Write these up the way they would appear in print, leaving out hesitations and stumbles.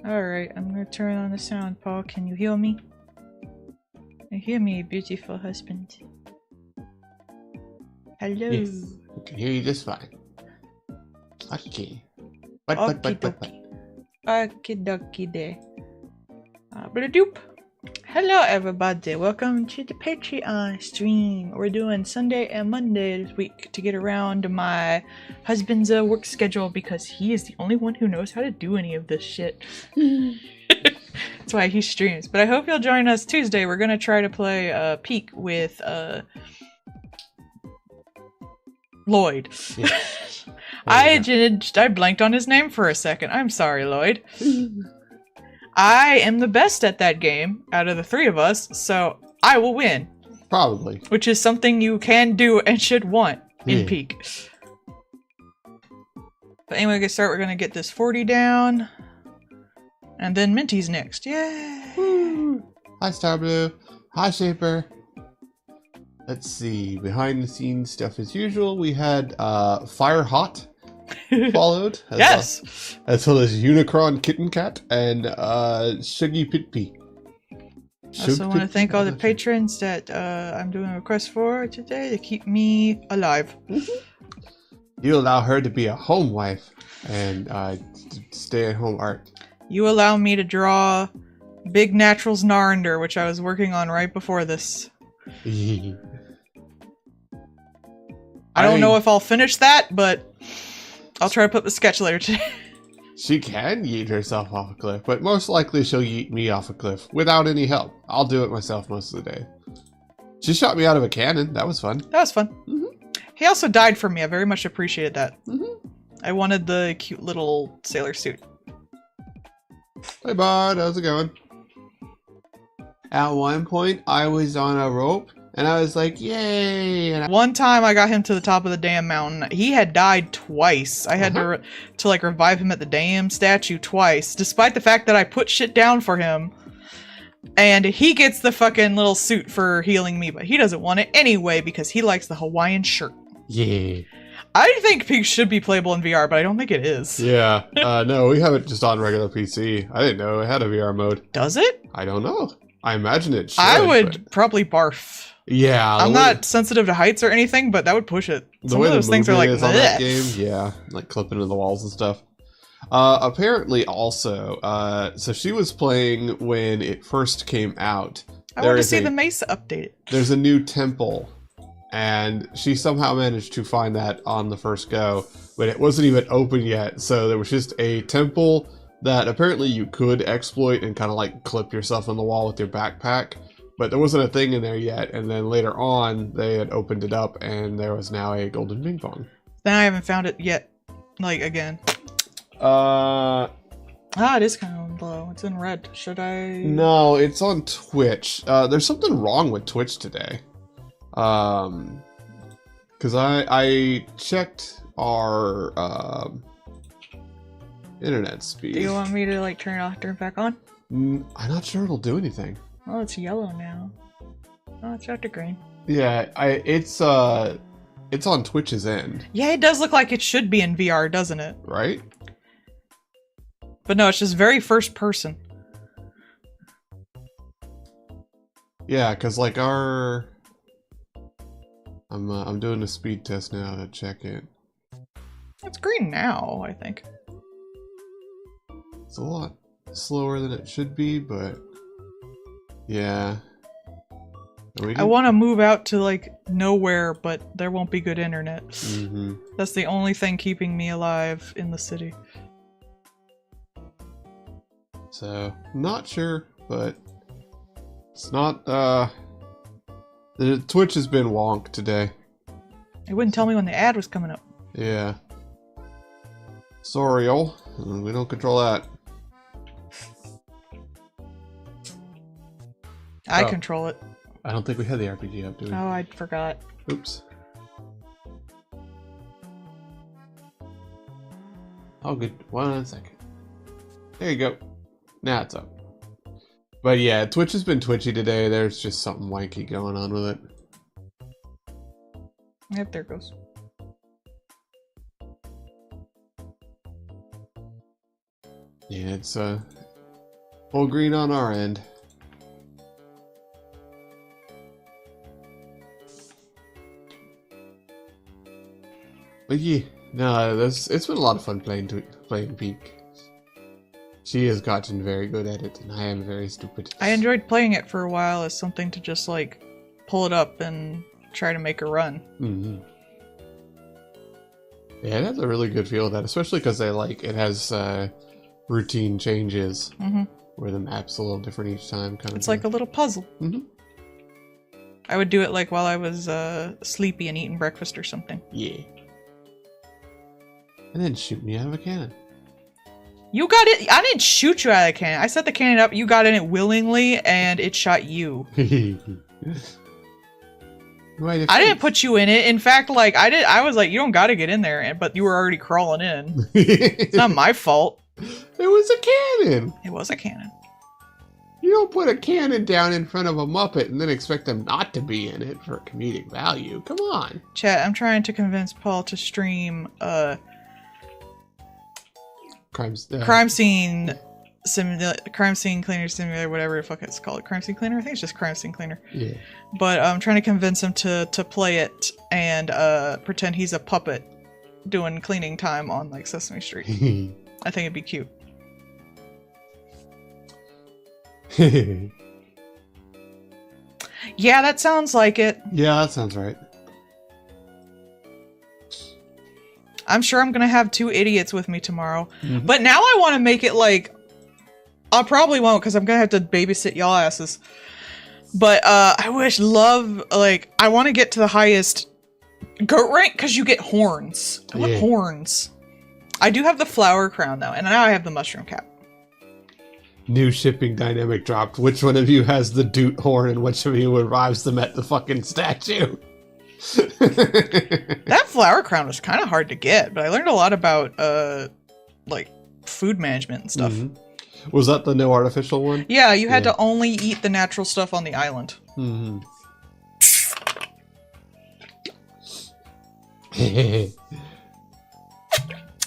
Alright, I'm gonna turn on the sound, Paul. Can you hear me? Can you hear me, beautiful husband? Hello. Yes, I can hear you just fine. Okay. Okie dokie. Okie dokie there. Doop. Hello everybody, welcome to the Patreon stream. We're doing Sunday and Monday this week to get around my husband's work schedule because he is the only one who knows how to do any of this shit. That's why he streams. But I hope you'll join us Tuesday. We're gonna try to play Peak with Lloyd. Yes. I blanked on his name for a second. I'm sorry, Lloyd. I am the best at that game out of the three of us, so I will win. Probably. Which is something you can do and should want in Peak. But anyway, to start, we're gonna get this 40 down. And then Minty's next. Yay! Woo. Hi, Starblue. Hi, Shaper. Let's see. Behind the scenes stuff as usual. We had Fire Hot followed. Yes! As well as Unicron Kitten Cat and Shuggy Pitpee. I also want to thank all the patrons that I'm doing a request for today to keep me alive. You allow her to be a home wife and stay-at-home art. You allow me to draw Big Naturals Narnder, which I was working on right before this. I don't know if I'll finish that, but I'll try to put the sketch later today. She can yeet herself off a cliff, but most likely she'll yeet me off a cliff without any help. I'll do it myself most of the day. She shot me out of a cannon. That was fun. That was fun. He also died for me. I very much appreciated that. I wanted the cute little sailor suit. Hey, bud. How's it going? At one point, I was on a rope, and I was like, yay! And One time I got him to the top of the damn mountain. He had died twice. I had to like revive him at the damn statue twice, despite the fact that I put shit down for him. And he gets the fucking little suit for healing me, but he doesn't want it anyway because he likes the Hawaiian shirt. Yeah. I think Peak should be playable in VR, but I don't think it is. Yeah. No, we have it just on regular PC. I didn't know it had a VR mode. Does it? I don't know. I imagine it should. I would probably barf. Yeah. I'm not sensitive to heights or anything, but that would push it. Some of those things are like, on that game, yeah, like clipping into the walls and stuff. Apparently also, so she was playing when it first came out. I want to see the Mesa update. There's a new temple, and she somehow managed to find that on the first go, but it wasn't even open yet, so there was just a temple that apparently you could exploit and kind of like clip yourself on the wall with your backpack, but there wasn't a thing in there yet, and then later on they had opened it up and there was now a golden ping pong. Then I haven't found it yet, like again. It is kind of low. It's in red. Should I? No, it's on Twitch. There's something wrong with Twitch today. Because I checked our internet speed. Do you want me to like turn it off, turn it back on? I'm not sure it'll do anything. Oh, it's yellow now. Oh, it's after green. Yeah, it's on Twitch's end. Yeah, it does look like it should be in VR, doesn't it? Right? But no, it's just very first person. Yeah, because like I'm doing a speed test now to check it. It's green now, I think. It's a lot slower than it should be, but yeah. I want to move out to like nowhere, but there won't be good internet. That's the only thing keeping me alive in the city. So, not sure, but it's not, the Twitch has been wonk today. It wouldn't tell me when the ad was coming up. Yeah. Sorry, y'all. We don't control that. I control it. I don't think we had the RPG up, do we? Oh, I forgot. Oops. Oh, good. 1 second. There you go. Now it's up. But yeah, Twitch has been twitchy today. There's just something wanky going on with it. Yep, there it goes. Yeah, All green on our end. But yeah, no, it's been a lot of fun playing Peak. She has gotten very good at it, and I am very stupid. I enjoyed playing it for a while as something to just like pull it up and try to make a run. Mm-hmm. Yeah, it has a really good feel of that, especially because it has routine changes where the map's a little different each time. It's like a little puzzle. I would do it like while I was sleepy and eating breakfast or something. Yeah. And then shoot me out of a cannon. You got it. I didn't shoot you out of the cannon. I set the cannon up. You got in it willingly, and it shot you. I didn't put you in it. In fact, like I was like, you don't got to get in there, but you were already crawling in. It's not my fault. It was a cannon. It was a cannon. You don't put a cannon down in front of a Muppet and then expect them not to be in it for comedic value. Come on. Chat, I'm trying to convince Paul to stream crime scene cleaner simulator, whatever the fuck it's called. Crime scene cleaner? I think it's just crime scene cleaner. Yeah. But I'm trying to convince him to play it and pretend he's a puppet doing cleaning time on like Sesame Street. I think it'd be cute. Yeah, that sounds like it. Yeah, that sounds right. I'm sure I'm gonna have 2 idiots with me tomorrow. But now I want to make it like... I probably won't because I'm gonna have to babysit y'all asses. But I want to get to the highest goat rank because you get horns. I want horns. I do have the flower crown though, and now I have the mushroom cap. New shipping dynamic dropped. Which one of you has the doot horn and which of you arrives them at the fucking statue? That flower crown was kind of hard to get, but I learned a lot about like food management and stuff. Was that the no artificial one? Yeah, you had to only eat the natural stuff on the island.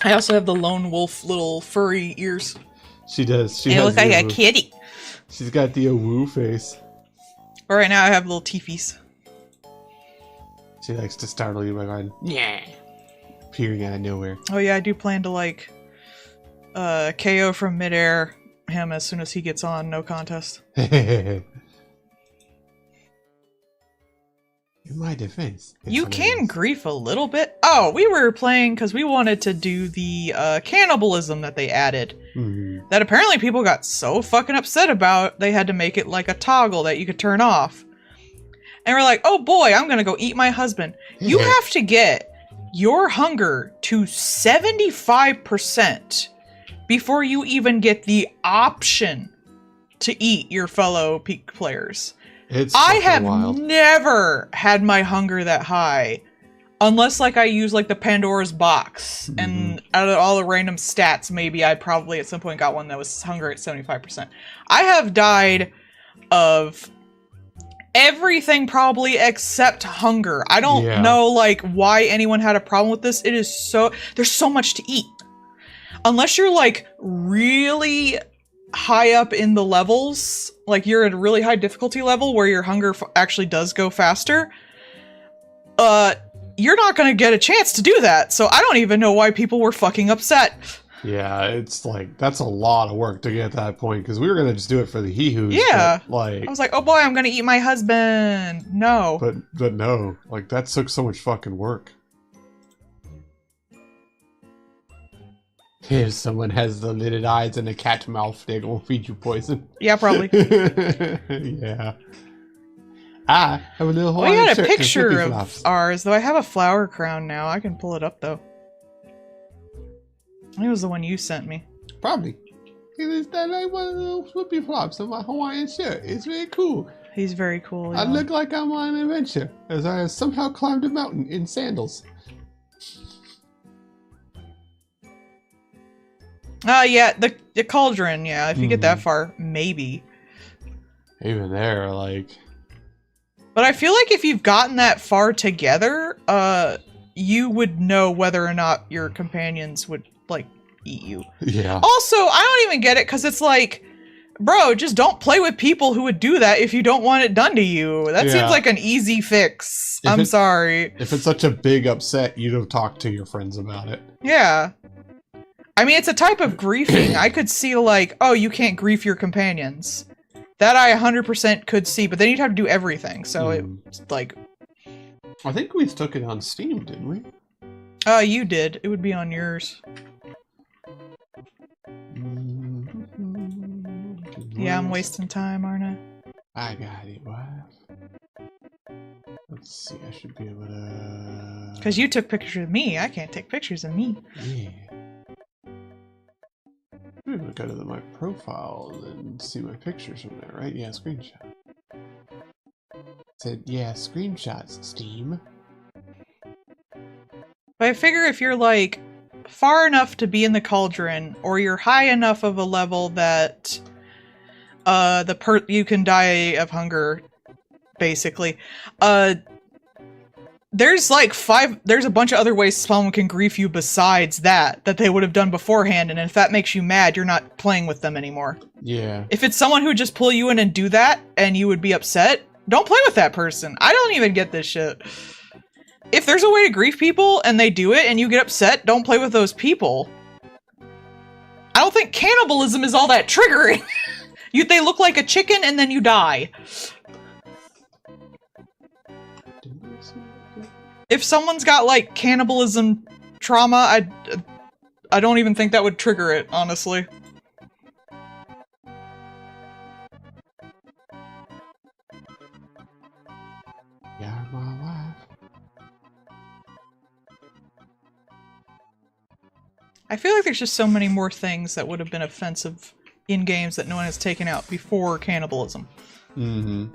I also have the lone wolf little furry ears. She does. She looks like a kitty. She's got the woo face. But right now I have little teefies. She likes to startle you by going, yeah, appearing out of nowhere. Oh yeah, I do plan to like KO from midair him as soon as he gets on No Contest. In my defense, you can grief a little bit. Oh, we were playing because we wanted to do the cannibalism that they added. That apparently people got so fucking upset about, they had to make it like a toggle that you could turn off. And we're like, oh boy, I'm gonna go eat my husband. You have to get your hunger to 75% before you even get the option to eat your fellow Peak players. I have never had my hunger that high unless like I use like the Pandora's box and out of all the random stats, maybe I probably at some point got one that was hunger at 75%. I have died of everything probably except hunger. I don't know like why anyone had a problem with this. It is so, there's so much to eat. Unless you're like really high up in the levels, like you're at a really high difficulty level where your hunger actually does go faster, you're not going to get a chance to do that. So I don't even know why people were fucking upset. Yeah, it's like, that's a lot of work to get to that point, because we were going to just do it for the hee-hoos. Yeah. But, like, I was like, oh boy, I'm going to eat my husband. No. But no, like, that took so much fucking work. If someone has the lidded eyes and a cat mouth, they will feed you poison. Yeah, probably. Yeah. I have a little Hawaiian We got a shirt and picture flippy of flops. ours, though I have a flower crown now. I can pull it up, though. I think it was the one you sent me. Probably. It is that like one of those flippy flops on my Hawaiian shirt. It's very cool. He's very cool. Yeah. I look like I'm on an adventure, as I somehow climbed a mountain in sandals. Yeah, the cauldron, yeah, if you get that far, maybe. Even there, like... But I feel like if you've gotten that far together, you would know whether or not your companions would, like, eat you. Yeah. Also, I don't even get it, because it's like, bro, just don't play with people who would do that if you don't want it done to you. That seems like an easy fix. I'm sorry. If it's such a big upset, you don't talk to your friends about it. Yeah. I mean, it's a type of griefing. I could see, like, oh, you can't grief your companions. That I 100% could see, but then you'd have to do everything, so it's like... I think we took it on Steam, didn't we? You did. It would be on yours. Yeah, I'm wasting time, aren't I? I got it, wife. Let's see, I should be able to... Because you took pictures of me, I can't take pictures of me. Yeah. I'm gonna go to my profile and see my pictures from there, right? Yeah, screenshot. Said, yeah, screenshots, Steam. But I figure if you're, like, far enough to be in the cauldron, or you're high enough of a level that you can die of hunger, basically. There's like there's a bunch of other ways someone can grief you besides that they would have done beforehand, and if that makes you mad, you're not playing with them anymore. Yeah. If it's someone who would just pull you in and do that, and you would be upset, don't play with that person. I don't even get this shit. If there's a way to grief people, and they do it, and you get upset, don't play with those people. I don't think cannibalism is all that triggering. They look like a chicken, and then you die. If someone's got, like, cannibalism trauma, I don't even think that would trigger it, honestly. You're my wife. I feel like there's just so many more things that would have been offensive in games that no one has taken out before cannibalism. Mm-hmm.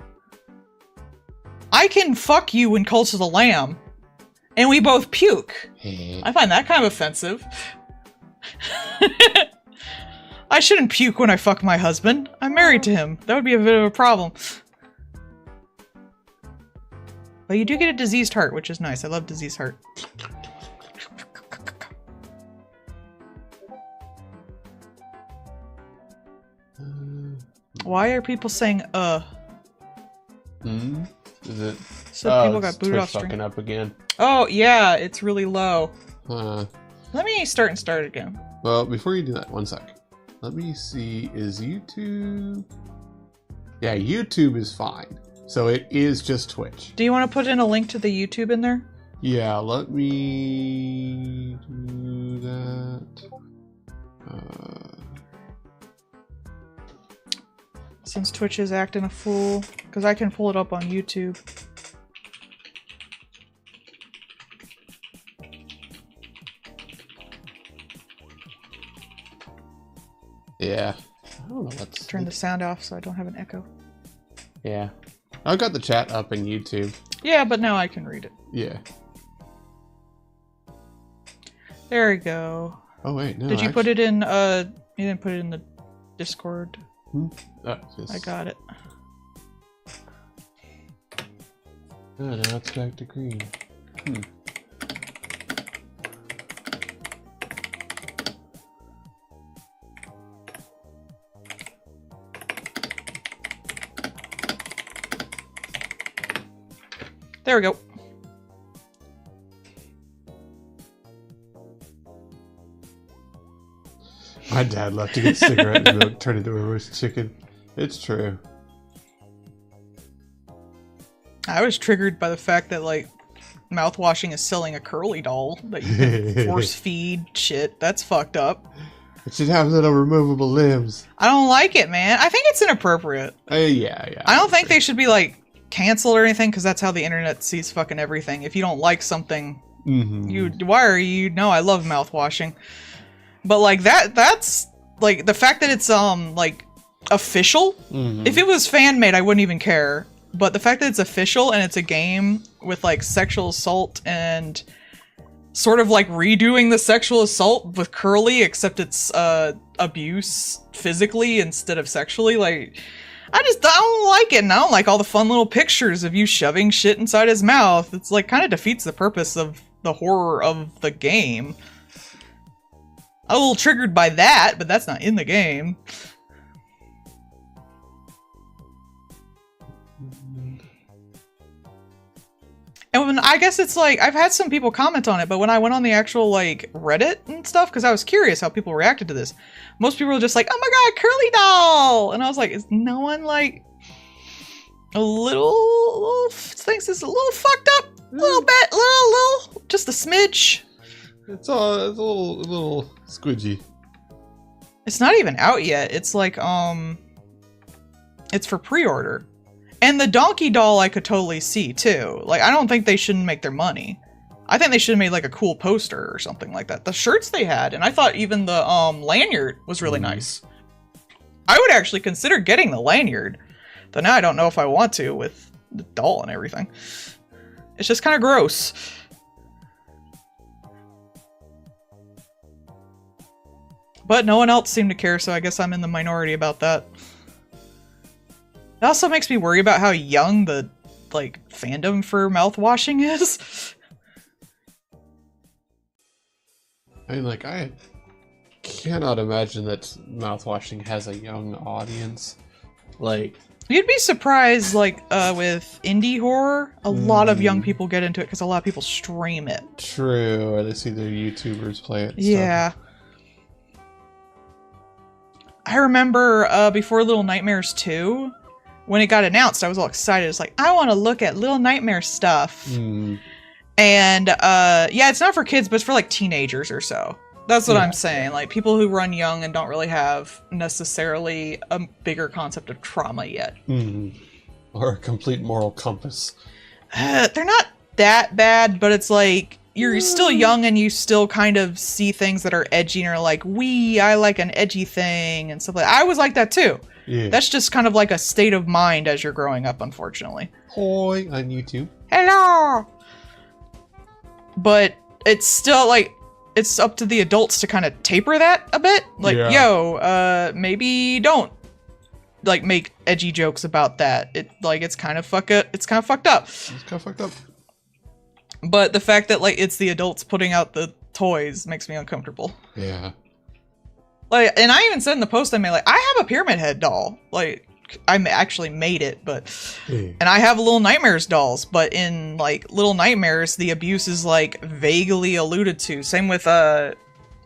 I can fuck you in Cult of the Lamb, and we both puke. I find that kind of offensive. I shouldn't puke when I fuck my husband. I'm married to him. That would be a bit of a problem. But you do get a diseased heart, which is nice. I love diseased heart. Why are people saying, Hmm? Is it? So people got booted off stream. fucking Up again. Oh, yeah, it's really low. Let me start again. Well, before you do that, one sec. Let me see, is YouTube... Yeah, YouTube is fine. So it is just Twitch. Do you want to put in a link to the YouTube in there? Yeah, let me do that. Since Twitch is acting a fool, because I can pull it up on YouTube. Yeah. I don't know what's... Turn the sound off so I don't have an echo. Yeah. I've got the chat up in YouTube. Yeah, but now I can read it. Yeah. There we go. Oh wait, no. Did you put it in, you didn't put it in the Discord. Oh, just... I got it. Oh, now it's back to green. There we go. My dad left to get cigarette and milk turned into a roast chicken. It's true. I was triggered by the fact that, like, mouthwashing is selling a curly doll that you can force feed shit. That's fucked up. It should have little removable limbs. I don't like it, man. I think it's inappropriate. Yeah. I don't think they should be, like, canceled or anything, because that's how the internet sees fucking everything. If you don't like something, why are you... No, I love mouthwashing. But, like, that's, like, the fact that it's, like, official. If it was fan-made, I wouldn't even care. But the fact that it's official and it's a game with, like, sexual assault and sort of, like, redoing the sexual assault with Curly, except it's, abuse physically instead of sexually, like... I don't like it, and I don't like all the fun little pictures of you shoving shit inside his mouth. It's, like, kind of defeats the purpose of the horror of the game. I'm a little triggered by that, but that's not in the game. And when, I guess it's like, I've had some people comment on it, but when I went on the actual, like, Reddit and stuff, because I was curious how people reacted to this, most people were just like, oh my god, Curly Doll! And I was like, is no one, like, a little thinks it's a little fucked up? A little bit, little, just a smidge. It's a little squidgy. It's not even out yet. It's like, it's for pre-order. And the donkey doll I could totally see, too. Like, I don't think they shouldn't make their money. I think they should have made, like, a cool poster or something like that. The shirts they had, and I thought even the, lanyard was really nice. I would actually consider getting the lanyard. But now I don't know if I want to with the doll and everything. It's just kind of gross. But no one else seemed to care, so I guess I'm in the minority about that. It also makes me worry about how young the, like, fandom for mouthwashing is. I mean, like, I cannot imagine that mouthwashing has a young audience. Like... You'd be surprised, like, with indie horror, a lot of young people get into it because a lot of people stream it. True, or they see their YouTubers play it. Yeah. I remember before Little Nightmares 2, when it got announced, I was all excited. It's like, I want to look at Little Nightmares stuff. And, yeah, it's not for kids, but it's for, like, teenagers or so. That's what I'm saying. Like, people who run young and don't really have necessarily a bigger concept of trauma yet. Or a complete moral compass. They're not that bad, but it's like, you're still young and you still kind of see things that are edgy and are like, I like an edgy thing and stuff like that. I was like that too. Yeah. That's just kind of like a state of mind as you're growing up, unfortunately. Hoi on YouTube. Hello! But it's still like, it's up to the adults to kind of taper that a bit. Like, yo, maybe don't, like, make edgy jokes about that. It's kind of fucked up. It's kind of fucked up. But the fact that, like, it's the adults putting out the toys makes me uncomfortable. Yeah. Like, and I even said in the post I made, like, I have a Pyramid Head doll. Like, I actually made it, but... And I have Little Nightmares dolls, but in, like, Little Nightmares, the abuse is, like, vaguely alluded to. Same with,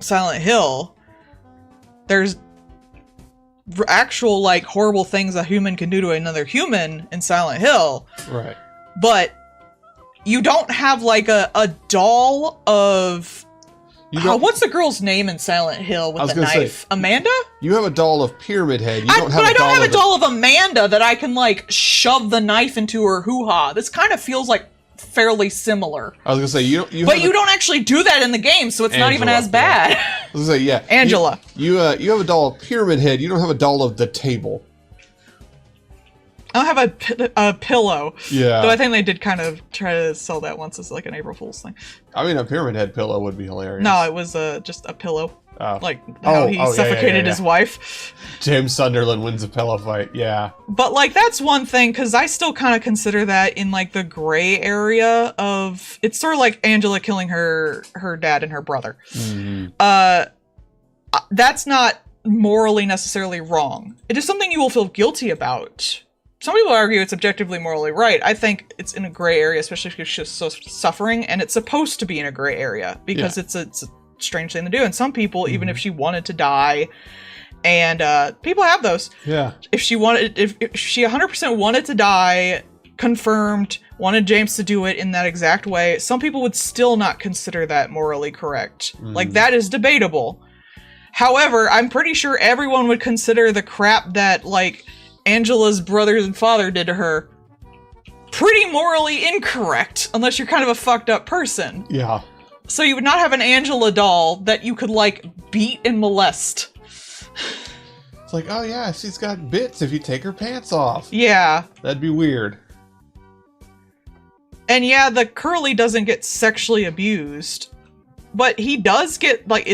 Silent Hill. There's actual, like, horrible things a human can do to another human in Silent Hill. Right. But you don't have, like, a doll of... what's the girl's name in Silent Hill with the knife? Say, Amanda? You have a doll of Pyramid Head. But I don't have a doll of Amanda that I can, like, shove the knife into her hoo-ha. This kind of feels, like, fairly similar. I was gonna say, you don't actually do that in the game, so it's not even as bad. Yeah. I was gonna say, yeah. Angela. You have a doll of Pyramid Head. You don't have a doll of the table. I don't have a pillow. Yeah. Though I think they did kind of try to sell that once as like an April Fool's thing. I mean, a Pyramid Head pillow would be hilarious. No, it was just a pillow. Like how he suffocated his wife. James Sunderland wins a pillow fight, yeah. But like that's one thing, because I still kind of consider that in like the gray area of... It's sort of like Angela killing her dad and her brother. That's not morally necessarily wrong. It is something you will feel guilty about. Some people argue it's objectively morally right. I think it's in a gray area, especially if you're so suffering, and it's supposed to be in a gray area because it's a strange thing to do. And some people, even if she wanted to die, and people have those. Yeah. If she 100% wanted to die, confirmed, wanted James to do it in that exact way, some people would still not consider that morally correct. Like, that is debatable. However, I'm pretty sure everyone would consider the crap that, like, Angela's brothers and father did to her pretty morally incorrect, unless you're kind of a fucked up person. Yeah. So you would not have an Angela doll that you could, like, beat and molest. It's like, oh yeah, she's got bits if you take her pants off. Yeah. That'd be weird. And yeah, the Curly doesn't get sexually abused, but he does get, like,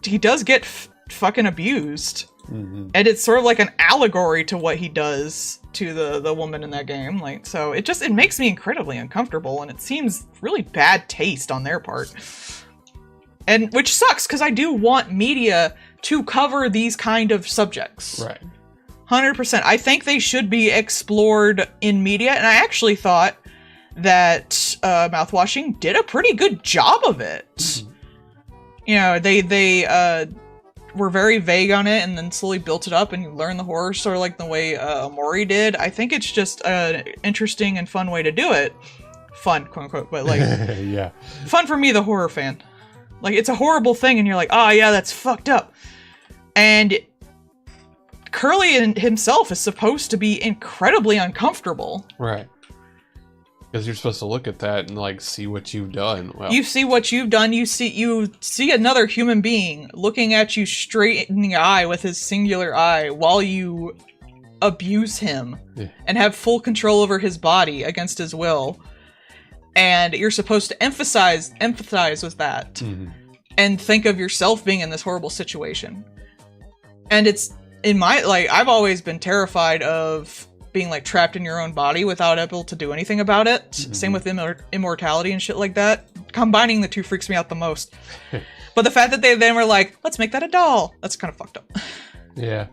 he does get fucking abused. And it's sort of like an allegory to what he does to the woman in that game. Like, so it makes me incredibly uncomfortable, and it seems really bad taste on their part. And which sucks, because I do want media to cover these kind of subjects. Right. 100%. I think they should be explored in media, and I actually thought that Mouthwashing did a pretty good job of it. You know, they were very vague on it and then slowly built it up and you learn the horror story like the way Omori did. I think it's just an interesting and fun way to do it. Fun, quote unquote, but like, yeah, fun for me, the horror fan. Like, it's a horrible thing and you're like, oh yeah, that's fucked up. And Curly himself is supposed to be incredibly uncomfortable. Right. Because you're supposed to look at that and like see what you've done. Well, you see what you've done. You see another human being looking at you straight in the eye with his singular eye while you abuse him and have full control over his body against his will. And you're supposed to empathize with that and think of yourself being in this horrible situation. And it's in my, like, I've always been terrified of being like trapped in your own body without able to do anything about it. Same with immortality and shit like that. Combining the two freaks me out the most. But the fact that they then were like, let's make that a doll. That's kind of fucked up. Yeah.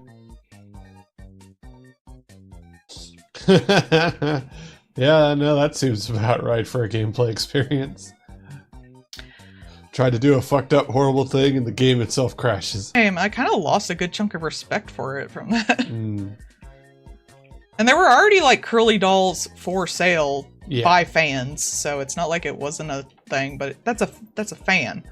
Yeah, no, that seems about right for a gameplay experience. Tried to do a fucked up, horrible thing, and the game itself crashes. I kind of lost a good chunk of respect for it from that. And there were already, like, Curly dolls for sale by fans, so it's not like it wasn't a thing, but that's a fan.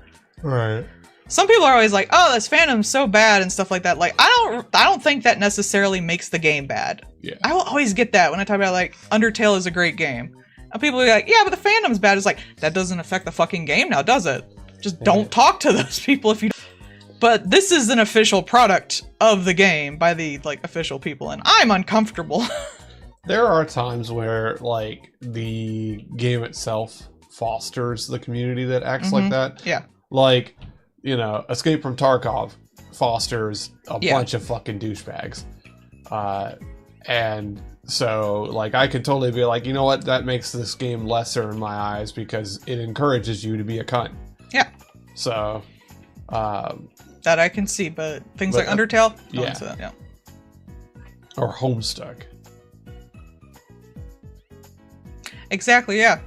Right. Some people are always like, oh, this fandom's so bad and stuff like that. Like, I don't think that necessarily makes the game bad. Yeah. I will always get that when I talk about, like, Undertale is a great game. And people are like, yeah, but the fandom's bad. It's like, that doesn't affect the fucking game now, does it? Just don't talk to those people if you... But this is an official product of the game by the, like, official people, and I'm uncomfortable. There are times where, like, the game itself fosters the community that acts like that. Yeah. Like, you know, Escape from Tarkov fosters a bunch of fucking douchebags. And so, like, I could totally be like, you know what, that makes this game lesser in my eyes because it encourages you to be a cunt. Yeah. So, that I can see, but things like Undertale? Yeah. Or Homestuck. Exactly, yeah.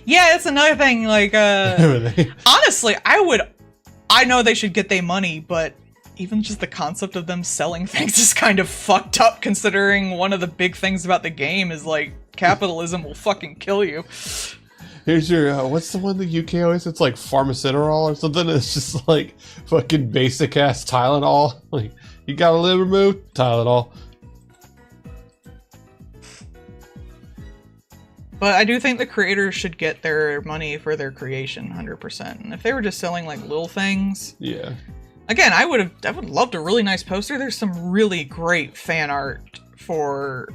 Yeah, it's another thing, like, honestly, I know they should get their money, but even just the concept of them selling things is kind of fucked up, considering one of the big things about the game is, like, capitalism will fucking kill you. Here's your, what's the one the UK always, it's like Pharmaceterol or something, it's just like fucking basic ass Tylenol, like, you got a limb removed? Tylenol. But I do think the creators should get their money for their creation, 100%. And if they were just selling, like, little things... Yeah. Again, I would loved a really nice poster. There's some really great fan art for,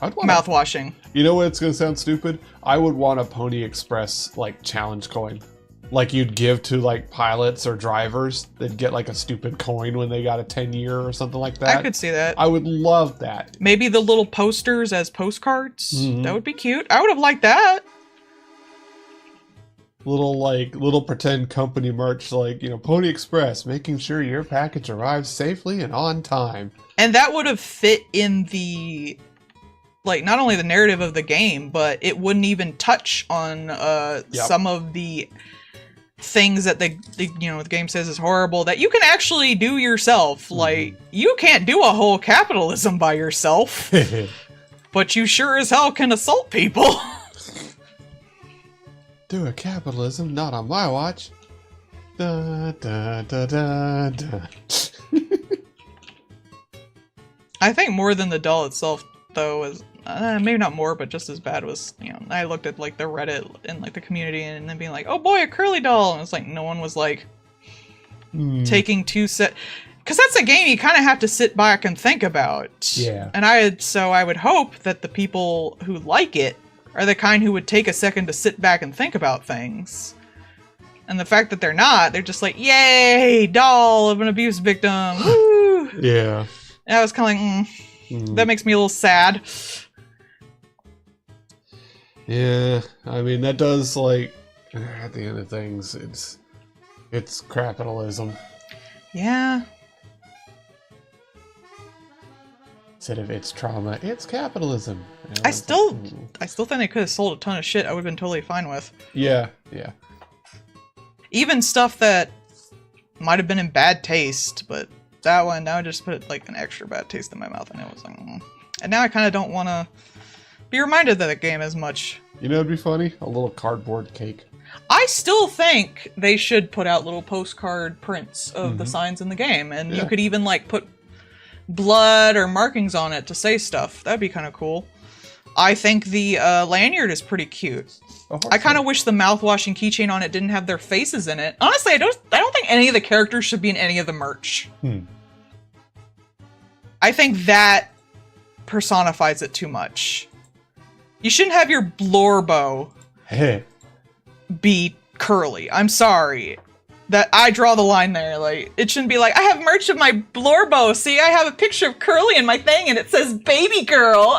Mouthwashing. You know what, it's gonna sound stupid? I would want a Pony Express, like, challenge coin. Like you'd give to, like, pilots or drivers. They'd get, like, a stupid coin when they got a 10-year or something like that. I could see that. I would love that. Maybe the little posters as postcards. That would be cute. I would have liked that. Little pretend company merch, like, you know, Pony Express, making sure your package arrives safely and on time. And that would have fit in the... like, not only the narrative of the game, but it wouldn't even touch on some of the things that the game says is horrible that you can actually do yourself. Like, you can't do a whole capitalism by yourself, but you sure as hell can assault people. Do a capitalism, not on my watch. Da, da, da, da, da. I think more than the doll itself, though, is maybe not more, but just as bad was, you know, I looked at, like, the Reddit and, like, the community and then being like, oh boy, a Curly doll, and it's like no one was, like, taking because that's a game you kind of have to sit back and think about. Yeah. And I would hope that the people who like it are the kind who would take a second to sit back and think about things. And the fact that they're not, they're just like, yay, doll of an abuse victim. Woo! Yeah. And I was kind of like, that makes me a little sad. Yeah, I mean, that does, like, at the end of things, it's capitalism. Yeah. Instead of it's trauma, it's capitalism. I still think they could have sold a ton of shit I would have been totally fine with. Yeah. Even stuff that might have been in bad taste, but that one, now I just put like an extra bad taste in my mouth, and it was like, And now I kind of don't want to be reminded of that game as much. You know, it'd be funny? A little cardboard cake. I still think they should put out little postcard prints of the signs in the game, and you could even like put blood or markings on it to say stuff. That'd be kind of cool. I think the lanyard is pretty cute. I kind of wish the mouthwash and keychain on it didn't have their faces in it. Honestly, I don't think any of the characters should be in any of the merch. I think that personifies it too much. You shouldn't have your Blorbo be curly. I'm sorry. That I draw the line there. Like, it shouldn't be like, I have merch of my Blorbo. See, I have a picture of Curly in my thing and it says baby girl.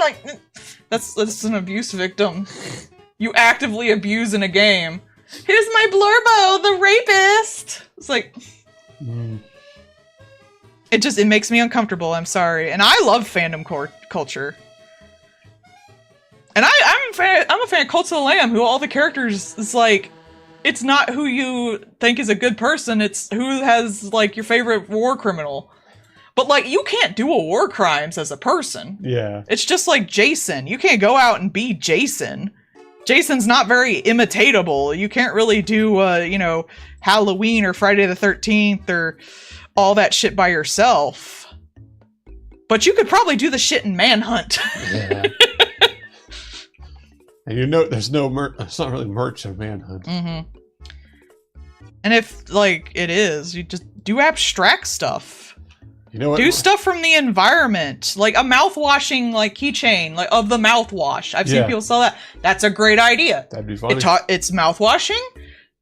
Like, that's an abuse victim. You actively abuse in a game. Here's my Blorbo, the rapist. It's like, it makes me uncomfortable. I'm sorry. And I love fandom culture. And I'm a fan of Cult of the Lamb, who all the characters is like, it's not who you think is a good person, it's who has like your favorite war criminal. But like, you can't do a war crimes as a person. Yeah. It's just like Jason. You can't go out and be Jason. Jason's not very imitatable. You can't really do, Halloween or Friday the 13th or all that shit by yourself. But you could probably do the shit in Manhunt. Yeah. And there's no merch. It's not really merch of Manhunt. And if, like, it is, you just do abstract stuff. You know what? Do stuff from the environment, like a mouthwashing like keychain, like of the mouthwash. I've seen people sell that. That's a great idea. That'd be funny. It's mouthwashing.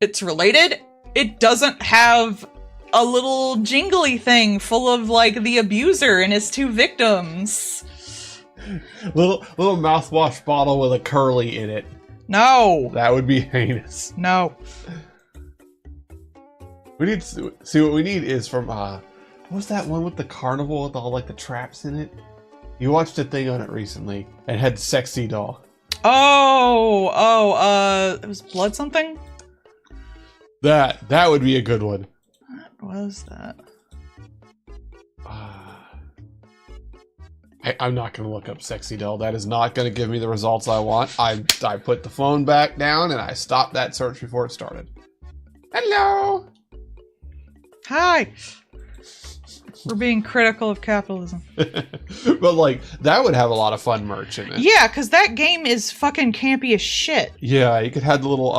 It's related. It doesn't have a little jingly thing full of like the abuser and his two victims. Little mouthwash bottle with a Curly in it. No. That would be heinous. No. We need to see what we need is from what was that one with the carnival with all like the traps in it? You watched a thing on it recently and had Sexy Doll. It was Blood something? That would be a good one. What was that? I'm not going to look up Sexy Doll. That is not going to give me the results I want. I put the phone back down and I stopped that search before it started. Hello! Hi! We're being critical of capitalism. But, like, that would have a lot of fun merch in it. Yeah, because that game is fucking campy as shit. Yeah, you could have the little,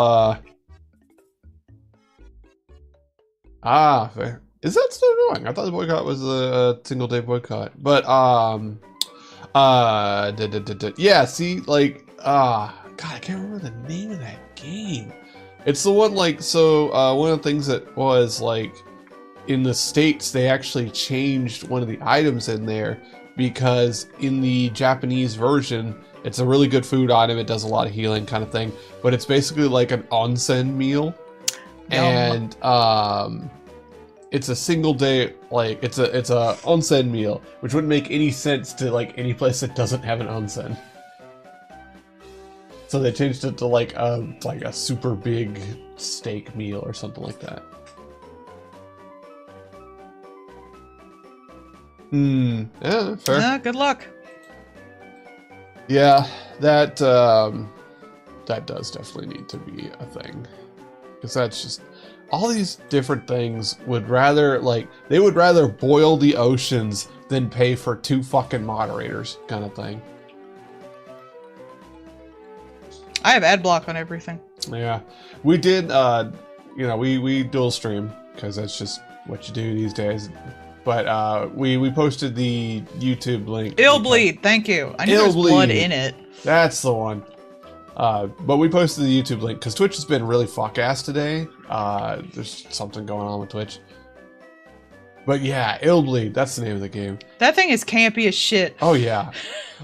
fair. Is that still going? I thought the boycott was a single-day boycott. But, yeah, see, like, God, I can't remember the name of that game. It's the one, like, so, one of the things that was, like, in the States, they actually changed one of the items in there because in the Japanese version, it's a really good food item. It does a lot of healing kind of thing, but it's basically like an onsen meal. And, it's a single day, like, it's a onsen meal, which wouldn't make any sense to, like, any place that doesn't have an onsen. So they changed it to, like a super big steak meal or something like that. Yeah, fair. Yeah, good luck. Yeah, that does definitely need to be a thing. Because that's just... all these different things would rather, like, they would rather boil the oceans than pay for 2 fucking moderators, kind of thing. I have ad block on everything. Yeah. We did, we dual stream, because that's just what you do these days. But we posted the YouTube link. Illbleed, thank you. I knew there was blood in it. That's the one. But we posted the YouTube link because Twitch has been really fuck-ass today. There's something going on with Twitch. But yeah, Illbleed, that's the name of the game. That thing is campy as shit. Oh yeah.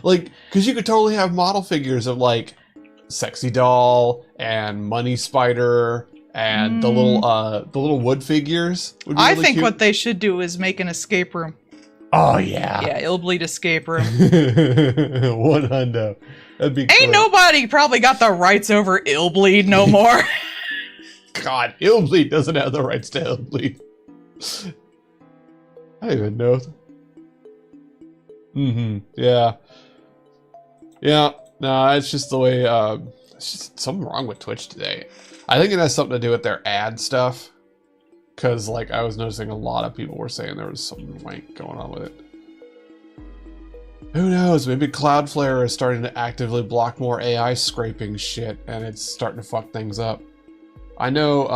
Like, because you could totally have model figures of, like, Sexy Doll and Money Spider and the little wood figures would be really I think cute. what they should do is make an escape room. Oh yeah. Yeah, Illbleed escape room. 100. That'd be Ain't great. nobody probably got the rights over Illbleed no more. God, Illbleed doesn't have the rights to Illbleed. I don't even know. Yeah. Yeah. No, it's just the way, it's just something wrong with Twitch today. I think it has something to do with their ad stuff. Because, like, I was noticing a lot of people were saying there was something wank going on with it. Who knows? Maybe Cloudflare is starting to actively block more AI scraping shit, and it's starting to fuck things up. I know,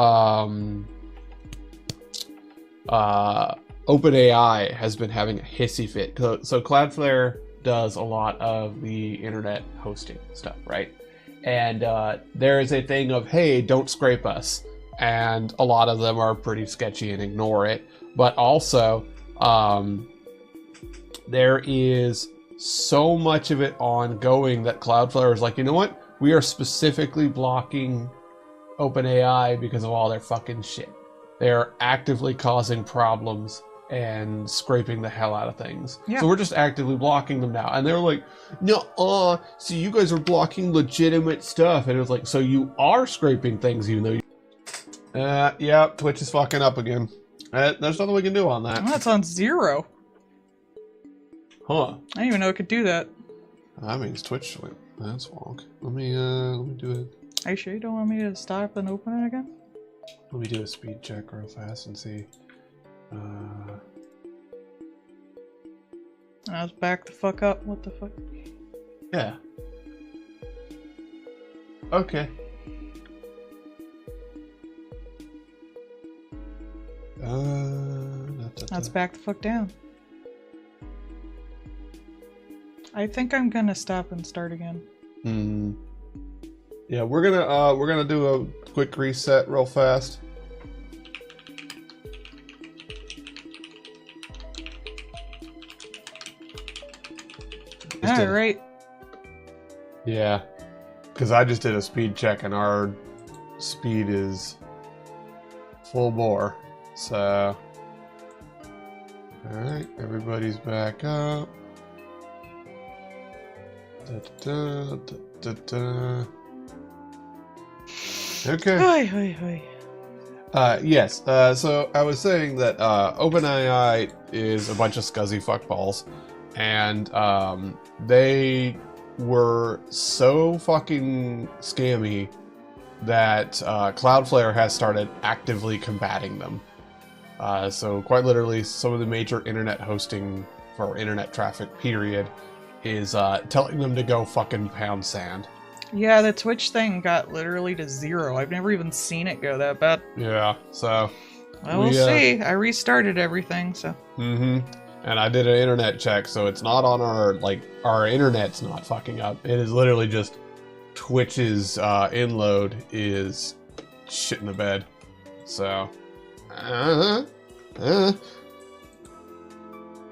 OpenAI has been having a hissy fit. So Cloudflare does a lot of the internet hosting stuff, right? And there is a thing of, hey, don't scrape us. And a lot of them are pretty sketchy and ignore it. But also, there is so much of it ongoing that Cloudflare is like, you know what? We are specifically blocking OpenAI because of all their fucking shit. They're actively causing problems and scraping the hell out of things. Yeah. So we're just actively blocking them now. And they're like, no, so you guys are blocking legitimate stuff. And it was like, so you are scraping things even though you... yeah, Twitch is fucking up again. There's nothing we can do on that. Oh, that's on 0. Huh. I didn't even know it could do that. That means Twitch went. That's wonk. Let me do it. Are you sure you don't want me to stop and open it again? Let me do a speed check real fast and see. I was back the fuck up. What the fuck? Yeah. Okay. Let's back the fuck down. I think I'm gonna stop and start again. Yeah, we're gonna do a quick reset real fast. Alright. Yeah. Because I just did a speed check and our speed is full bore. So, alright, everybody's back up. Okay. Yes, so I was saying that OpenAI is a bunch of scuzzy fuckballs, and they were so fucking scammy that Cloudflare has started actively combating them. So quite literally, some of the major internet hosting for internet traffic, period, is telling them to go fucking pound sand. Yeah, the Twitch thing got literally to 0. I've never even seen it go that bad. Yeah, so... Well, we'll see. I restarted everything, so... And I did an internet check, so it's not on our, like, our internet's not fucking up. It is literally just Twitch's inload is shit in the bed. So...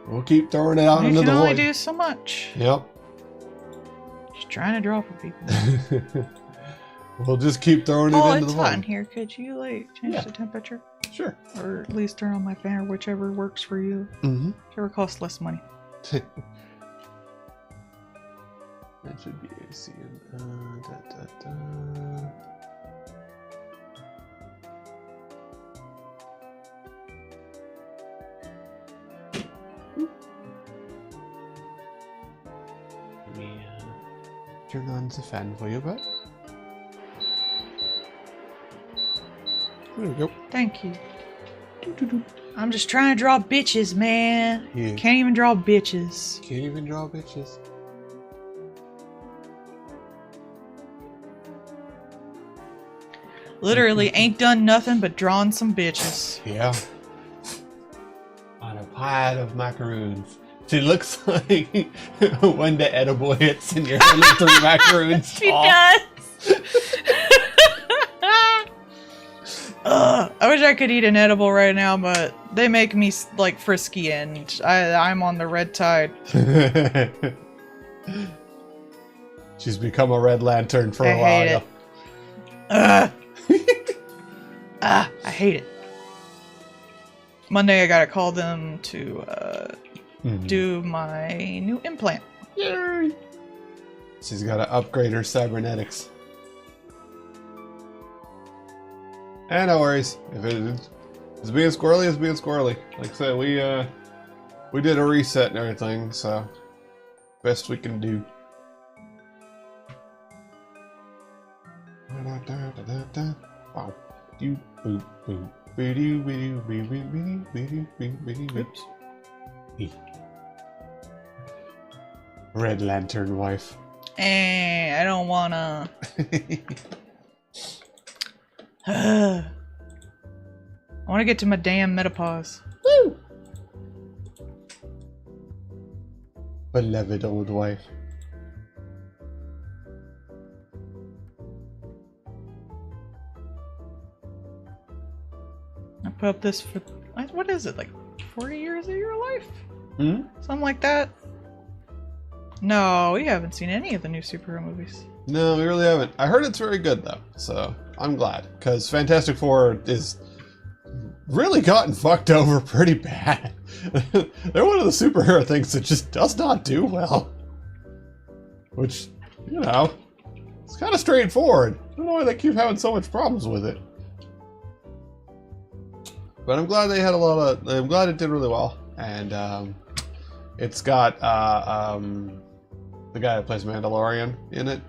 we'll keep throwing it out into the void. You can only do so much. Yep. Just trying to draw for people. We'll just keep throwing it into the void. Oh, it's hot in here. Could you, like, change the temperature? Sure. Or at least turn on my fan, or whichever works for you. Whichever costs less money. That should be AC. Let me turn on the fan for you, bud. There we go. Thank you. I'm just trying to draw bitches, man. Yeah. Can't even draw bitches. Can't even draw bitches. Literally ain't done nothing but drawn some bitches. Yeah. On a pile of macaroons. She looks like when the edible hits and you're running through macaroons. She does. I wish I could eat an edible right now, but they make me like frisky, and I'm on the red tide. She's become a red lantern for a while. I hate it. I hate it. Monday I gotta call them to do my new implant. Yay! She's got to upgrade her cybernetics. And no worries. If it's being squirrely, it's being squirrely. Like I said, we did a reset and everything, so best we can do. Wow. Oops. Red Lantern wife. I don't wanna. I wanna get to my damn menopause. Woo! Beloved old wife. I put up this for, what is it, like 40 years of your life? Hmm? Something like that. No, we haven't seen any of the new superhero movies. No, we really haven't. I heard it's very good though, so I'm glad. Because Fantastic Four is really gotten fucked over pretty bad. They're one of the superhero things that just does not do well. Which, you know, it's kind of straightforward. I don't know why they keep having so much problems with it. But I'm glad they had I'm glad it did really well. And it's got the guy that plays Mandalorian in it.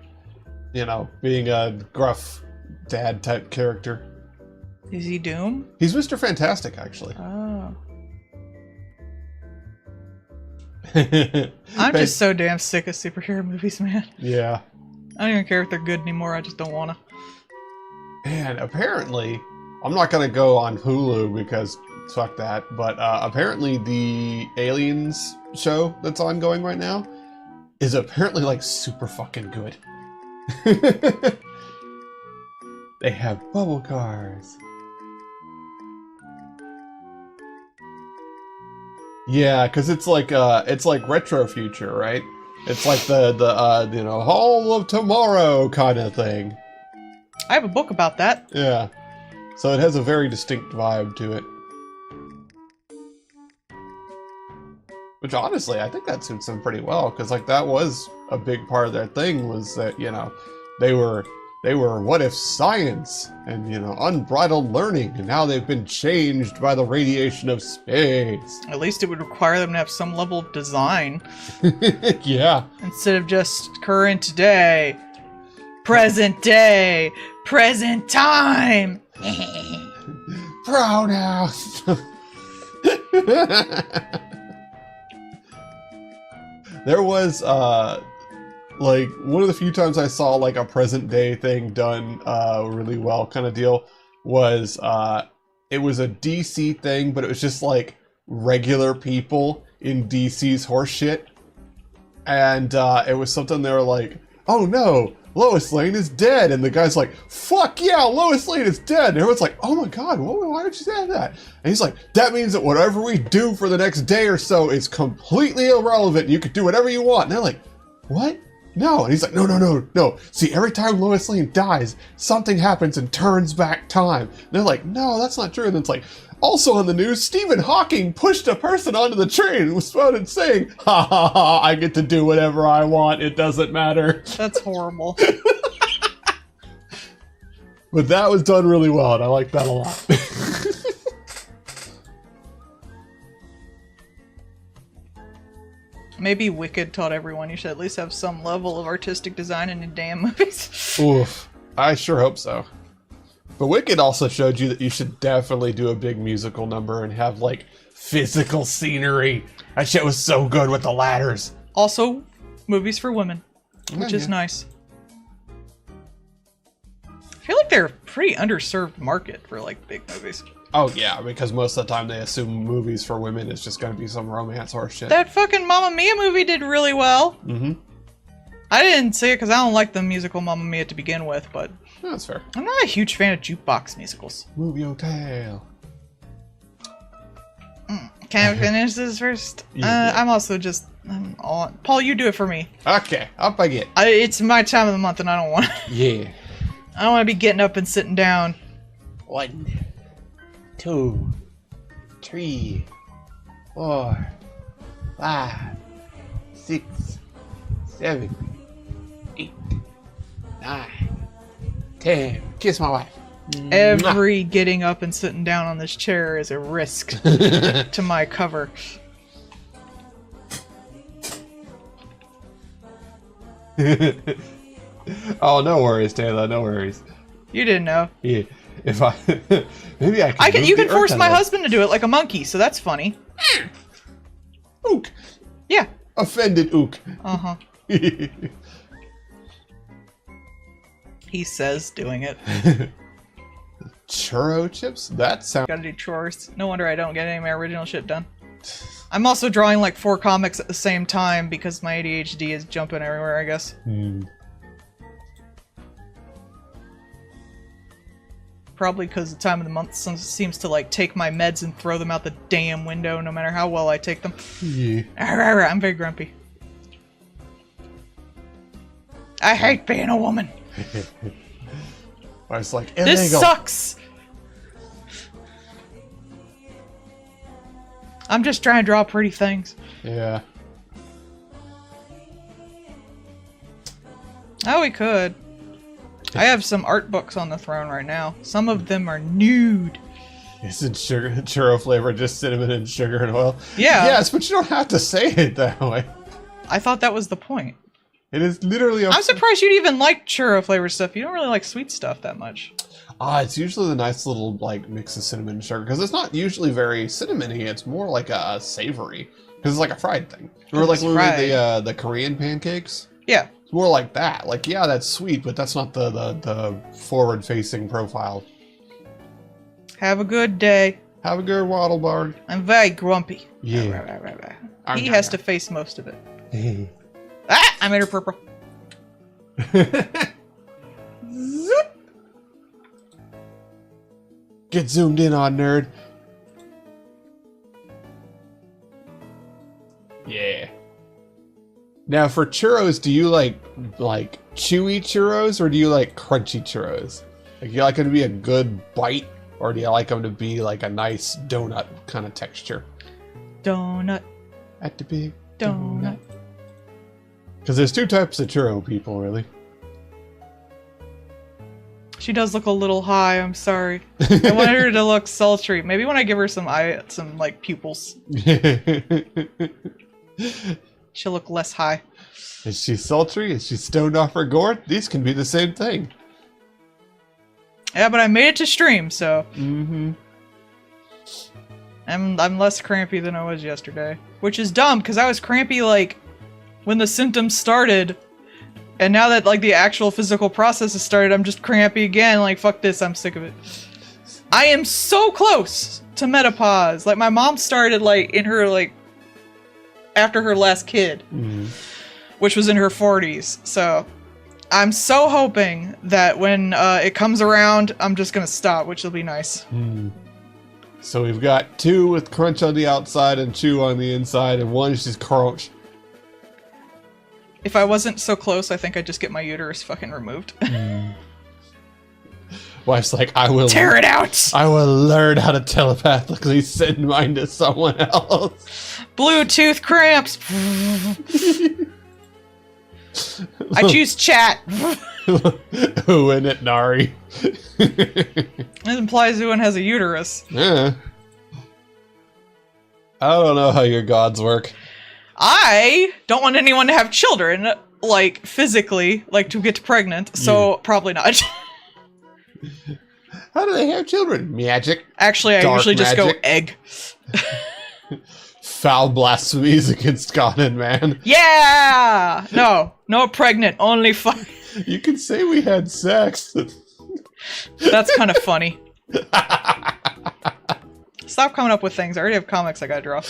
You know, being a gruff dad type character. Is he Doom? He's Mr. Fantastic, actually. Oh. I'm just so damn sick of superhero movies, man. Yeah. I don't even care if they're good anymore, I just don't wanna. And apparently, I'm not gonna go on Hulu because fuck that, but apparently the Aliens show that's ongoing right now is apparently like super fucking good. They have bubble cars. Yeah, because it's like retro future, right? It's like the you know, Hall of Tomorrow kind of thing. I have a book about that. Yeah. So it has a very distinct vibe to it. Which honestly, I think that suits them pretty well, because like that was a big part of their thing, was that, you know, they were what if science and, you know, unbridled learning, and now they've been changed by the radiation of space. At least it would require them to have some level of design. Yeah. Instead of just current day, present day, present time. Pronouns. There was like one of the few times I saw like a present day thing done really well kind of deal was it was a DC thing, but it was just like regular people in DC's horseshit. And it was something they were like, oh no, Lois Lane is dead. And the guy's like, fuck yeah, Lois Lane is dead. And everyone's like, oh my god, why would you say that? And he's like, that means that whatever we do for the next day or so is completely irrelevant. You could do whatever you want. And they're like, what? No. And he's like, no. See, every time Lois Lane dies, something happens and turns back time. And they're like, no, that's not true. And it's like, also on the news, Stephen Hawking pushed a person onto the train and was spotted saying, ha ha ha, I get to do whatever I want. It doesn't matter. That's horrible. But that was done really well, and I like that a lot. Maybe Wicked taught everyone you should at least have some level of artistic design in your damn movies. Oof. I sure hope so. But Wicked also showed you that you should definitely do a big musical number and have, like, physical scenery. That shit was so good with the ladders. Also, movies for women, which is nice. I feel like they're a pretty underserved market for, like, big movies. Oh, yeah, because most of the time they assume movies for women is just gonna be some romance horse shit. That fucking Mamma Mia movie did really well. Mm-hmm. I didn't see it because I don't like the musical Mamma Mia to begin with, but... That's fair. I'm not a huge fan of jukebox musicals. Move your tail. Can I finish this first? I'm also just... Paul, you do it for me. Okay, up I get. It's my time of the month and I don't want... Yeah. I don't want to be getting up and sitting down. 1, 2, 3, 4, 5, 6, 7, 8, 9, 10. Kiss my wife. Every getting up and sitting down on this chair is a risk to my cover. Oh, no worries, Taylor. No worries. You didn't know. Yeah. If I maybe I can. You can force my husband to do it like a monkey, so that's funny. Ook. Yeah. Offended Ook. Uh-huh. He says doing it. Churro chips? That sounds... Gotta do chores. No wonder I don't get any of my original shit done. I'm also drawing like 4 comics at the same time because my ADHD is jumping everywhere, I guess. Probably because the time of the month seems to like take my meds and throw them out the damn window no matter how well I take them. Yeah. I'm very grumpy. I hate being a woman. I was like, illegal. This sucks! I'm just trying to draw pretty things. Yeah. Oh, we could. I have some art books on the throne right now. Some of them are nude. Isn't churro flavor just cinnamon and sugar and oil? Yeah. Yes, but you don't have to say it that way. I thought that was the point. It is literally... I'm surprised you'd even like churro flavored stuff. You don't really like sweet stuff that much. It's usually the nice little like mix of cinnamon and sugar because it's not usually very cinnamony. It's more like a savory because it's like a fried thing. Or like when we made the Korean pancakes. Yeah, it's more like that. Like yeah, that's sweet, but that's not the forward facing profile. Have a good day. Have a good waddle barn. I'm very grumpy. Yeah. He has to face most of it. Ah! I made her purple. Zip. Get zoomed in on, nerd. Yeah. Now for churros, do you like chewy churros or do you like crunchy churros? Like you like them to be a good bite or do you like them to be like a nice donut kind of texture? Donut. At the big Donut. Because there's 2 types of churro people, really. She does look a little high, I'm sorry. I wanted her to look sultry. Maybe when I give her some like pupils. She'll look less high. Is she sultry? Is she stoned off her gourd? These can be the same thing. Yeah, but I made it to stream, so... Mm-hmm. I'm less crampy than I was yesterday. Which is dumb, because I was crampy, like, when the symptoms started. And now that, like, the actual physical process has started, I'm just crampy again. Like, fuck this, I'm sick of it. I am so close to menopause. Like, my mom started, like, in her, like, after her last kid. Mm-hmm. Which was in her 40s. So, I'm so hoping that when it comes around, I'm just gonna stop, which will be nice. So we've got 2 with crunch on the outside and chew on the inside, and 1 is just crunch. If I wasn't so close, I think I'd just get my uterus fucking removed. Wife's like, I will tear it out! I will learn how to telepathically send mine to someone else. Bluetooth cramps! I choose chat! Who in it, Nari? It implies everyone has a uterus. Yeah. I don't know how your gods work. I don't want anyone to have children, like, physically, like, to get pregnant, so probably not. How do they have children? Magic. Actually, I usually just go egg. Foul blasphemies against God and man. Yeah! No pregnant, only fuck. You can say we had sex. That's kind of funny. Stop coming up with things. I already have comics I gotta draw.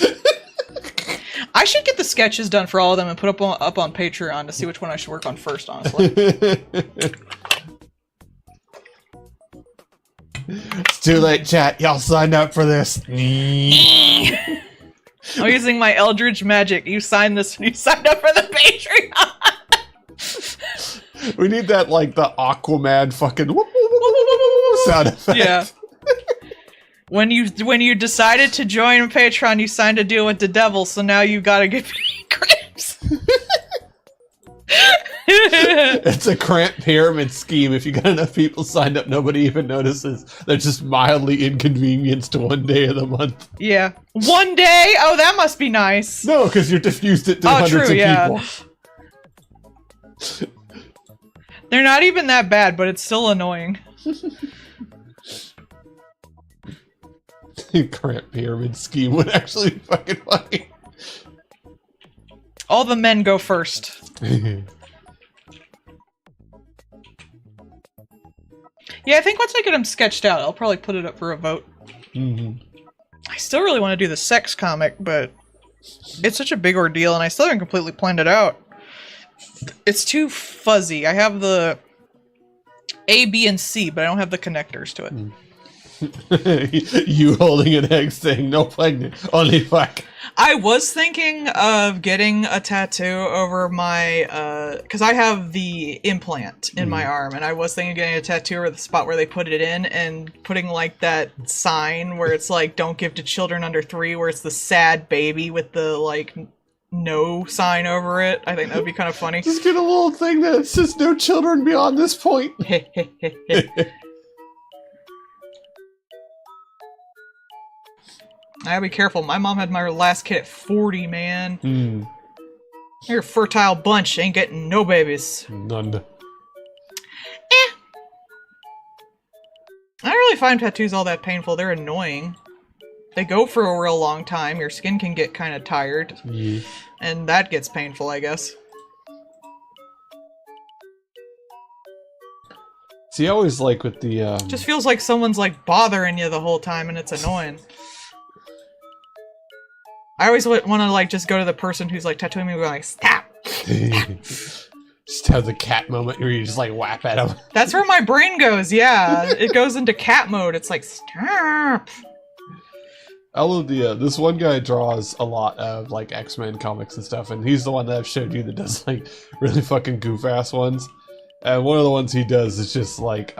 I should get the sketches done for all of them and put up on Patreon to see which one I should work on first, honestly. It's too late, chat. Y'all signed up for this. I'm using my Eldritch magic. You signed this when you signed up for the Patreon. We need that, like, the Aquaman fucking sound effect. Yeah. When you decided to join Patreon, you signed a deal with the devil, so now you gotta get cramps. It's a cramp pyramid scheme. If you got enough people signed up, nobody even notices. They're just mildly inconvenienced one day of the month. Yeah. One day? Oh, that must be nice. No, because you're diffused it through hundreds of people. They're not even that bad, but it's still annoying. Cramp pyramid scheme would actually be fucking funny. All the men go first. Yeah, I think once I get them sketched out, I'll probably put it up for a vote. I still really want to do the sex comic, but it's such a big ordeal, and I still haven't completely planned it out. It's too fuzzy. I have the A, B, and C, but I don't have the connectors to it. You holding an egg saying no pregnant, only fuck. I was thinking of getting a tattoo over my, because I have the implant in my arm, and I was thinking of getting a tattoo over the spot where they put it in, and putting like that sign where it's like, don't give to children under 3, where it's the sad baby with the like no sign over it. I think that would be kind of funny. Just get a little thing that says no children beyond this point. I gotta be careful. My mom had my last kid at 40, man. You're a fertile bunch. Ain't getting no babies. None. I don't really find tattoos all that painful. They're annoying. They go for a real long time. Your skin can get kind of tired. And that gets painful, I guess. See, I always like with the, Just feels like someone's, like, bothering you the whole time, and it's annoying. I always want to, like, just go to the person who's, like, tattooing me and go, like, stop! Just have the cat moment where you just, like, whap at him. That's where my brain goes, yeah. It goes into cat mode. It's like, stop! I love the, this one guy draws a lot of, like, X-Men comics and stuff, and he's the one that I've showed you that does, like, really fucking goof-ass ones. And one of the ones he does is just, like,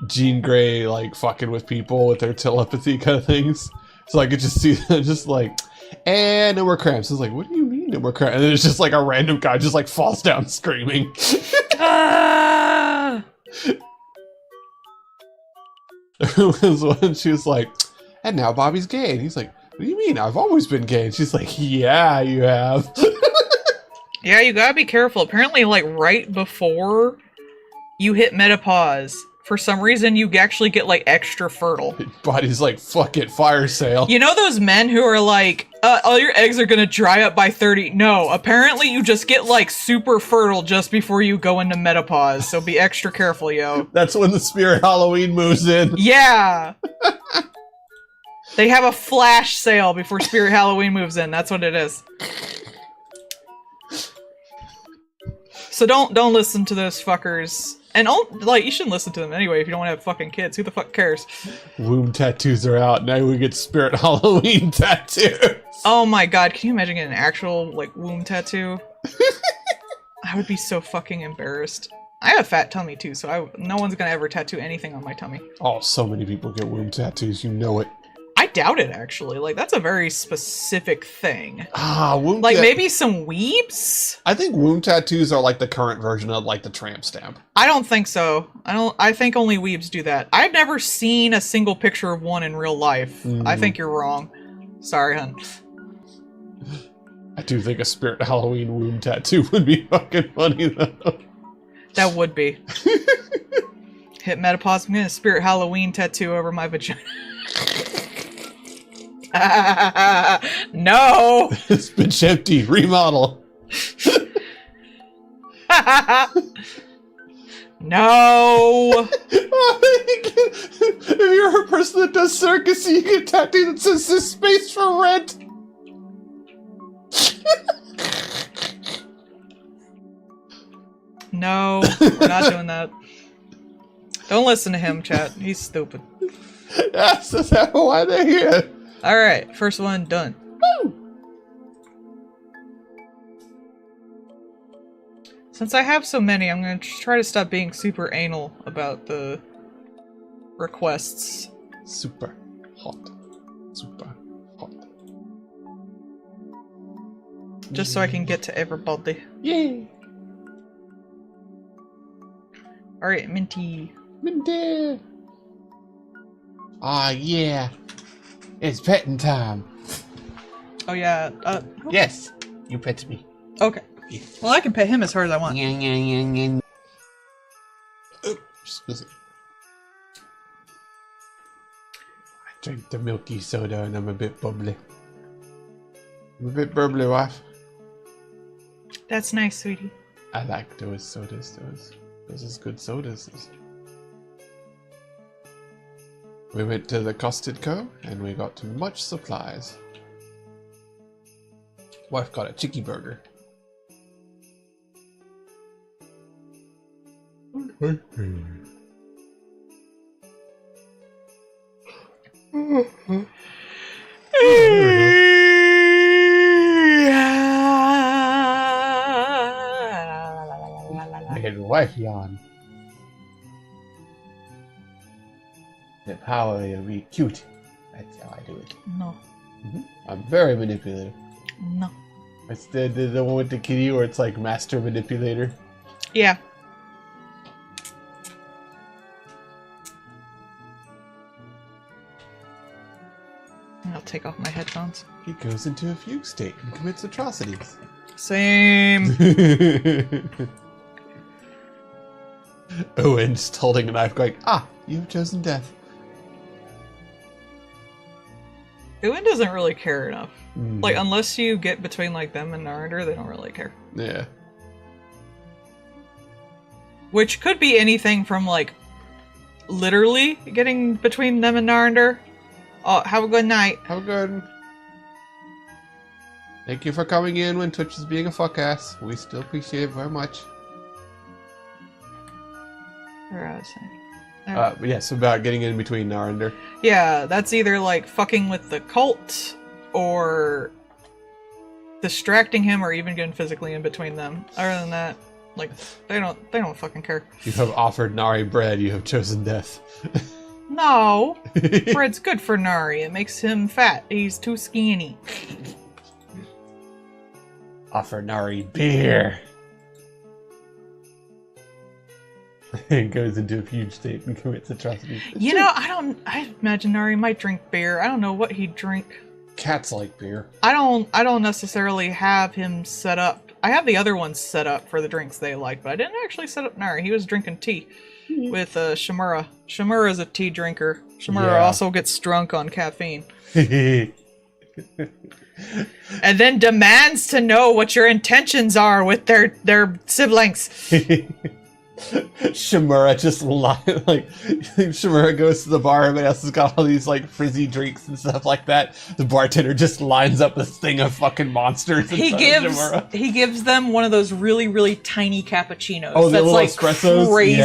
Jean Grey, like, fucking with people with their telepathy kind of things. So I could just see them just like, and no more cramps. It's like, what do you mean no more cramps? And then it's just like a random guy just like falls down screaming. Ah! There was one, she was like, and now Bobby's gay. And he's like, what do you mean? I've always been gay. And she's like, yeah, you have. Yeah, you gotta be careful. Apparently, like, right before you hit menopause, for some reason, you actually get, like, extra fertile. Body's like, fuck it, fire sale. You know those men who are like, all your eggs are gonna dry up by 30? No, apparently you just get, like, super fertile just before you go into menopause, so be extra careful, yo. That's when the Spirit Halloween moves in. Yeah! They have a flash sale before Spirit Halloween moves in, that's what it is. So don't listen to those fuckers. And like, you shouldn't listen to them anyway if you don't want to have fucking kids. Who the fuck cares? Womb tattoos are out. Now we get Spirit Halloween tattoos. Oh my god, can you imagine getting an actual, like, womb tattoo? I would be so fucking embarrassed. I have a fat tummy too, so no one's gonna ever tattoo anything on my tummy. Oh, so many people get womb tattoos, you know it. I doubt it, actually. Like, that's a very specific thing. Ah, womb like, maybe some weebs? I think womb tattoos are like the current version of, like, the tramp stamp. I don't think so. I think only weebs do that. I've never seen a single picture of one in real life. I think you're wrong. Sorry, hun. I do think a Spirit Halloween womb tattoo would be fucking funny, though. That would be. Hit menopause, I'm getting a Spirit Halloween tattoo over my vagina. No! It's been empty. Remodel. No! If you're a person that does circus, you get a tattoo that says "this space for rent." No, we're not doing that. Don't listen to him, chat. He's stupid. That's why they're here. Alright, first one done. Woo! Since I have so many, I'm gonna try to stop being super anal about the requests. Super hot. Super hot. Just so I can get to everybody. Yay! Alright, Minty. Minty! Ah, yeah. It's petting time. Oh, yeah. Yes, you pet me. Okay. Well, I can pet him as hard as I want. Excuse me. I drank the milky soda and I'm a bit bubbly. I'm a bit bubbly, wife. That's nice, sweetie. I like those sodas. Those is good sodas. We went to the Costco and we got much supplies. Wife got a chicky burger. Making wife yawn. The power to be cute. That's how I do it. No. I'm very manipulative. No. It's the one with the kitty where it's like master manipulator. Yeah. I'll take off my headphones. He goes into a fugue state and commits atrocities. Same. Owen just holding a knife going, you've chosen death. Owen doesn't really care enough. Mm. Like, unless you get between, like, them and Narendra, they don't really care. Yeah. Which could be anything from, like, literally getting between them and Narendra. Oh, have a good night. Have a good. Thank you for coming in when Twitch is being a fuck ass. We still appreciate it very much. Where I was saying. Yes, about getting in between Narendra. Yeah, that's either like fucking with the cult or distracting him or even getting physically in between them. Other than that, like they don't fucking care. You have offered Nari bread, you have chosen death. No. Bread's good for Nari. It makes him fat. He's too skinny. Offer Nari beer. And goes into a huge state and commits atrocities. You know, I imagine Nari might drink beer. I don't know what he'd drink. Cats like beer. I don't necessarily have him set up. I have the other ones set up for the drinks they like, but I didn't actually set up Nari. He was drinking tea with Shimura. Shimura is a tea drinker. Shimura also gets drunk on caffeine. And then demands to know what your intentions are with their siblings. Shimura just Shimura goes to the bar, everybody else has got all these like frizzy drinks and stuff like that. The bartender just lines up this thing of fucking monsters. He gives them one of those really, really tiny cappuccinos. Oh, that's like espressos? crazy,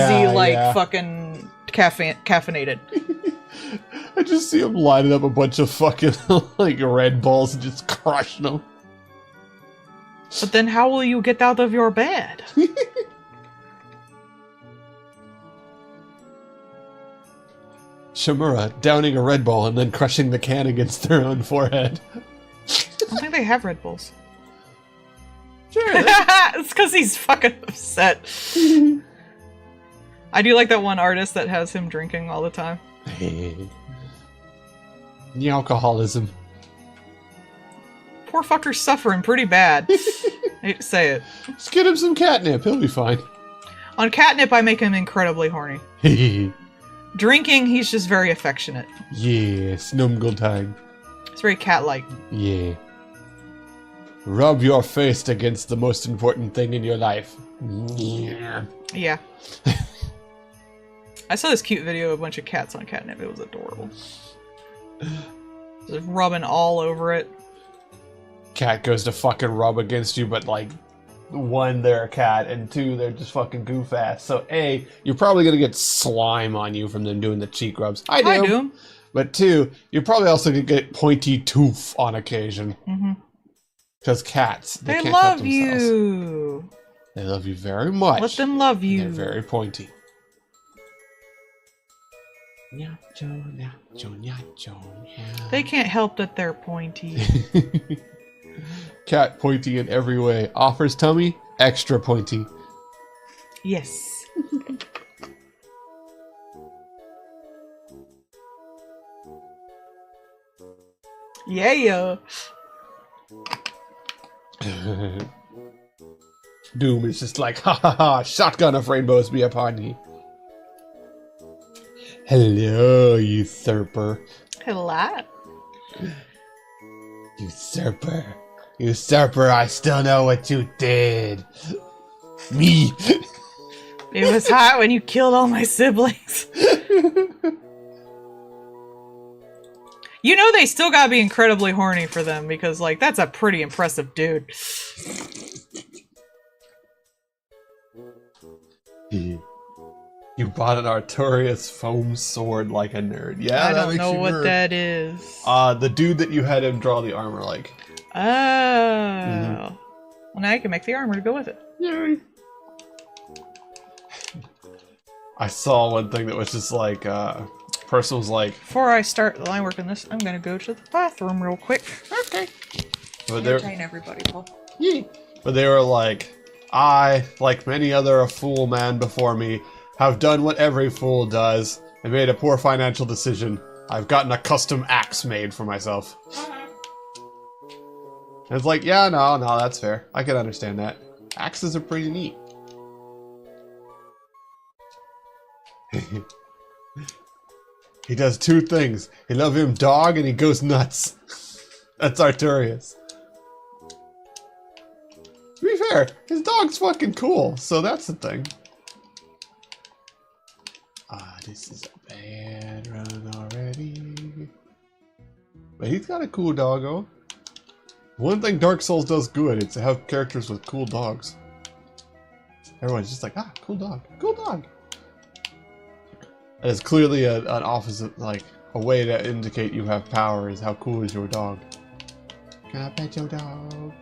fucking caffeinated. I just see him lining up a bunch of fucking like Red Bulls and just crushing them. But then how will you get out of your bed? Shimura downing a Red Bull and then crushing the can against their own forehead. I don't think they have Red Bulls. Sure. It's because he's fucking upset. I do like that one artist that has him drinking all the time. The alcoholism. Poor fucker's suffering pretty bad. I hate to say it. Just get him some catnip, he'll be fine. On catnip, I make him incredibly horny. Drinking, he's just very affectionate. Yeah, snuggle time. It's very cat-like. Yeah. Rub your face against the most important thing in your life. Yeah. Yeah. I saw this cute video of a bunch of cats on catnip. It was adorable. Just rubbing all over it. Cat goes to fucking rub against you, but like, one, they're a cat, and two, they're just fucking goof ass. So A, you're probably gonna get slime on you from them doing the cheek rubs. I do. But two, you're probably also gonna get pointy tooth on occasion. Because cats, they can't love help themselves. you. They love you very much. Let them love you. They're very pointy. Nacho, nacho, nacho, yeah. They can't help that they're pointy. Cat pointy in every way. Offers tummy, extra pointy. Yes. Yeah. Doom is just like, ha ha ha, shotgun of rainbows be upon ye. Hello, usurper. Hello. Usurper. Usurper, I still know what you did. Me. It was hot when you killed all my siblings. You know they still gotta be incredibly horny for them because, like, that's a pretty impressive dude. You bought an Artorias foam sword like a nerd. Yeah, I that don't makes know you what nerd. that is. The dude that you had him draw the armor like. Oh. Well, now you can make the armor to go with it. Yay. I saw one thing that was just like, person was like, Before I start the line work on this, I'm gonna go to the bathroom real quick. okay. But they're, Entertain everybody, Paul. but they were like, I, like many other a fool man before me, have done what every fool does and made a poor financial decision. I've gotten a custom axe made for myself. And it's like, yeah, no, that's fair. I can understand that. Axes are pretty neat. He does two things. He loves him dog and he goes nuts. That's Artorias. To be fair, his dog's fucking cool, so that's the thing. This is a bad run already. But he's got a cool doggo. One thing Dark Souls does good is to have characters with cool dogs. Everyone's just like, cool dog, cool dog. And it's clearly an opposite, like, a way to indicate you have power is how cool is your dog. Can I pet your dog?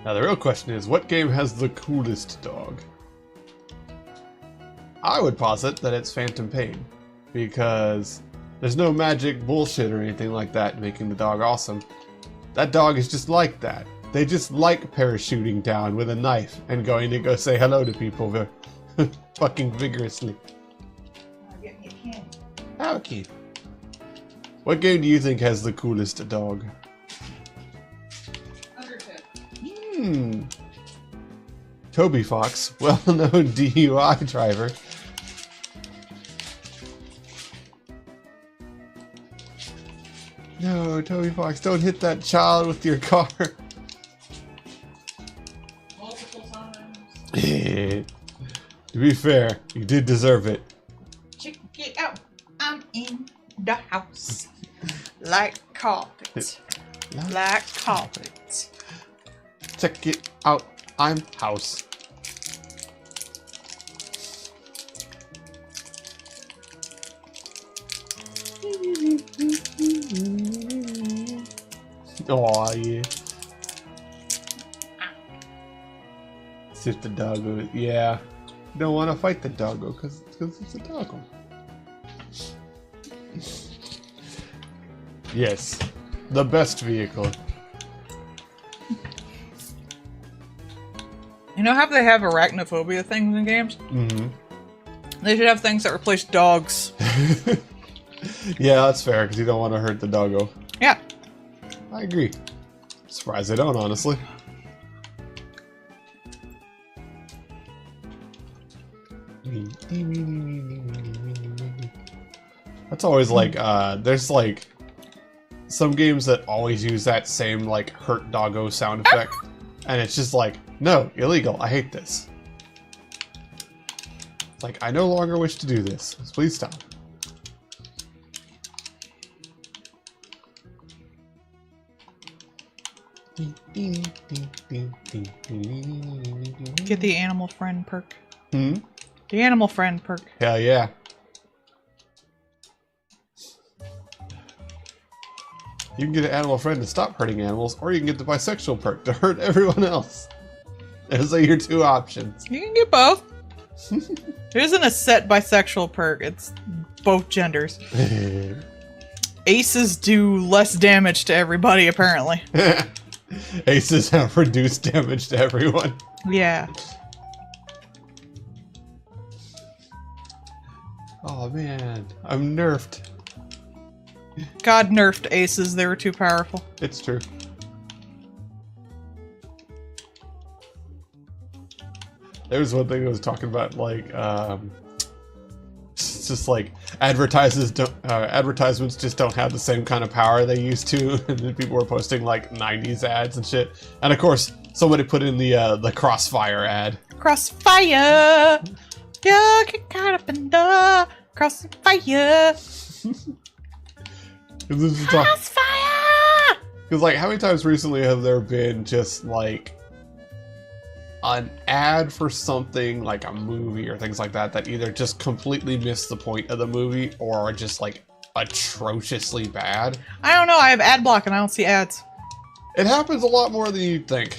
Now the real question is, what game has the coolest dog? I would posit that it's Phantom Pain, because there's no magic bullshit or anything like that making the dog awesome. That dog is just like that. They just like parachuting down with a knife and going to go say hello to people fucking vigorously. Get me a candy. Okay. What game do you think has the coolest dog? Toby Fox, well-known DUI driver. No, Toby Fox, don't hit that child with your car. Multiple times. To be fair, you did deserve it. Check it out. I'm in the house. Like carpet. Like carpet. Check it out, I'm house. Aw, yeah. Sit the doggo. Yeah. Don't want to fight the doggo because it's a doggo. Yes. The best vehicle. You know how they have arachnophobia things in games? Mm-hmm. They should have things that replace dogs. Yeah, that's fair because you don't want to hurt the doggo. Yeah. I agree. Surprised they don't, honestly. That's always like, there's like some games that always use that same like hurt doggo sound effect. And it's just like, no, illegal. I hate this. It's like, I no longer wish to do this. Please stop. Get the animal friend perk. Hmm? The animal friend perk. Hell yeah. You can get an animal friend to stop hurting animals, or you can get the bisexual perk to hurt everyone else. Those are your two options. You can get both. There isn't a set bisexual perk. It's both genders. Aces do less damage to everybody, apparently. Aces have reduced damage to everyone. Yeah. Oh man, I'm nerfed. God nerfed aces, they were too powerful. It's true. There was one thing I was talking about, like, it's just like advertisements just don't have the same kind of power they used to, and then people were posting like 90s ads and shit. And of course, somebody put in the Crossfire ad. Crossfire! Yeah, get caught up in the crossfire! Crossfire! Because, like, how many times recently have there been just, like, an ad for something, like a movie or things like that, that either just completely miss the point of the movie or are just, like, atrociously bad? I don't know, I have ad block and I don't see ads. It happens a lot more than you'd think.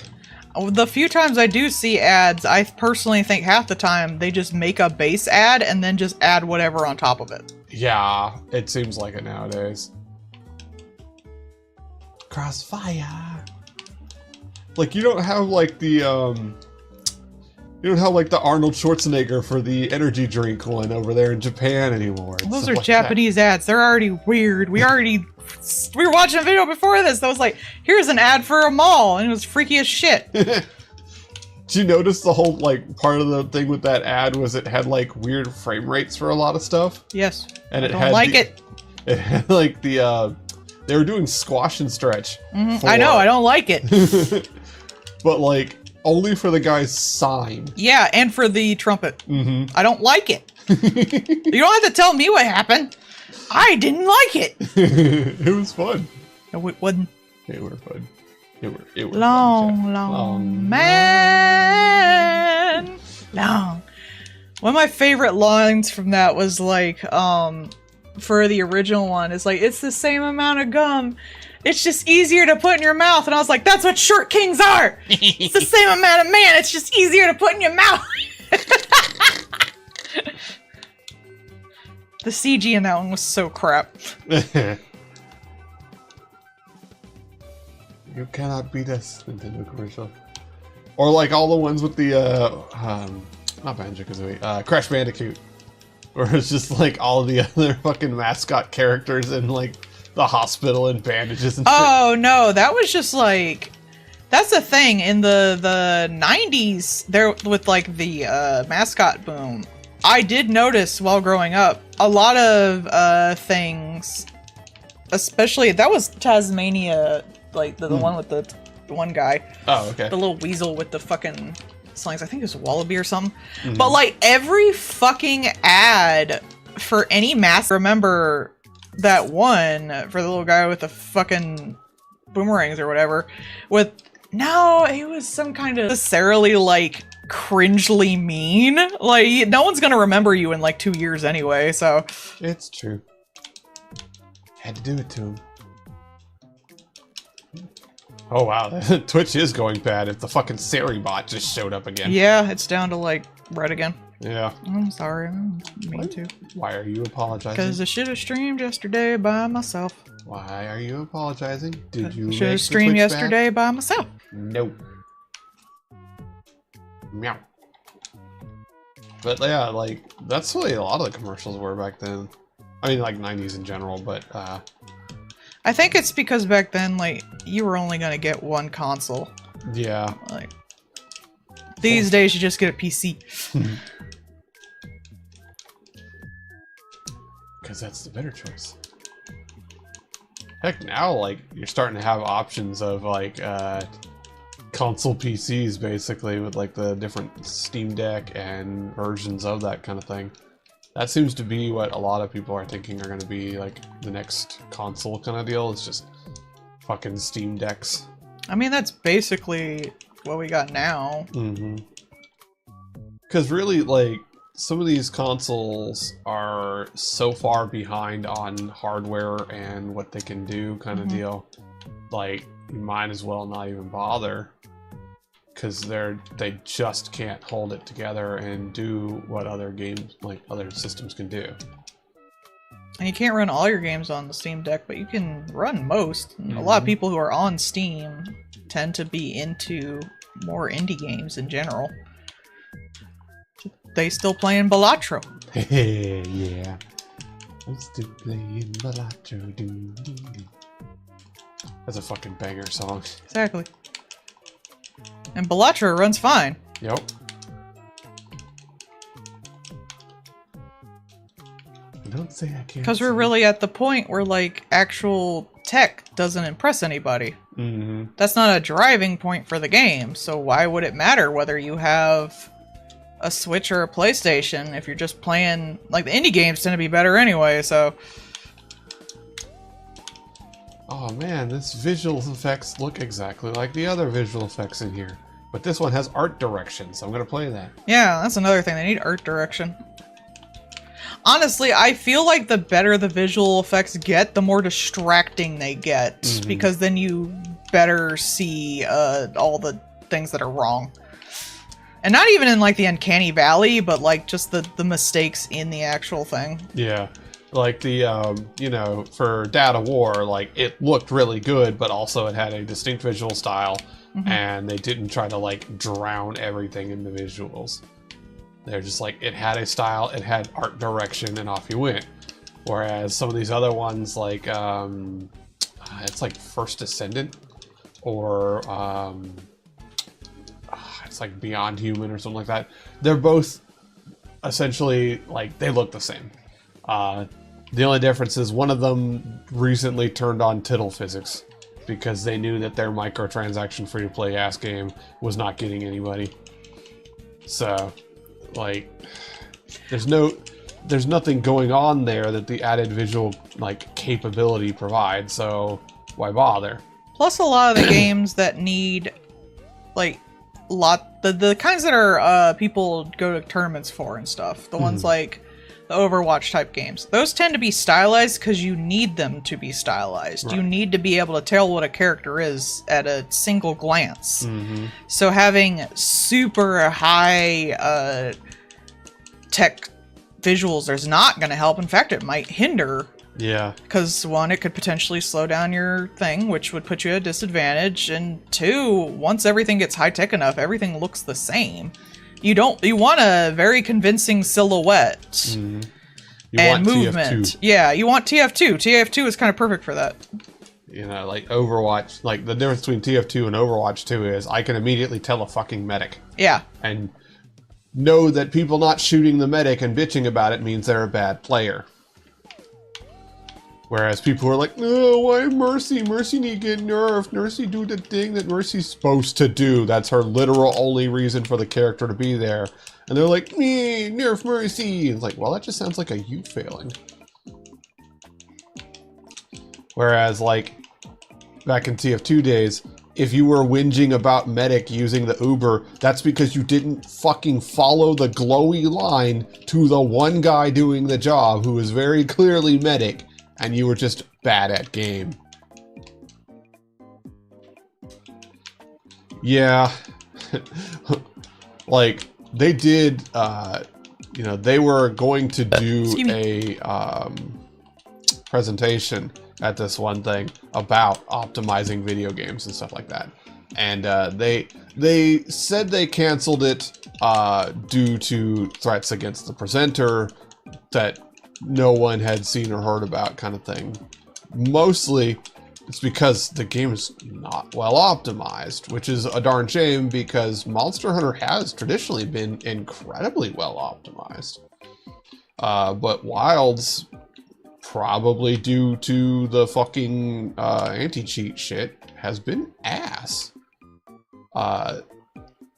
The few times I do see ads, I personally think half the time they just make a base ad and then just add whatever on top of it. Yeah, it seems like it nowadays. Crossfire. Like, you don't have like the Arnold Schwarzenegger for the energy drink one over there in Japan anymore. Those are like Japanese ads. They're already weird. We were watching a video before this that was like, here's an ad for a mall, and it was freaky as shit. Did you notice the whole, like, part of the thing with that ad was it had, like, weird frame rates for a lot of stuff? Yes. And I don't like it. It had, like, they were doing squash and stretch. Mm-hmm. I know, I don't like it. But, like, only for the guy's sign. Yeah, and for the trumpet. Mm-hmm. I don't like it. You don't have to tell me what happened. I didn't like it. It was fun. No, it wasn't. They were fun. It were long, fun, long man. Long. One of my favorite lines from that was like, for the original one, it's like, it's the same amount of gum. It's just easier to put in your mouth. And I was like, that's what short kings are. It's the same amount of man. It's just easier to put in your mouth. The CG in that one was so crap. You cannot beat us, Nintendo commercial. Or like all the ones with the, not Banjo-Kazooie, Crash Bandicoot. Where it's just like all the other fucking mascot characters in like the hospital and bandages and shit. Oh no, that was just like, that's the thing in the 90s there with like the mascot boom. I did notice while growing up a lot of things, especially that was Tasmania, like the one with the one guy. Oh, okay. The little weasel with the fucking slangs. I think it was a wallaby or something. Mm-hmm. But like every fucking ad for any mask, remember that one for the little guy with the fucking boomerangs or whatever with, no, it was some kind of necessarily like cringely mean. Like no one's gonna remember you in like 2 years anyway, so. It's true. Had to do it to him. Oh wow, Twitch is going bad if the fucking Siri bot just showed up again. Yeah, it's down to like red again. Yeah. I'm sorry, I didn't mean to. Why are you apologizing? Because I should have streamed yesterday by myself. Why are you apologizing? Did you should have streamed yesterday by myself. Nope. Meow. But yeah, like, that's the way a lot of the commercials were back then. I mean, like 90s in general, but I think it's because back then, like, you were only gonna get one console. Yeah. Like, these days you just get a PC. Because that's the better choice. Heck, now, like, you're starting to have options of, like, console PCs, basically, with, like, the different Steam Deck and versions of that kind of thing. That seems to be what a lot of people are thinking are going to be, like, the next console kind of deal. It's just fucking Steam Decks. I mean, that's basically what we got now. Mm-hmm. Because really, like, some of these consoles are so far behind on hardware and what they can do kind of deal. Like, you might as well not even bother. because they just can't hold it together and do what other games, like other systems, can do. And you can't run all your games on the Steam Deck, but you can run most. A lot of people who are on Steam tend to be into more indie games in general. They still playing Balatro. Yeah. I'm still playing Balatro. That's a fucking banger song. Exactly. And Balatro runs fine. Yep. Don't say I can't. Because we're really at the point where, like, actual tech doesn't impress anybody. Mm-hmm. That's not a driving point for the game, so why would it matter whether you have a Switch or a PlayStation if you're just playing... Like, the indie games tend to be better anyway, so... Oh man, this visual effects look exactly like the other visual effects in here. But this one has art direction, so I'm gonna play that. Yeah, that's another thing. They need art direction. Honestly, I feel like the better the visual effects get, the more distracting they get. Mm-hmm. Because then you better see all the things that are wrong. And not even in, like, the Uncanny Valley, but, like, just the mistakes in the actual thing. Yeah. Like the, you know, for Dad of War, like, it looked really good, but also it had a distinct visual style. Mm-hmm. And they didn't try to, like, drown everything in the visuals. They're just like, it had a style, it had art direction, and off you went. Whereas some of these other ones, like, it's like First Descendant, or it's like Beyond Human or something like that. They're both essentially, like, they look the same. The only difference is one of them recently turned on tittle physics because they knew that their microtransaction free-to-play ass game was not getting anybody. So... like, there's nothing going on there that the added visual, like, capability provides, so why bother? Plus, a lot of the games that need, like, the kinds that are people go to tournaments for and stuff, the ones like the Overwatch type games, those tend to be stylized because you need them to be stylized. Right. You need to be able to tell what a character is at a single glance. Mm-hmm. So having super high tech visuals is not going to help. In fact, it might hinder. Yeah. Because one, it could potentially slow down your thing, which would put you at a disadvantage. And two, once everything gets high tech enough, everything looks the same. You want a very convincing silhouette and movement. TF2. Yeah, you want TF2. TF2 is kind of perfect for that. You know, like Overwatch, like the difference between TF2 and Overwatch 2 is I can immediately tell a fucking medic. Yeah. And know that people not shooting the medic and bitching about it means they're a bad player. Whereas people are like, no, why Mercy? Mercy need to get nerfed. Mercy do the thing that Mercy's supposed to do. That's her literal only reason for the character to be there. And they're like, nerf Mercy. It's like, well, that just sounds like a you failing. Whereas, like, back in TF2 days, if you were whinging about medic using the Uber, that's because you didn't fucking follow the glowy line to the one guy doing the job who was very clearly medic. And you were just bad at game. Yeah. Like, they did, you know, they were going to do a presentation at this one thing about optimizing video games and stuff like that. And they said they canceled it due to threats against the presenter that no one had seen or heard about, kind of thing. Mostly it's because the game is not well optimized, which is a darn shame because Monster Hunter has traditionally been incredibly well optimized. But Wilds, probably due to the fucking anti-cheat shit, has been ass.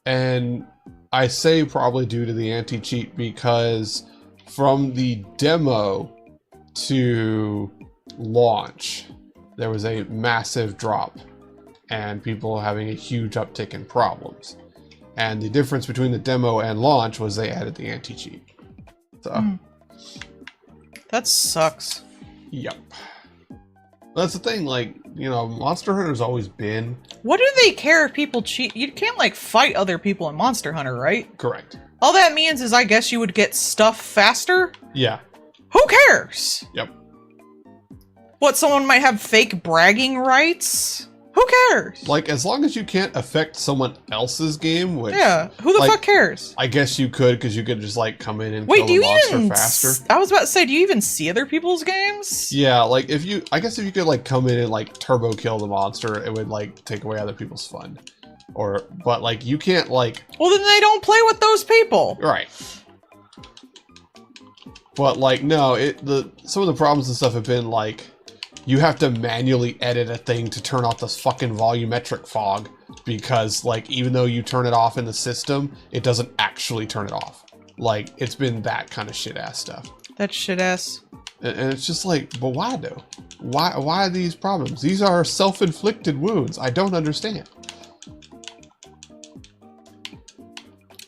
And I say probably due to the anti-cheat because from the demo to launch, there was a massive drop and people having a huge uptick in problems. And the difference between the demo and launch was they added the anti-cheat. So. That sucks. Yep. That's the thing, like, you know, Monster Hunter's always been What do they care if people cheat? You can't, like, fight other people in Monster Hunter, right? Correct. All that means is, I guess, you would get stuff faster? Yeah. Who cares? Yep. What, someone might have fake bragging rights? Who cares? Like, as long as you can't affect someone else's game, which... Yeah, who the like, fuck cares? I guess you could, because you could just, like, come in and Wait, kill do the you monster even... faster. I was about to say, do you even see other people's games? Yeah, like, if you... I guess if you could, like, come in and, like, turbo kill the monster, it would, like, take away other people's fun. But, like, you can't, like... Well, then they don't play with those people. Right. But, like, no, some of the problems and stuff have been, like... You have to manually edit a thing to turn off this fucking volumetric fog because, like, even though you turn it off in the system, it doesn't actually turn it off. Like, it's been that kind of shit-ass stuff. That shit-ass. And it's just like, but why though? Why are these problems? These are self-inflicted wounds. I don't understand.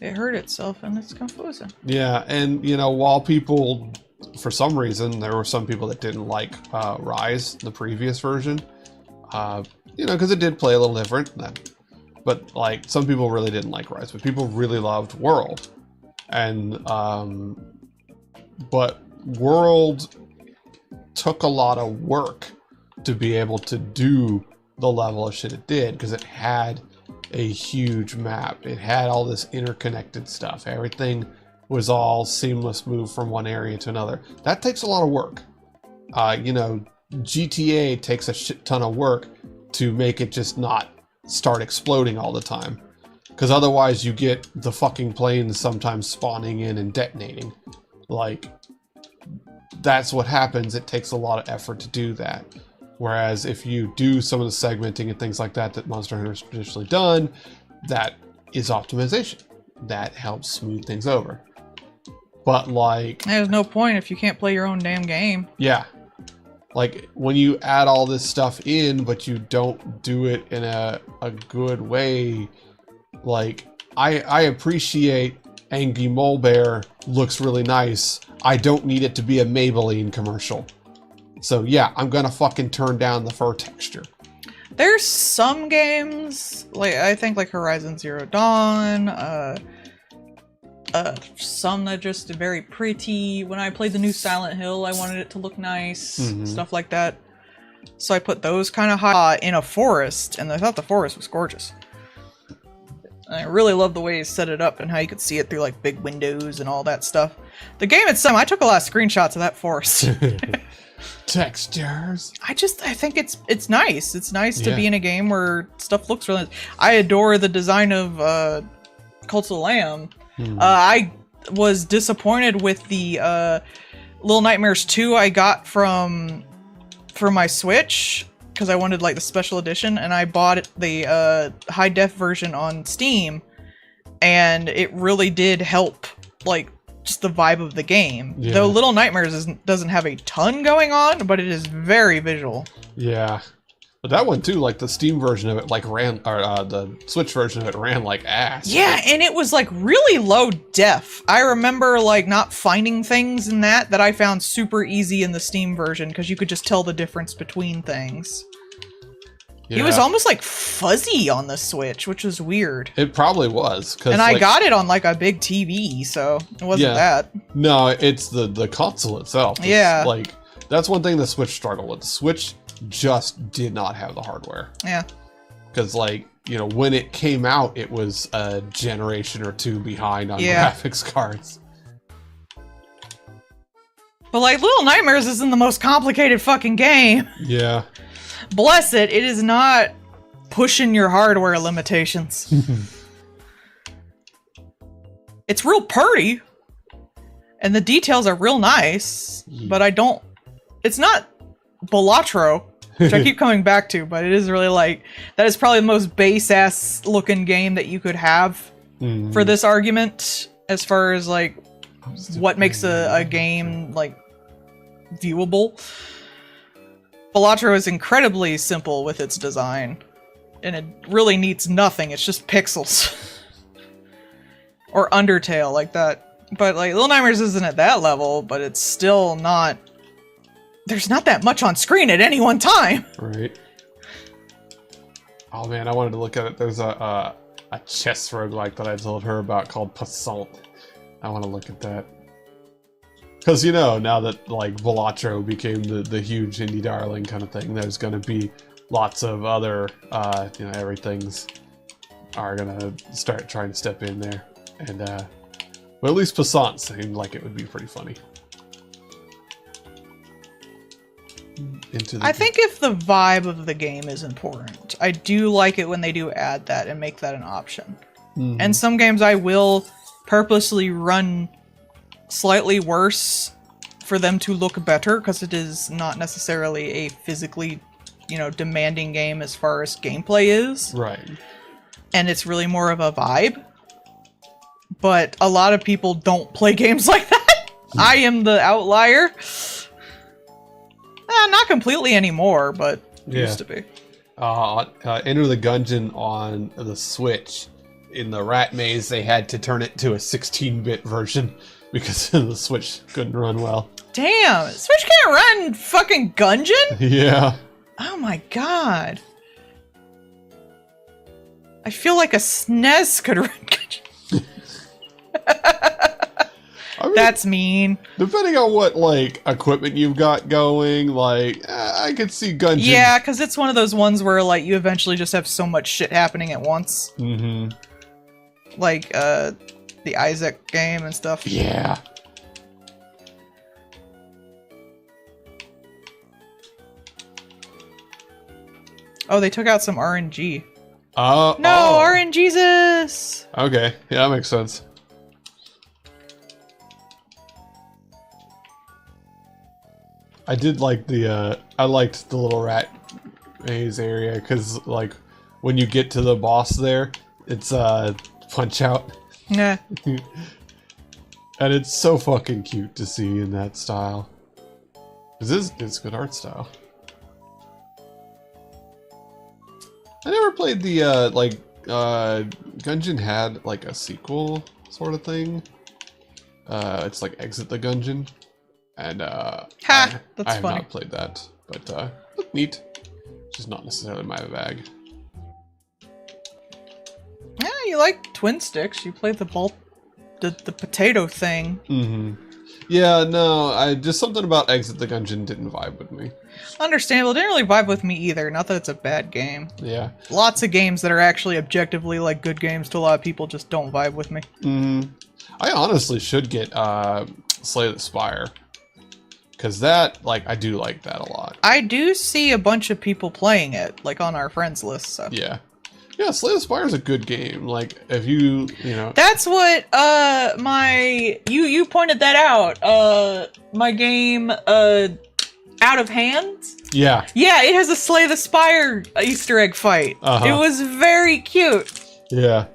It hurt itself and it's confusing. Yeah, and, you know, while people... For some reason, there were some people that didn't like Rise, the previous version. You know, because it did play a little different. But, like, some people really didn't like Rise. But people really loved World. And, but World took a lot of work to be able to do the level of shit it did. Because it had a huge map. It had all this interconnected stuff. Everything... was all seamless move from one area to another. That takes a lot of work. You know, GTA takes a shit ton of work to make it just not start exploding all the time. Because otherwise you get the fucking planes sometimes spawning in and detonating. Like, that's what happens. It takes a lot of effort to do that. Whereas if you do some of the segmenting and things like that Monster Hunter's traditionally done, that is optimization. That helps smooth things over. But, like... There's no point if you can't play your own damn game. Yeah. Like, when you add all this stuff in, but you don't do it in a good way, like, I appreciate Angry Mole Bear looks really nice. I don't need it to be a Maybelline commercial. So, yeah, I'm gonna fucking turn down the fur texture. There's some games, like, I think, like, Horizon Zero Dawn, some that just are very pretty. When I played the new Silent Hill, I wanted it to look nice, stuff like that. So I put those kind of high in a forest, and I thought the forest was gorgeous. And I really love the way you set it up and how you could see it through, like, big windows and all that stuff. The game itself, I took a lot of screenshots of that forest. Textures. I think it's nice. It's nice to be in a game where stuff looks really nice. I adore the design of Cult of the Lamb. I was disappointed with the Little Nightmares 2 I got for my Switch because I wanted, like, the special edition, and I bought the high def version on Steam, and it really did help, like, just the vibe of the game. Yeah. Though Little Nightmares doesn't have a ton going on, but it is very visual. Yeah. But that one too, like the Steam version of it, like ran, or the Switch version of it ran like ass. Yeah, and it was like really low def. I remember like not finding things in that I found super easy in the Steam version because you could just tell the difference between things. Yeah. It was almost like fuzzy on the Switch, which was weird. It probably was. And I got it on like a big TV, so it wasn't that. No, it's the console itself. It's, like, that's one thing the Switch struggled with. The Switch just did not have the hardware. Yeah. Because, like, you know, when it came out, it was a generation or two behind on graphics cards. But, like, Little Nightmares isn't the most complicated fucking game. Yeah. Bless it, it is not pushing your hardware limitations. It's real pretty. And the details are real nice. But it's not Balatro, which I keep coming back to, but it is really like, that is probably the most base-ass looking game that you could have for this argument, as far as like, what makes a game like viewable. Balatro is incredibly simple with its design, and it really needs nothing, it's just pixels. Or Undertale, like that. But like, Little Nightmares isn't at that level, but it's still not... There's not that much on screen at any one time. Right. Oh man, I wanted to look at it. There's a chess roguelike that I told her about called Passant. I want to look at that. Because, you know, now that, like, Balatro became the huge indie darling kind of thing, there's going to be lots of other, you know, everything's are going to start trying to step in there. And, well, at least Passant seemed like it would be pretty funny. I think if the vibe of the game is important, I do like it when they do add that and make that an option. Mm-hmm. And some games I will purposely run slightly worse for them to look better, because it is not necessarily a physically, you know, demanding game as far as gameplay is. Right. And it's really more of a vibe. But a lot of people don't play games like that. I am the outlier. Not completely anymore, but used to be. Enter the Gungeon on the Switch. In the Rat Maze, they had to turn it to a 16-bit version because the Switch couldn't run well. Damn, Switch can't run fucking Gungeon? Yeah. Oh my god. I feel like a SNES could run Gungeon. I mean, that's mean. Depending on what, like, equipment you've got going, like, I could see Gungeon. Yeah, because it's one of those ones where, like, you eventually just have so much shit happening at once. Mm-hmm. Like, the Isaac game and stuff. Yeah. Oh, they took out some RNG. No, RNGesus! Okay, yeah, that makes sense. I did like I liked the little rat maze area, because, like, when you get to the boss there, it's, Punch Out. Yeah. And it's so fucking cute to see in that style. It's good art style. I never played the, Gungeon had, like, a sequel sort of thing. It's like Exit the Gungeon. And, I have not played that, but, look neat. Just not necessarily my bag. Yeah, you like twin sticks. You played the potato thing. Mm-hmm. Yeah, no, just something about Exit the Gungeon didn't vibe with me. Understandable. It didn't really vibe with me either. Not that it's a bad game. Yeah. Lots of games that are actually objectively, like, good games to a lot of people just don't vibe with me. Mm-hmm. I honestly should get, Slay the Spire. Because that, like, I do like that a lot. I do see a bunch of people playing it, like, on our friends list, so. Yeah. Yeah, Slay the Spire is a good game. Like, if you know... That's what, you pointed that out. My game, Out of Hands? Yeah. Yeah, it has a Slay the Spire Easter egg fight. Uh-huh. It was very cute. Yeah.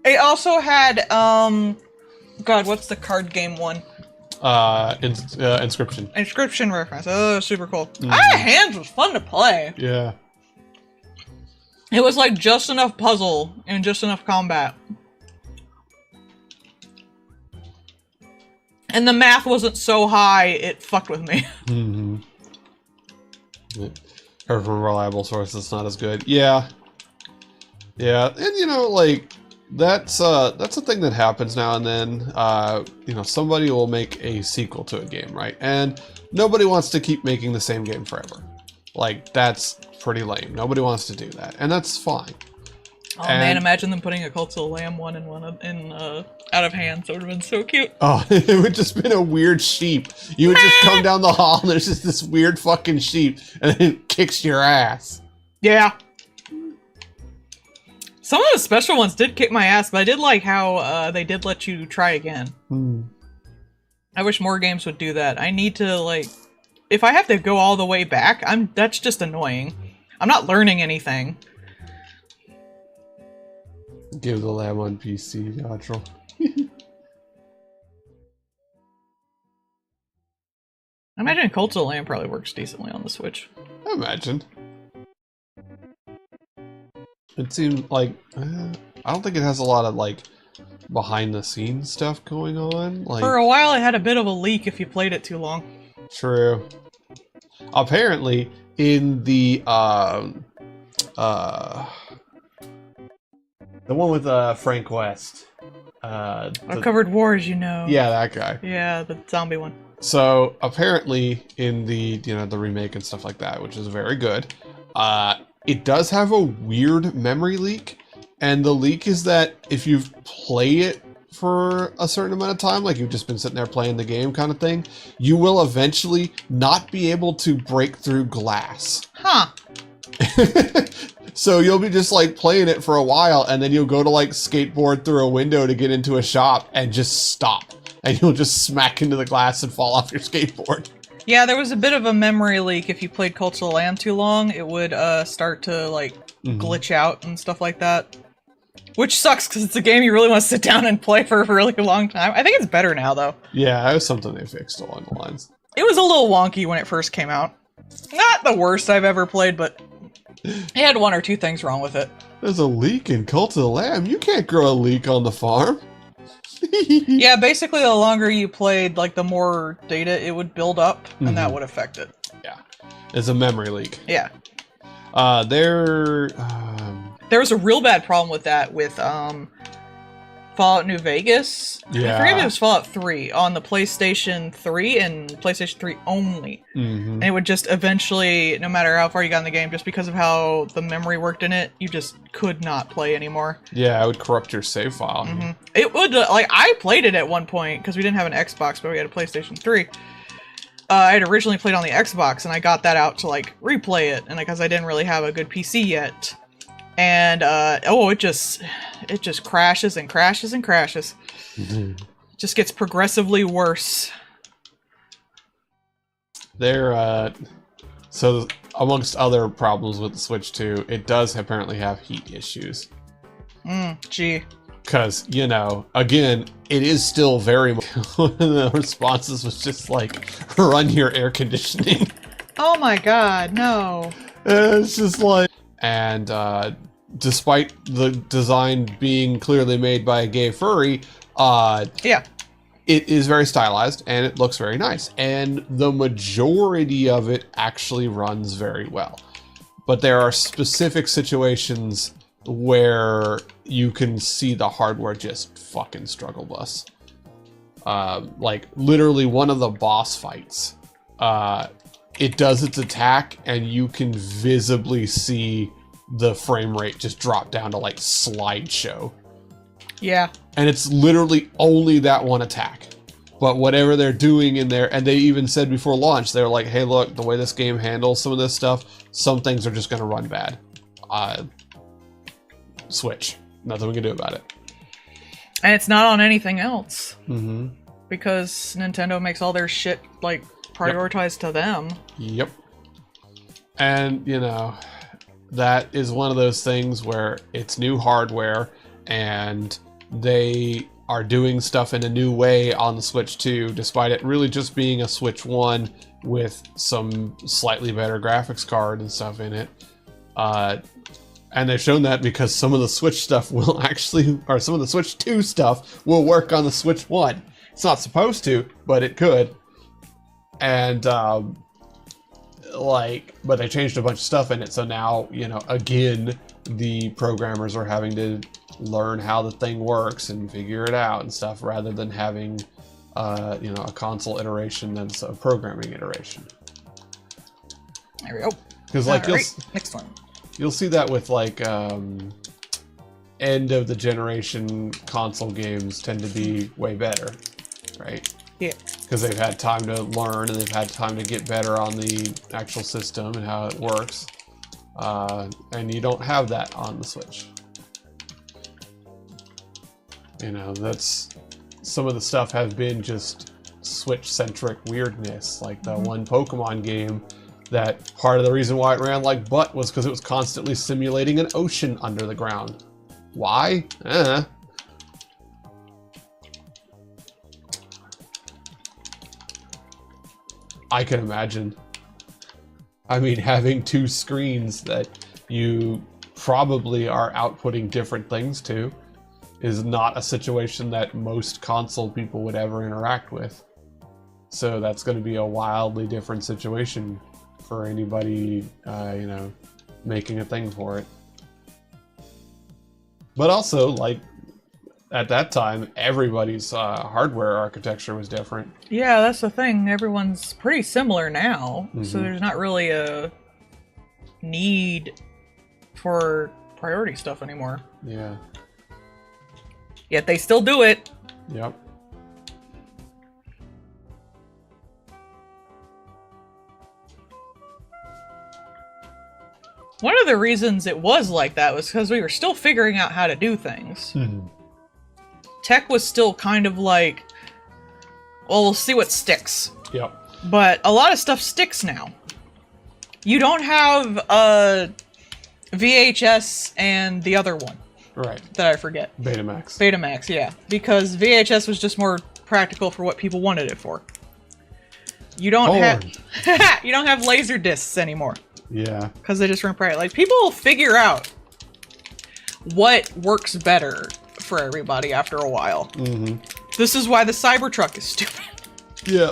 It also had, God, what's the card game one? Inscription. Inscription reference. Oh, super cool. Out of Hands was fun to play. Yeah. It was like just enough puzzle and just enough combat. And the math wasn't so high, it fucked with me. Mm-hmm. Heard from reliable sources, not as good. Yeah. Yeah, and you know, like, that's a thing that happens now and then. You know, somebody will make a sequel to a game, right? And nobody wants to keep making the same game forever. Like, that's pretty lame. Nobody wants to do that, and that's fine. Oh man, imagine them putting a Cult of the Lamb one in Out of Hands. That would have been so cute. Oh, it would just been a weird sheep. You would just come down the hall and there's just this weird fucking sheep, and it kicks your ass. Yeah. Some of the special ones did kick my ass, but I did like how they did let you try again. I wish more games would do that. I need to, like, if I have to go all the way back, that's just annoying. I'm not learning anything. Give the Lamb on PC, Yatral. I imagine Cult of the Lamb probably works decently on the Switch. I imagine. It seemed like I don't think it has a lot of, like, behind the scenes stuff going on. Like, for a while, it had a bit of a leak if you played it too long. True. Apparently, in the the one with Frank West. Covered Wars, you know. Yeah, that guy. Yeah, the zombie one. So apparently in the the remake and stuff like that, which is very good, it does have a weird memory leak, and the leak is that if you play it for a certain amount of time, like you've just been sitting there playing the game kind of thing, you will eventually not be able to break through glass. Huh. So you'll be just like playing it for a while, and then you'll go to like skateboard through a window to get into a shop and just stop. And you'll just smack into the glass and fall off your skateboard. Yeah, there was a bit of a memory leak. If you played Cult of the Lamb too long, it would start to like glitch out and stuff like that. Which sucks because it's a game you really want to sit down and play for a really long time. I think it's better now though. Yeah, that was something they fixed along the lines. It was a little wonky when it first came out. Not the worst I've ever played, but it had one or two things wrong with it. There's a leak in Cult of the Lamb. You can't grow a leek on the farm. Yeah, basically the longer you played, like the more data it would build up, and that would affect it. Yeah, it's a memory leak. Yeah. There was a real bad problem with that with Fallout New Vegas. Yeah. I forget if it was Fallout 3 on the PlayStation 3 and PlayStation 3 only. And it would just eventually, no matter how far you got in the game, just because of how the memory worked in it, you just could not play anymore. Yeah, it would corrupt your save file. It would, like, I played it at one point, because we didn't have an Xbox, but we had a PlayStation 3. I had originally played on the Xbox, and I got that out to, like, replay it, and because I didn't really have a good PC yet. And, it just crashes and crashes and crashes. It just gets progressively worse. So amongst other problems with the Switch 2, it does apparently have heat issues. Gee. Because, again, it is still very much, one of the responses was just like, run your air conditioning. Oh my god, no. It's just like, and despite the design being clearly made by a gay furry, yeah, it is very stylized and it looks very nice. And the majority of it actually runs very well. But there are specific situations where you can see the hardware just fucking struggle bus. Like literally one of the boss fights, it does its attack and you can visibly see the frame rate just drop down to like slideshow. Yeah. And it's literally only that one attack. But whatever they're doing in there, and they even said before launch, they were like, hey, look, the way this game handles some of this stuff, some things are just going to run bad. Switch. Nothing we can do about it. And it's not on anything else. Mm-hmm. Because Nintendo makes all their shit, like, prioritized to them. Yep. And, that is one of those things where it's new hardware, and they are doing stuff in a new way on the Switch 2, despite it really just being a Switch 1 with some slightly better graphics card and stuff in it. And they've shown that because some of the Switch stuff will actually, or some of the Switch 2 stuff will work on the Switch 1. It's not supposed to, but it could. And, but they changed a bunch of stuff in it, so now, again, the programmers are having to learn how the thing works and figure it out and stuff, rather than having, a console iteration that's a programming iteration. There we go. Because, next one. You'll see that with, end of the generation console games tend to be way better, right? Yeah. Because they've had time to learn and they've had time to get better on the actual system and how it works. And you don't have that on the Switch. That's... Some of the stuff has been just Switch-centric weirdness, like the one Pokemon game that part of the reason why it ran like butt was because it was constantly simulating an ocean under the ground. Why? I can imagine. I mean, having two screens that you probably are outputting different things to is not a situation that most console people would ever interact with. So that's going to be a wildly different situation for anybody, making a thing for it. But also, like, at that time, everybody's hardware architecture was different. Yeah, that's the thing. Everyone's pretty similar now, so there's not really a need for priority stuff anymore. Yeah. Yet they still do it. Yep. One of the reasons it was like that was because we were still figuring out how to do things. Tech was still kind of like, well, we'll see what sticks. Yep. But a lot of stuff sticks now. You don't have VHS and the other one. Right. That I forget. Betamax. Betamax, yeah. Because VHS was just more practical for what people wanted it for. You don't have you don't have laser discs anymore. Yeah. Because they just weren't practical. Like, people will figure out what works better for everybody after a while. This is why the Cybertruck is stupid. Yeah.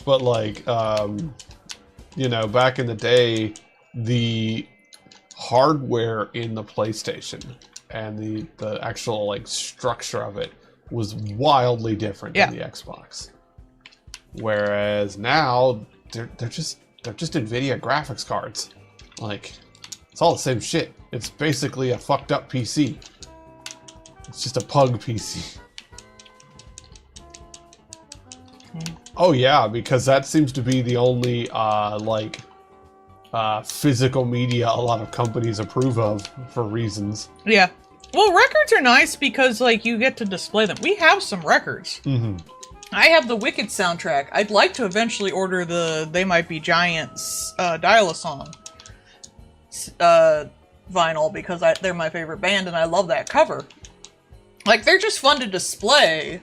But like, you know, back in the day, the hardware in the PlayStation and the actual like structure of it was wildly different than the Xbox. Whereas now they're just NVIDIA graphics cards. Like, it's all the same shit. It's basically a fucked up PC. It's just a pug PC. Oh yeah, because that seems to be the only physical media a lot of companies approve of for reasons. Yeah. Well, records are nice because, like, you get to display them. We have some records. I have the Wicked soundtrack. I'd like to eventually order the They Might Be Giants Dial-A-Song vinyl because they're my favorite band and I love that cover. Like, they're just fun to display.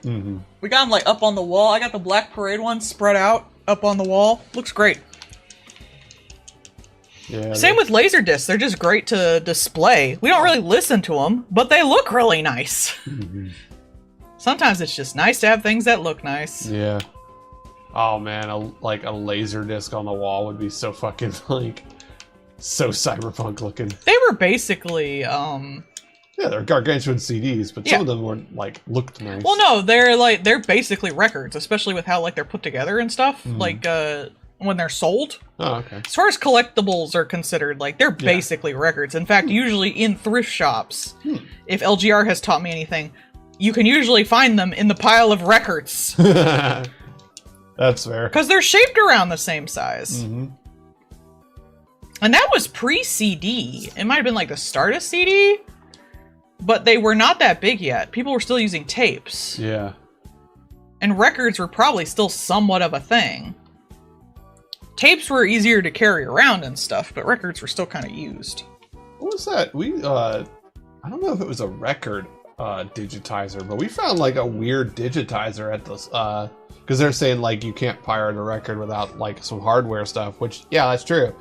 We got them, like, up on the wall. I got the Black Parade one spread out up on the wall. Looks great. Yeah. Same with Laserdiscs. They're just great to display. We don't really listen to them, but they look really nice. Sometimes it's just nice to have things that look nice. Yeah. Oh man, a laser disc on the wall would be so fucking like so cyberpunk looking. They were basically yeah, they're gargantuan CDs, but some of them were like looked nice. Well, no, they're basically records, especially with how like they're put together and stuff. Like when they're sold. Oh, okay. As far as collectibles are concerned, like, they're basically records. In fact, usually in thrift shops, if LGR has taught me anything, you can usually find them in the pile of records. That's fair. Because they're shaped around the same size. And that was pre-CD. It might have been like the start of CD, but they were not that big yet. People were still using tapes. Yeah. And records were probably still somewhat of a thing. Tapes were easier to carry around and stuff, but records were still kind of used. What was that? I don't know if it was a record digitizer, but we found like a weird digitizer at this, because they're saying like you can't pirate a record without like some hardware stuff, which, yeah, that's true.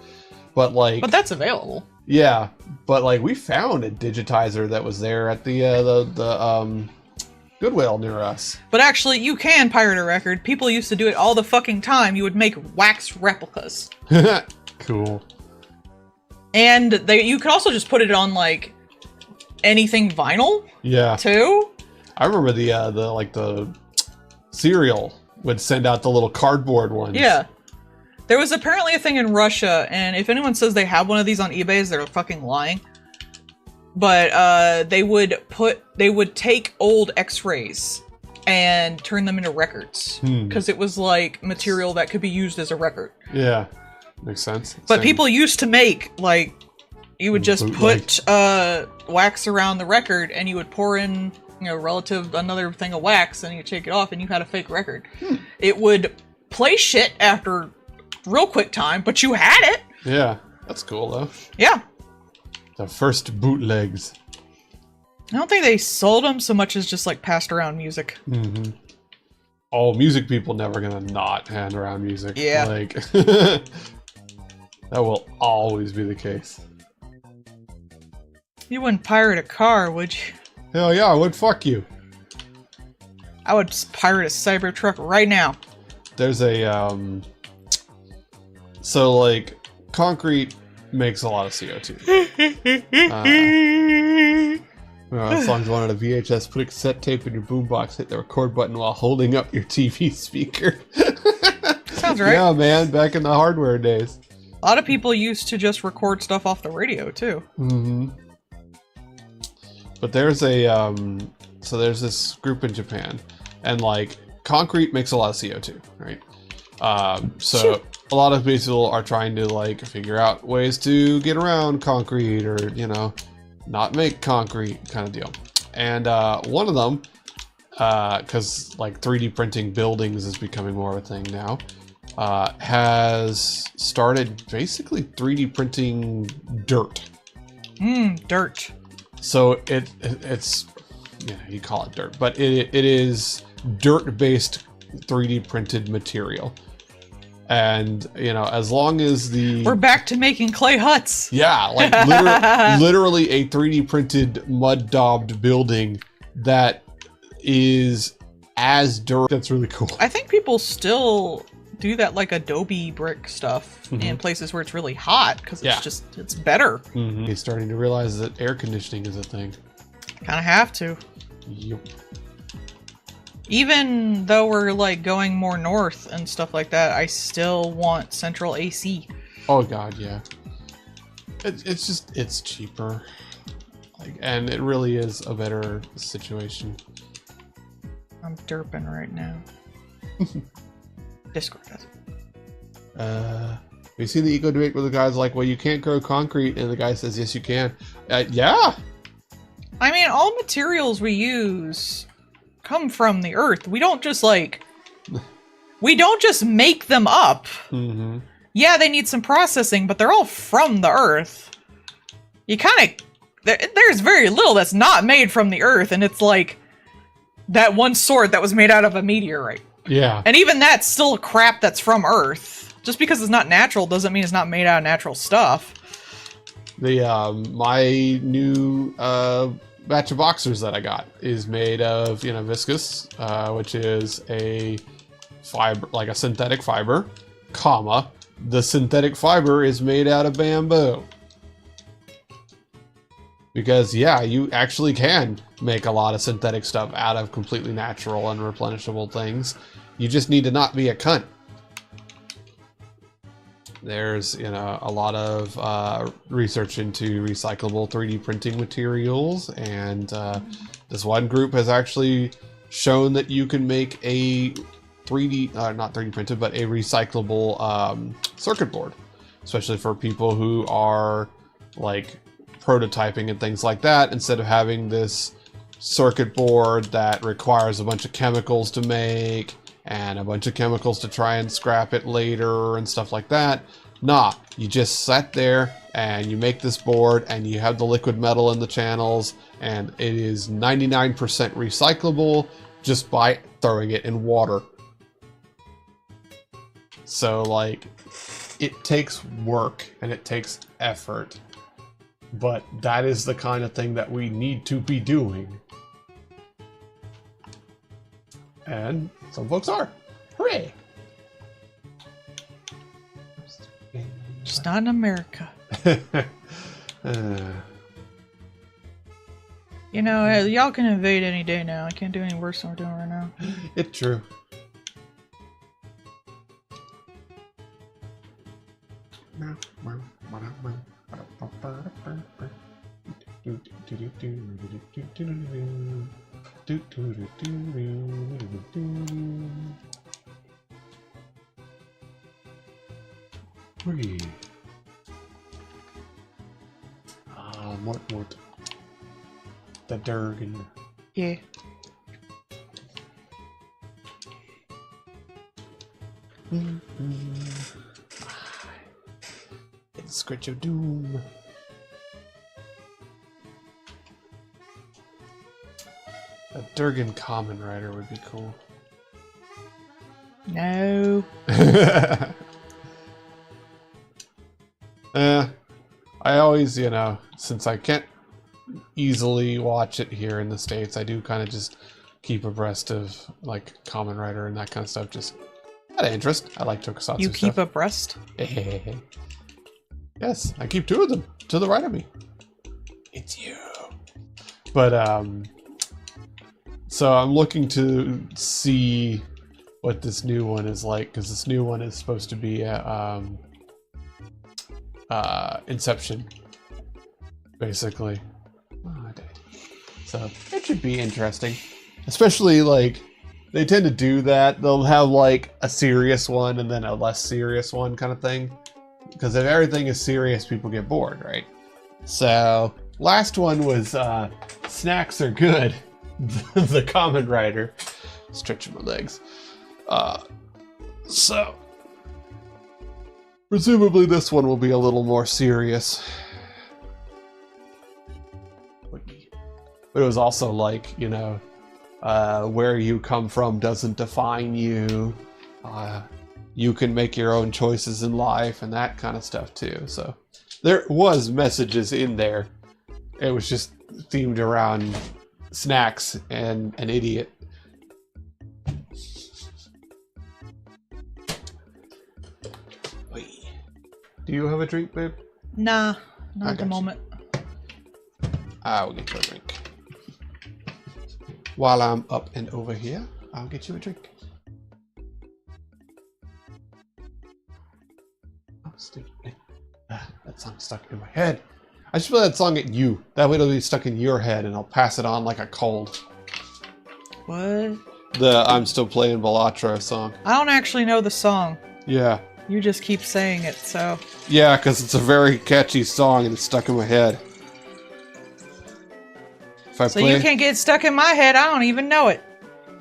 But like... But that's available. Yeah, but like we found a digitizer that was there at the Goodwill near us. But actually, you can pirate a record. People used to do it all the fucking time. You would make wax replicas. Cool. And you could also just put it on, like, anything vinyl. Yeah. Too. I remember the cereal would send out the little cardboard ones. Yeah. There was apparently a thing in Russia, and if anyone says they have one of these on eBay, they're fucking lying. But they would take old X-rays and turn them into records because it was like material that could be used as a record. Yeah, makes sense. But people used to make, like, you would just put wax around the record and you would pour in, you know, another thing of wax and you take it off and you had a fake record. It would play shit after real quick time, but you had it. Yeah, that's cool though. Yeah. The first bootlegs. I don't think they sold them so much as just like passed around music. Oh, music people never gonna not hand around music. Yeah. Like that will always be the case. You wouldn't pirate a car, would you? Hell yeah, I would. Fuck you. I would pirate a Cybertruck right now. There's a so like concrete makes a lot of CO2. Songs wanted a VHS, put a cassette tape in your boombox, hit the record button while holding up your TV speaker. Sounds right. Yeah, man, back in the hardware days. A lot of people used to just record stuff off the radio too. Mm-hmm. But there's a so there's this group in Japan, and like concrete makes a lot of CO2, right? So a lot of people are trying to like figure out ways to get around concrete, or not make concrete kind of deal. And one of them, because like 3D printing buildings is becoming more of a thing now, has started basically 3D printing dirt. Dirt. So it's you call it dirt, but it is dirt-based 3D printed material. And as long as we're back to making clay huts. Yeah, like literally a 3D printed mud daubed building that is as dirt. That's really cool. I think people still do that, like Adobe brick stuff in places where it's really hot, because it's better. He's starting to realize that air conditioning is a thing. Kind of have to. Yep. Even though we're like going more north and stuff like that, I still want central AC. Oh god, yeah. It's cheaper, and it really is a better situation. I'm derping right now. Discord does it. Have you seen the eco debate where the guy's like, well, you can't grow concrete, and the guy says, yes, you can. Yeah. I mean, all materials we use come from the earth. We don't just make them up. Yeah, they need some processing, but they're all from the earth. There's very little that's not made from the earth, and it's like that one sword that was made out of a meteorite. Yeah. And even that's still crap that's from earth. Just because it's not natural doesn't mean it's not made out of natural stuff. My new batch of boxers that I got is made of viscose, which is a fiber, like a synthetic fiber, comma, the synthetic fiber is made out of bamboo. Because yeah, you actually can make a lot of synthetic stuff out of completely natural and replenishable things. You just need to not be a cunt. There's a lot of research into recyclable 3D printing materials, and this one group has actually shown that you can make a not 3D printed, but a recyclable circuit board, especially for people who are like prototyping and things like that. Instead of having this circuit board that requires a bunch of chemicals to make and a bunch of chemicals to try and scrap it later and stuff like that. Nah, you just sit there and you make this board, and you have the liquid metal in the channels, and it is 99% recyclable just by throwing it in water. So like, it takes work and it takes effort, but that is the kind of thing that we need to be doing. And some folks are. Hooray! Just not in America. Y'all can invade any day now. I can't do any worse than we're doing right now. It's true. Mort. The Durgan. Yeah. It's Scratch of Doom. A Durgan Common Rider would be cool. No. I always, since I can't easily watch it here in the States, I do kind of just keep abreast of like Kamen Rider and that kind of stuff. Just out of interest. I like Tokusatsu You keep stuff. abreast? Yes, I keep 2 of them to the right of me. It's you. But, so I'm looking to see what this new one is like, because this new one is supposed to be Inception, basically. Oh, so it should be interesting. Especially, like, they tend to do that. They'll have, like, a serious one and then a less serious one kind of thing. Because if everything is serious, people get bored, right? So, last one was Snacks Are Good, the Kamen Rider. Stretching my legs. So, presumably this one will be a little more serious. But it was also like, you know, where you come from doesn't define you. You can make your own choices in life and that kind of stuff too. So there was messages in there. It was just themed around snacks and an idiot. Do you have a drink, babe? Nah, not at the moment. I will get you a drink. While I'm up and over here, I'll get you a drink. Oh, stupid. That song's stuck in my head. I should play that song at you. That way it'll be stuck in your head and I'll pass it on like a cold. What? The I'm Still Playing Balatro song. I don't actually know the song. Yeah. You just keep saying it, so... Yeah, because it's a very catchy song and it's stuck in my head. So you can't get stuck in my head, I don't even know it.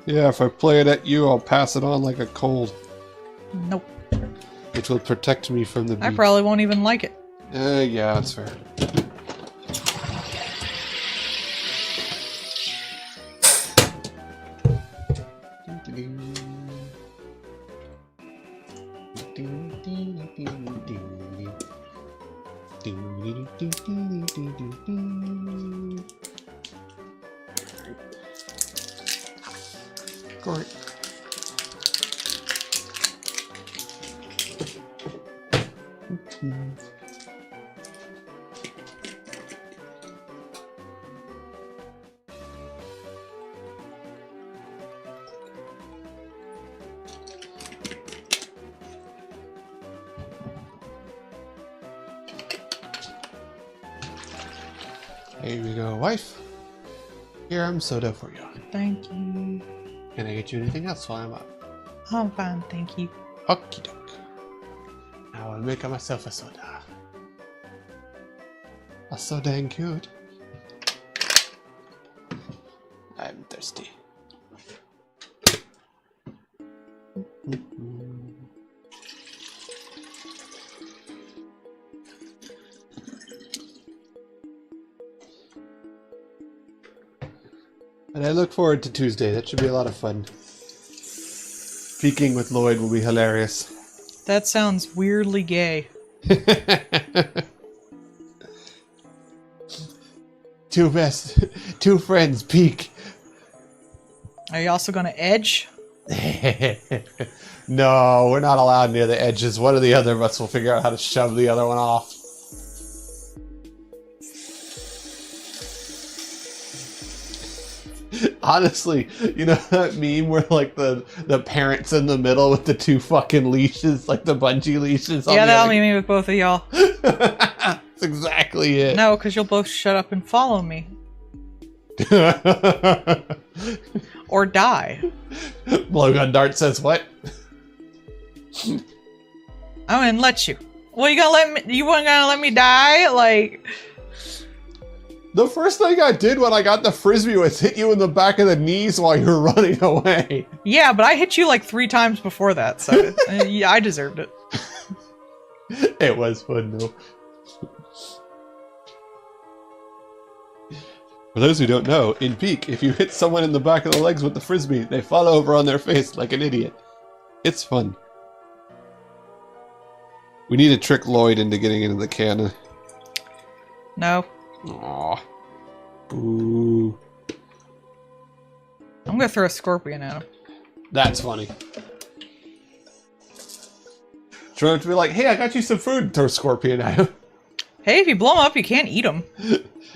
Yeah, if I play it at you, I'll pass it on like a cold. Nope. Which will protect me from the beat. I probably won't even like it. Yeah, that's fair. Great. Here we go, wife. Here, I'm soda for you. Thank you. Can I get you anything else while I'm up? I'm fine, thank you. Okie doke. Now I'll make myself a soda. That's so dang good. I'm thirsty. And I look forward to Tuesday. That should be a lot of fun. Peeking with Lloyd will be hilarious. That sounds weirdly gay. Two friends peek. Are you also gonna edge? No, we're not allowed near the edges. One or the other of us will figure out how to shove the other one off. Honestly, you know that meme where like the parent's in the middle with the 2 fucking leashes, like the bungee leashes? Yeah, that'll be me with both of y'all. That's exactly it. No, because you'll both shut up and follow me. Or die. Blowgun Dart says what? I'm gonna let you. Well, you gonna let me? You weren't gonna let me die? Like... The first thing I did when I got the frisbee was hit you in the back of the knees while you were running away. Yeah, but I hit you like 3 times before that, so yeah, I deserved it. It was fun though. For those who don't know, in Peak, if you hit someone in the back of the legs with the frisbee, they fall over on their face like an idiot. It's fun. We need to trick Lloyd into getting into the cannon. No. Aww. Boo. I'm gonna throw a scorpion at him. That's funny. Try to be like, hey, I got you some food. Throw a scorpion at him. Hey, if you blow them up, you can't eat them.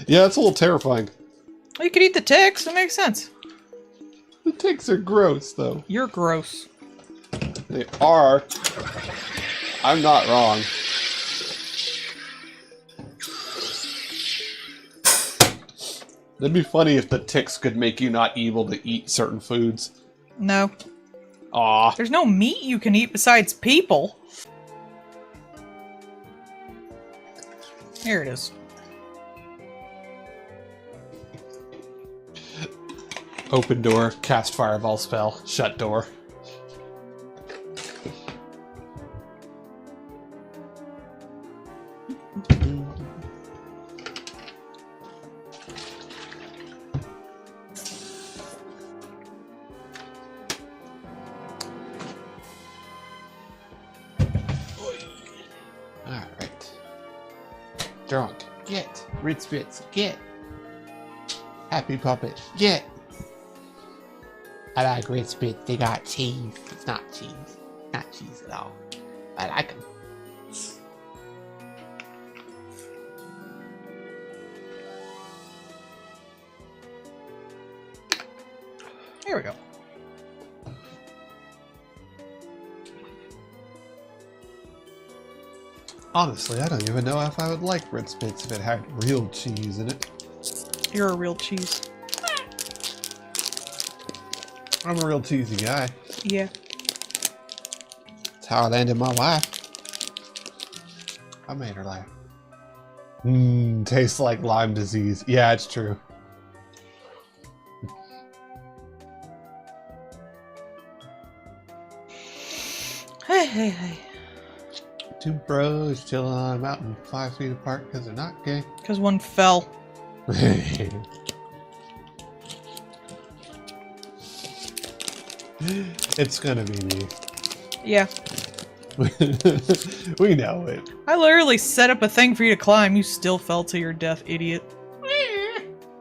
Yeah, that's a little terrifying. Well, you could eat the ticks. That makes sense. The ticks are gross, though. You're gross. They are. I'm not wrong. It'd be funny if the ticks could make you not able to eat certain foods. No. Aw. There's no meat you can eat besides people. Here it is. Open door, cast fireball spell, shut door. Alright. Drunk, get. Ritz Bits, get. Happy Puppet, get. I like Ritz Bits, they got cheese. It's not cheese. Not cheese at all. I like them. Here we go. Honestly, I don't even know if I would like Ritz Bits if it had real cheese in it. You're a real cheese. I'm a real cheesy guy. Yeah. That's how I landed my wife. I made her laugh. Mmm, tastes like Lyme disease. Yeah, it's true. Hey. Two bros chilling on a mountain 5 feet apart because they're not gay. Because one fell. It's gonna be me. Yeah. We know it. I literally set up a thing for you to climb. You still fell to your death, idiot.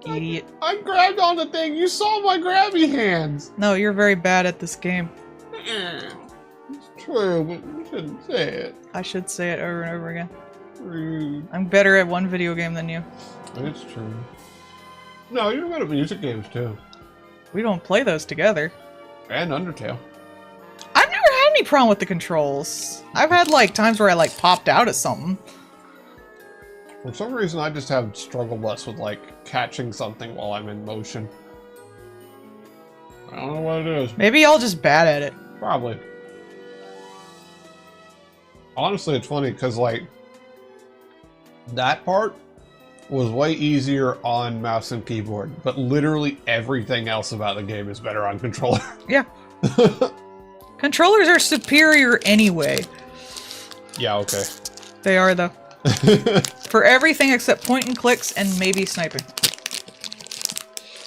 Idiot. I grabbed on the thing. You saw my grabby hands. No, you're very bad at this game. It's true, but you shouldn't say it. I should say it over and over again. Rude. I'm better at one video game than you. It's true. No, you're good at music games too. We don't play those together. And Undertale. I've never had any problem with the controls. I've had, like, times where I, like, popped out at something. For some reason, I just have struggle bus with, like, catching something while I'm in motion. I don't know what it is. Maybe y'all just bad at it. Probably. Honestly, it's funny, because, like, that part was way easier on mouse and keyboard, but literally everything else about the game is better on controller. Yeah. Controllers are superior anyway. Yeah, okay. They are, though. For everything except point and clicks and maybe sniping.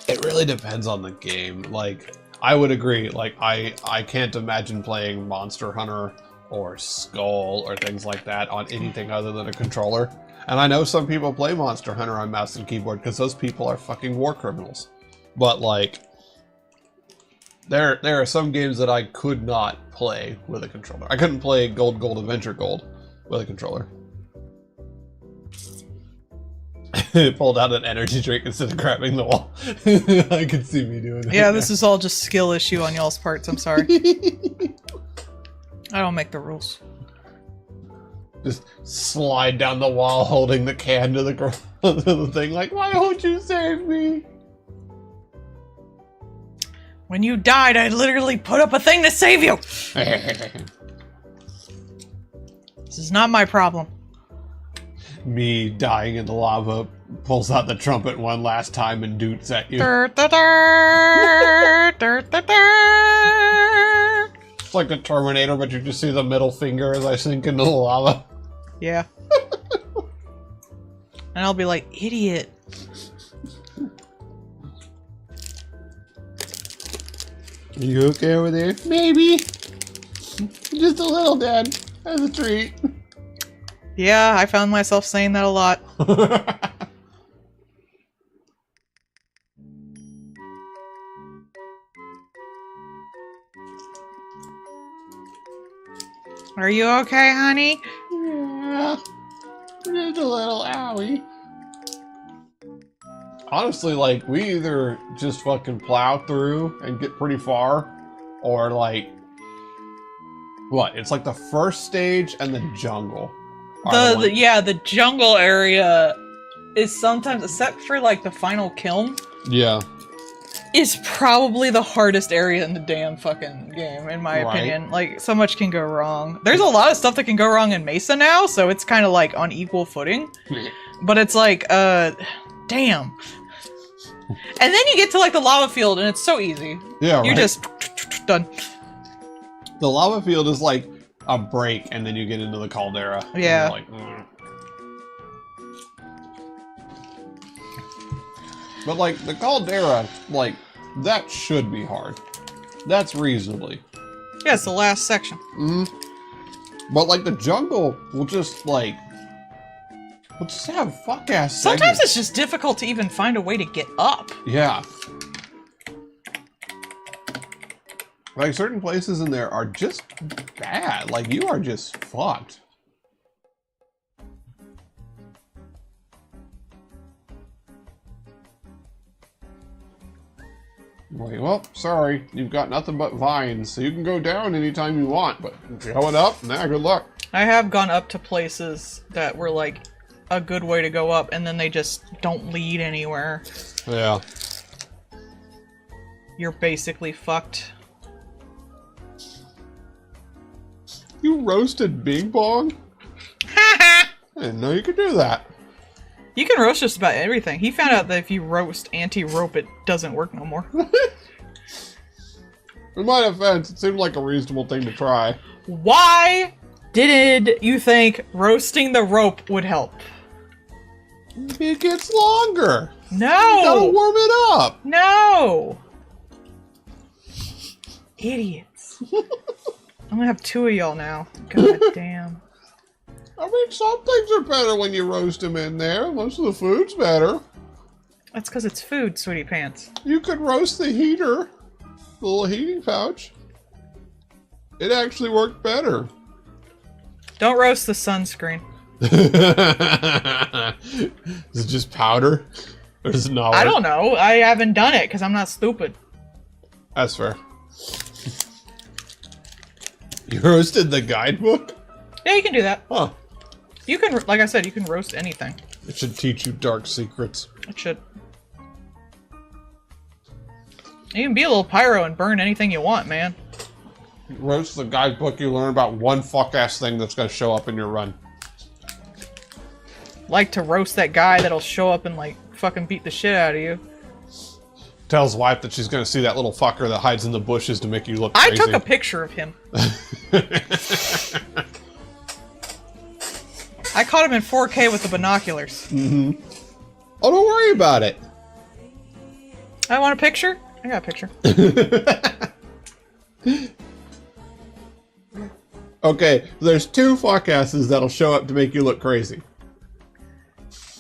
It really depends on the game. Like, I would agree. Like, I can't imagine playing Monster Hunter or Skull or things like that on anything other than a controller. And I know some people play Monster Hunter on mouse and keyboard because those people are fucking war criminals. But, like, there are some games that I could not play with a controller. I couldn't play Gold Adventure Gold with a controller. It pulled out an energy drink instead of grabbing the wall. I could see me doing that. Yeah, this is all just skill issue on y'all's parts. I'm sorry. I don't make the rules. Just slide down the wall holding the can to the thing like, why won't you save me? When you died, I literally put up a thing to save you! This is not my problem. Me dying in the lava pulls out the trumpet one last time and doots at you. It's like the Terminator, but you just see the middle finger as I sink into the lava. Yeah. And I'll be like, idiot. Are you okay over there? Maybe. Just a little, Dad. As a treat. Yeah, I found myself saying that a lot. Are you okay, honey? Yeah. There's a little owie. Honestly, like, we either just fucking plow through and get pretty far, or like, what? It's like the first stage and the jungle. The jungle area is sometimes, except for like the final kiln. Yeah. Is probably the hardest area in the damn fucking game, in my opinion. Like, so much can go wrong. There's a lot of stuff that can go wrong in Mesa now, so it's kind of like on equal footing. But it's like, damn. And then you get to like the lava field, and it's so easy. Yeah, right. You're just done. The lava field is like a break, and then you get into the caldera. Yeah. And you're like, But like the caldera, like that should be hard. That's reasonably. Yeah, it's the last section. But like the jungle will just like, we'll just have fuck ass. Sometimes it's just difficult to even find a way to get up. Yeah. Like certain places in there are just bad. Like you are just fucked. Like, well, sorry, you've got nothing but vines, so you can go down anytime you want, but going up, nah, good luck. I have gone up to places that were like a good way to go up, and then they just don't lead anywhere. Yeah. You're basically fucked. You roasted Bing Bong? I didn't know you could do that. You can roast just about everything. He found out that if you roast anti-rope, it doesn't work no more. In my defense, it seemed like a reasonable thing to try. Why did you think roasting the rope would help? It gets longer. No! You gotta warm it up. No! Idiots. I'm gonna have two of y'all now. God damn. I mean, some things are better when you roast them in there. Most of the food's better. That's because it's food, sweetie pants. You could roast the heater. The little heating pouch. It actually worked better. Don't roast the sunscreen. Is it just powder? Or does it not work? I don't know. I haven't done it because I'm not stupid. That's fair. You roasted the guidebook? Yeah, you can do that. Huh. You can, like I said, you can roast anything. It should teach you dark secrets. It should. You can be a little pyro and burn anything you want, man. Roast the guidebook, you learn about one fuck-ass thing that's gonna show up in your run. Like to roast that guy that'll show up and, like, fucking beat the shit out of you. Tells wife that she's gonna see that little fucker that hides in the bushes to make you look crazy. I took a picture of him. I caught him in 4K with the binoculars. Mm-hmm. Oh, don't worry about it. I want a picture? I got a picture. Okay, there's two fuckasses that'll show up to make you look crazy.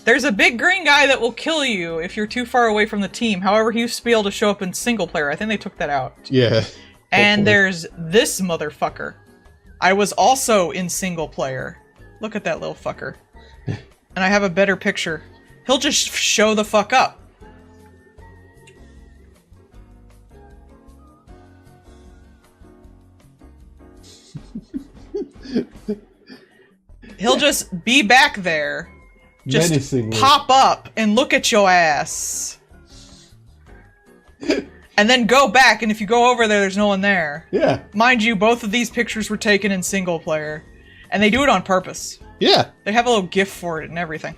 There's a big green guy that will kill you if you're too far away from the team. However, he used to be able to show up in single player. I think they took that out. Yeah. And there's this motherfucker. I was also in single player. Look at that little fucker. And I have a better picture. He'll just show the fuck up. He'll just be back there. Just menacingly pop up and look at your ass. And then go back, and if you go over there, there's no one there. Yeah. Mind you, both of these pictures were taken in single player. And they do it on purpose. Yeah. They have a little GIF for it and everything.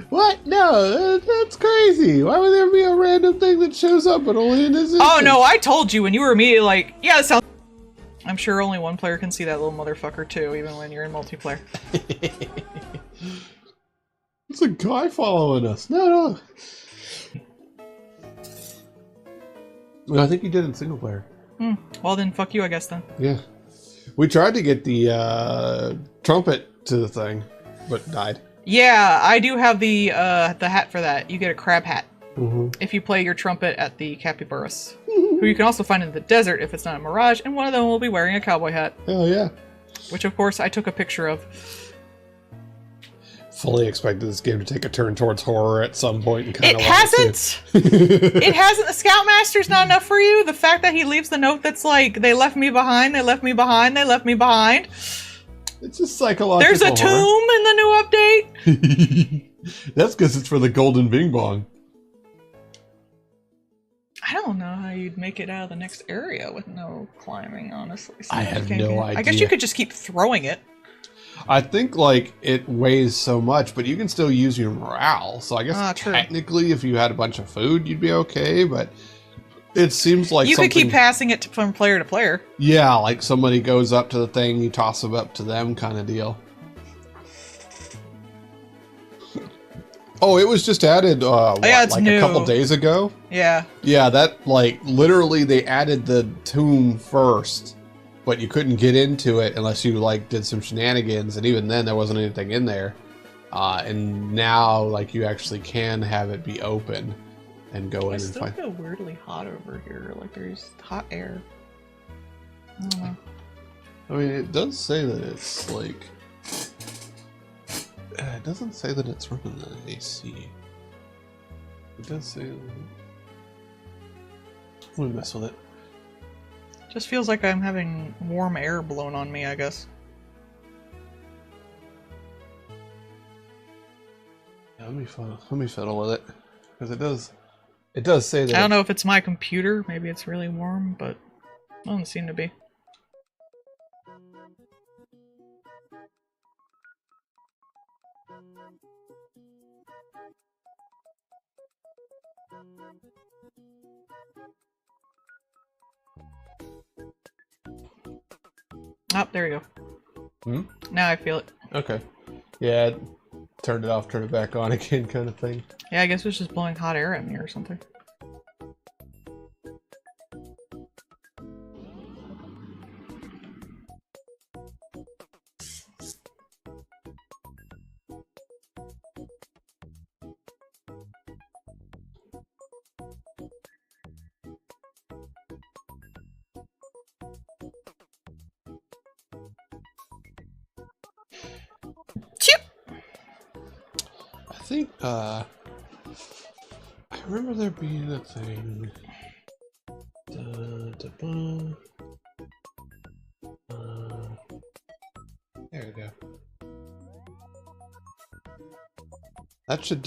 What? No, that's crazy. Why would there be a random thing that shows up but only in this instance? Oh no, I told you, and you were immediately like, yeah, that sounds... I'm sure only one player can see that little motherfucker too, even when you're in multiplayer. It's a guy following us. No. Well, I think you did in single player. Well then, fuck you, I guess then. Yeah. We tried to get the trumpet to the thing, but died. Yeah, I do have the hat for that. You get a crab hat. Mm-hmm. If you play your trumpet at the capybaras. Who you can also find in the desert if it's not a mirage, and one of them will be wearing a cowboy hat. Hell yeah. Which, of course, I took a picture of. fully expected this game to take a turn towards horror at some point. And kind it hasn't. It hasn't. The Scoutmaster's not enough for you. The fact that he leaves the note that's like, they left me behind, they left me behind, they left me behind. It's just psychological. There's a tomb in the new update. That's because it's for the Golden Bing Bong. I don't know how you'd make it out of the next area with no climbing, honestly. I have no idea. I guess you could just keep throwing it. I think, like, it weighs so much, but you can still use your morale. So I guess technically, if you had a bunch of food, you'd be okay, but it seems like you could keep passing it from player to player. Yeah, like somebody goes up to the thing, you toss them up to them kind of deal. Oh, it was just added, it's like new. A couple days ago? Yeah. Yeah, that, like, literally they added the tomb first, but you couldn't get into it unless you, like, did some shenanigans, and even then there wasn't anything in there. And now, like, you actually can have it be open and go in and find... I still feel weirdly hot over here, like there's hot air. I don't know. I mean, it does say that it's, like... It doesn't say that it's running the AC. It does say... Let me mess with it. Just feels like I'm having warm air blown on me, I guess. Yeah, let me fiddle with it. Because it does say that... I don't know if it's my computer, maybe it's really warm, but it doesn't seem to be. Oh, there you go. Now I feel it. Okay. Yeah, turned it off, turn it back on again kind of thing. Yeah, I guess it's just blowing hot air at me or something. I think, I remember there being a thing. There we go. That should,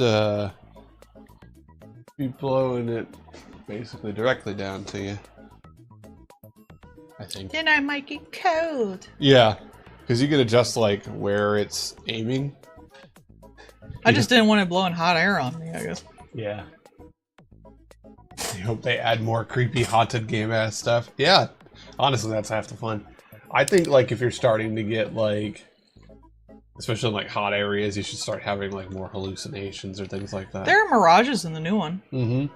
be blowing it basically directly down to you. I think. Then I might get cold. Yeah, because you can adjust, like, where it's aiming. I just didn't want it blowing hot air on me, I guess. Yeah. I hope they add more creepy haunted game ass stuff. Yeah, honestly, that's half the fun. I think, like, if you're starting to get, like, especially in, like, hot areas, you should start having, like, more hallucinations or things like that. There are mirages in the new one. Mm-hmm.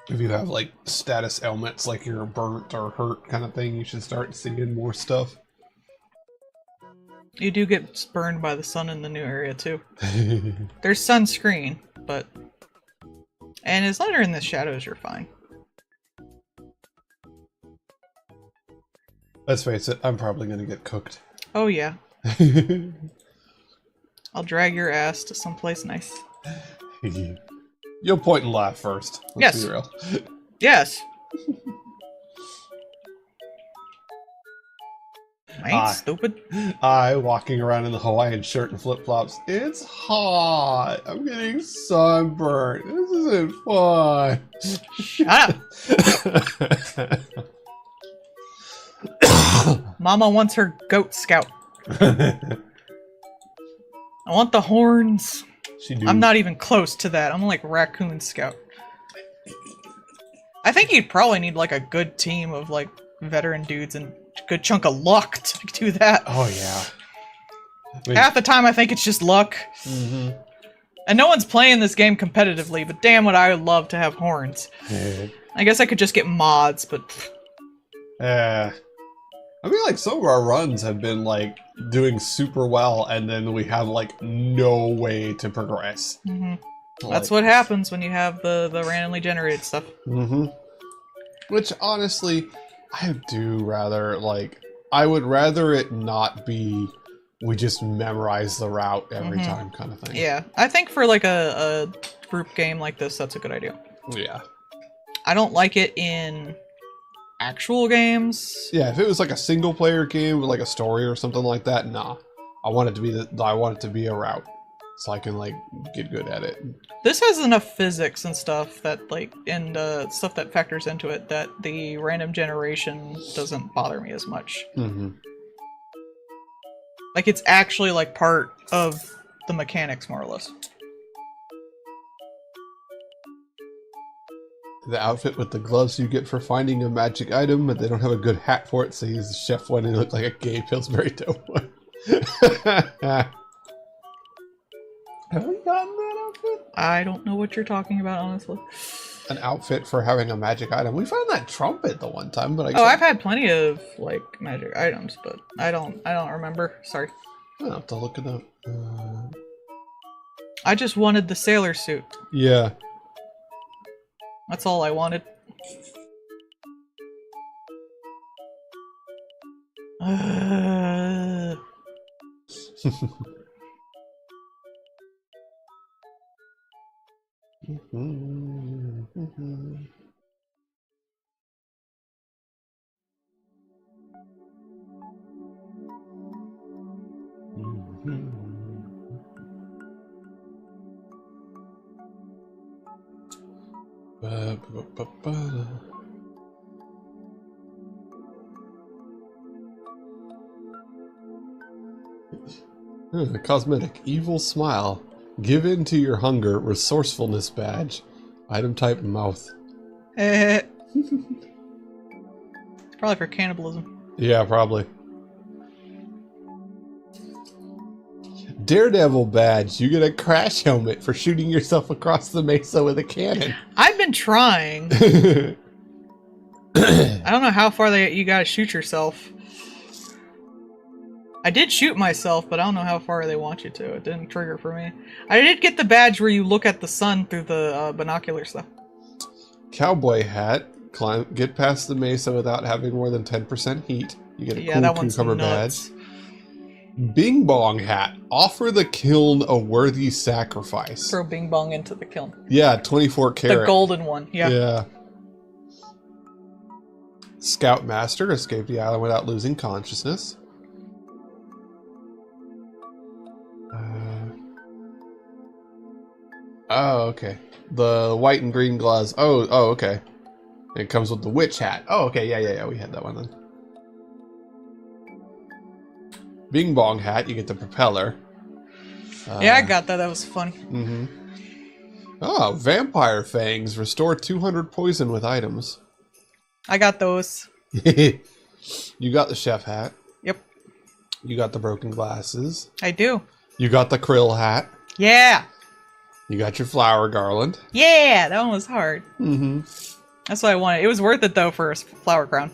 If you have, like, status ailments, like you're burnt or hurt kind of thing, you should start seeing more stuff. You do get burned by the sun in the new area, too. There's sunscreen, but... And as long as you're in the shadows, you're fine. Let's face it, I'm probably gonna get cooked. Oh, yeah. I'll drag your ass to someplace nice. You'll point and laugh first. Let's be real. Yes. I ain't stupid. I walking around in the Hawaiian shirt and flip-flops. It's hot. I'm getting sunburned. This isn't fun. Shut up. Mama wants her goat scout. I want the horns. I'm not even close to that. I'm like raccoon scout. I think you'd probably need like a good team of like veteran dudes and a good chunk of luck to do that. Oh yeah. I mean, half the time I think it's just luck. Mm-hmm. And no one's playing this game competitively, but damn would I love to have horns. I guess I could just get mods, but... I mean, like, some of our runs have been, like, doing super well, and then we have, like, no way to progress. Mm-hmm. Like, that's what happens when you have the randomly generated stuff. Mm-hmm. Which, honestly, I do rather, like... I would rather it not be we just memorize the route every time kind of thing. Yeah, I think for like a group game like this, that's a good idea. Yeah. I don't like it in actual games. Yeah, if it was like a single player game with like a story or something like that, nah. I want it to be a route. So I can like get good at it. This has enough physics and stuff that like and stuff that factors into it that the random generation doesn't bother me as much. Like it's actually like part of the mechanics more or less. The outfit with the gloves you get for finding a magic item, but they don't have a good hat for it, so he's the chef one and it looked like a gay Pillsbury Doughboy. Have we gotten that outfit? I don't know what you're talking about, honestly. An outfit for having a magic item. We found that trumpet the one time, but I've had plenty of like magic items, but I don't remember. Sorry. I'll have to look it up. I just wanted the sailor suit. Yeah. That's all I wanted. Cosmetic. Evil smile. Give in to your hunger. Resourcefulness badge. Item type mouth. It's probably for cannibalism. Yeah, probably. Daredevil badge. You get a crash helmet for shooting yourself across the mesa with a cannon. I've been trying. I don't know how far you gotta shoot yourself. I did shoot myself, but I don't know how far they want you to. It didn't trigger for me. I did get the badge where you look at the sun through the binocular stuff. Cowboy hat. Get past the mesa without having more than 10% heat. You get a cool that one's cucumber nuts. badge. Bing Bong hat. Offer the kiln a worthy sacrifice. Throw Bing Bong into the kiln. Yeah, 24 karat. The golden one, yeah. Yeah. Scoutmaster. Escape the island without losing consciousness. Oh, okay. The white and green gloves. Oh, okay. It comes with the witch hat. Oh, okay. Yeah. We had that one then. Bing Bong hat. You get the propeller. Yeah, I got that. That was funny. Oh, vampire fangs. Restore 200 poison with items. I got those. You got the chef hat. Yep. You got the broken glasses. I do. You got the krill hat. Yeah. You got your flower garland. Yeah, that one was hard. That's what I wanted. It was worth it though for a flower crown.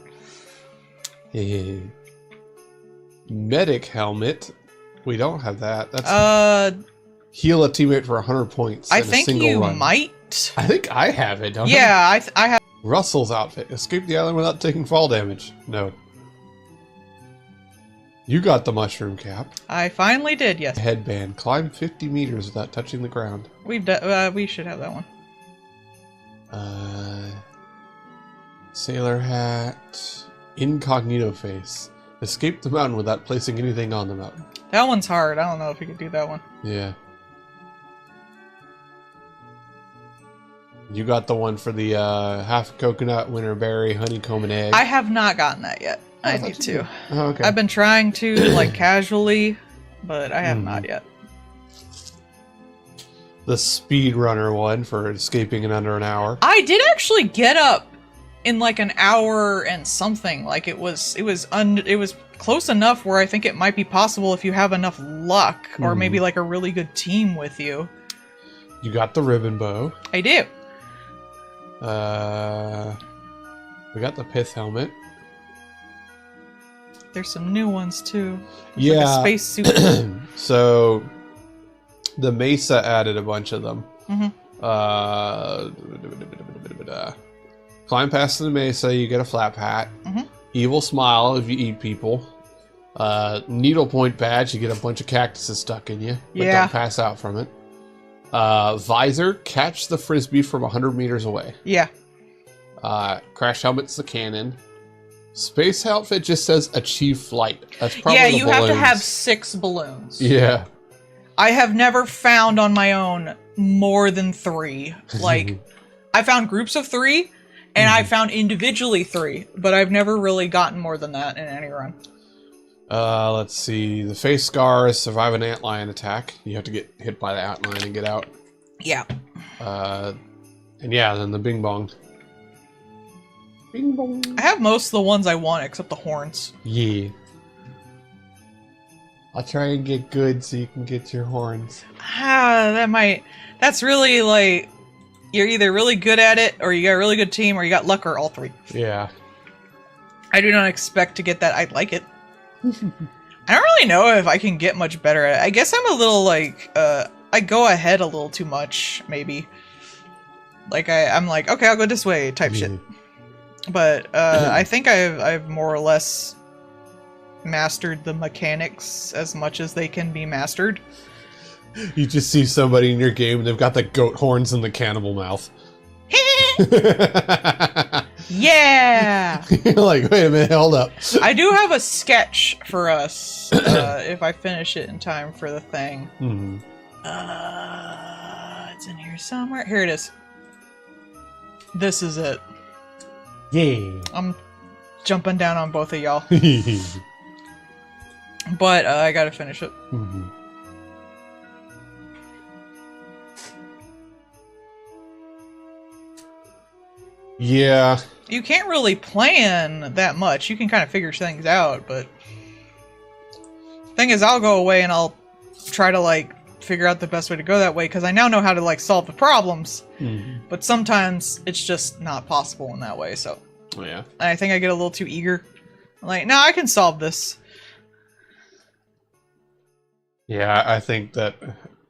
Medic helmet. We don't have that. That's heal a teammate for 100 points. I think you might. I think I have it. Don't yeah, I have. Russell's outfit. Escape the island without taking fall damage. No. You got the mushroom cap. I finally did, yes. Headband. Climb 50 meters without touching the ground. We should have that one. Sailor hat. Incognito face. Escape the mountain without placing anything on the mountain. That one's hard. I don't know if you could do that one. Yeah. You got the one for the half coconut, winterberry, honeycomb, and egg. I have not gotten that yet. I need to. Oh, okay. I've been trying to, like, casually, but I have not yet. The speedrunner one for escaping in under an hour. I did actually get up in like an hour and something. Like it was close enough where I think it might be possible if you have enough luck or maybe like a really good team with you. You got the ribbon bow. I do. We got the pith helmet. There's some new ones too. There's yeah. Like a space suit. So the Mesa added a bunch of them. Climb past the Mesa, you get a flap hat. Evil Smile if you eat people. Needlepoint Badge, you get a bunch of cactuses stuck in you, but Yeah. don't pass out from it. Visor, catch the frisbee from 100 meters away. Yeah. Crash Helmet's the cannon. Space Outfit just says achieve flight. That's probably Yeah, the you have to balloons. have 6 balloons. Yeah. I have never found on my own more than 3. Like, I found groups of 3, and I found individually 3, but I've never really gotten more than that in any run. Let's see. The face scars survive an antlion attack. You have to get hit by the antlion and get out. Yeah. And yeah, then the bing bong. Bing bong. I have most of the ones I want, except the horns. Yeah. I'll try and get good so you can get your horns. That's really, like, you're either really good at it, or you got a really good team, or you got luck, or all 3. Yeah. I do not expect to get that. I'd like it. I don't really know if I can get much better at it. I guess I'm a little, like, I go ahead a little too much, maybe. Like, I'm like, okay, I'll go this way, type shit. But, I think I've more or less mastered the mechanics as much as they can be mastered. You just see somebody in your game and they've got the goat horns and the cannibal mouth. Yeah! You're like, wait a minute, hold up. I do have a sketch for us, if I finish it in time for the thing. Mm-hmm. It's in here somewhere. Here it is. This is it. Yeah. I'm jumping down on both of y'all. But I gotta finish it. Mm-hmm. Yeah. You can't really plan that much. You can kind of figure things out, but... Thing is, I'll go away and I'll try to, like, figure out the best way to go that way, because I now know how to, like, solve the problems. Mm-hmm. But sometimes it's just not possible in that way, so... Oh, yeah. And I think I get a little too eager. I'm like, no, I can solve this. Yeah, I think that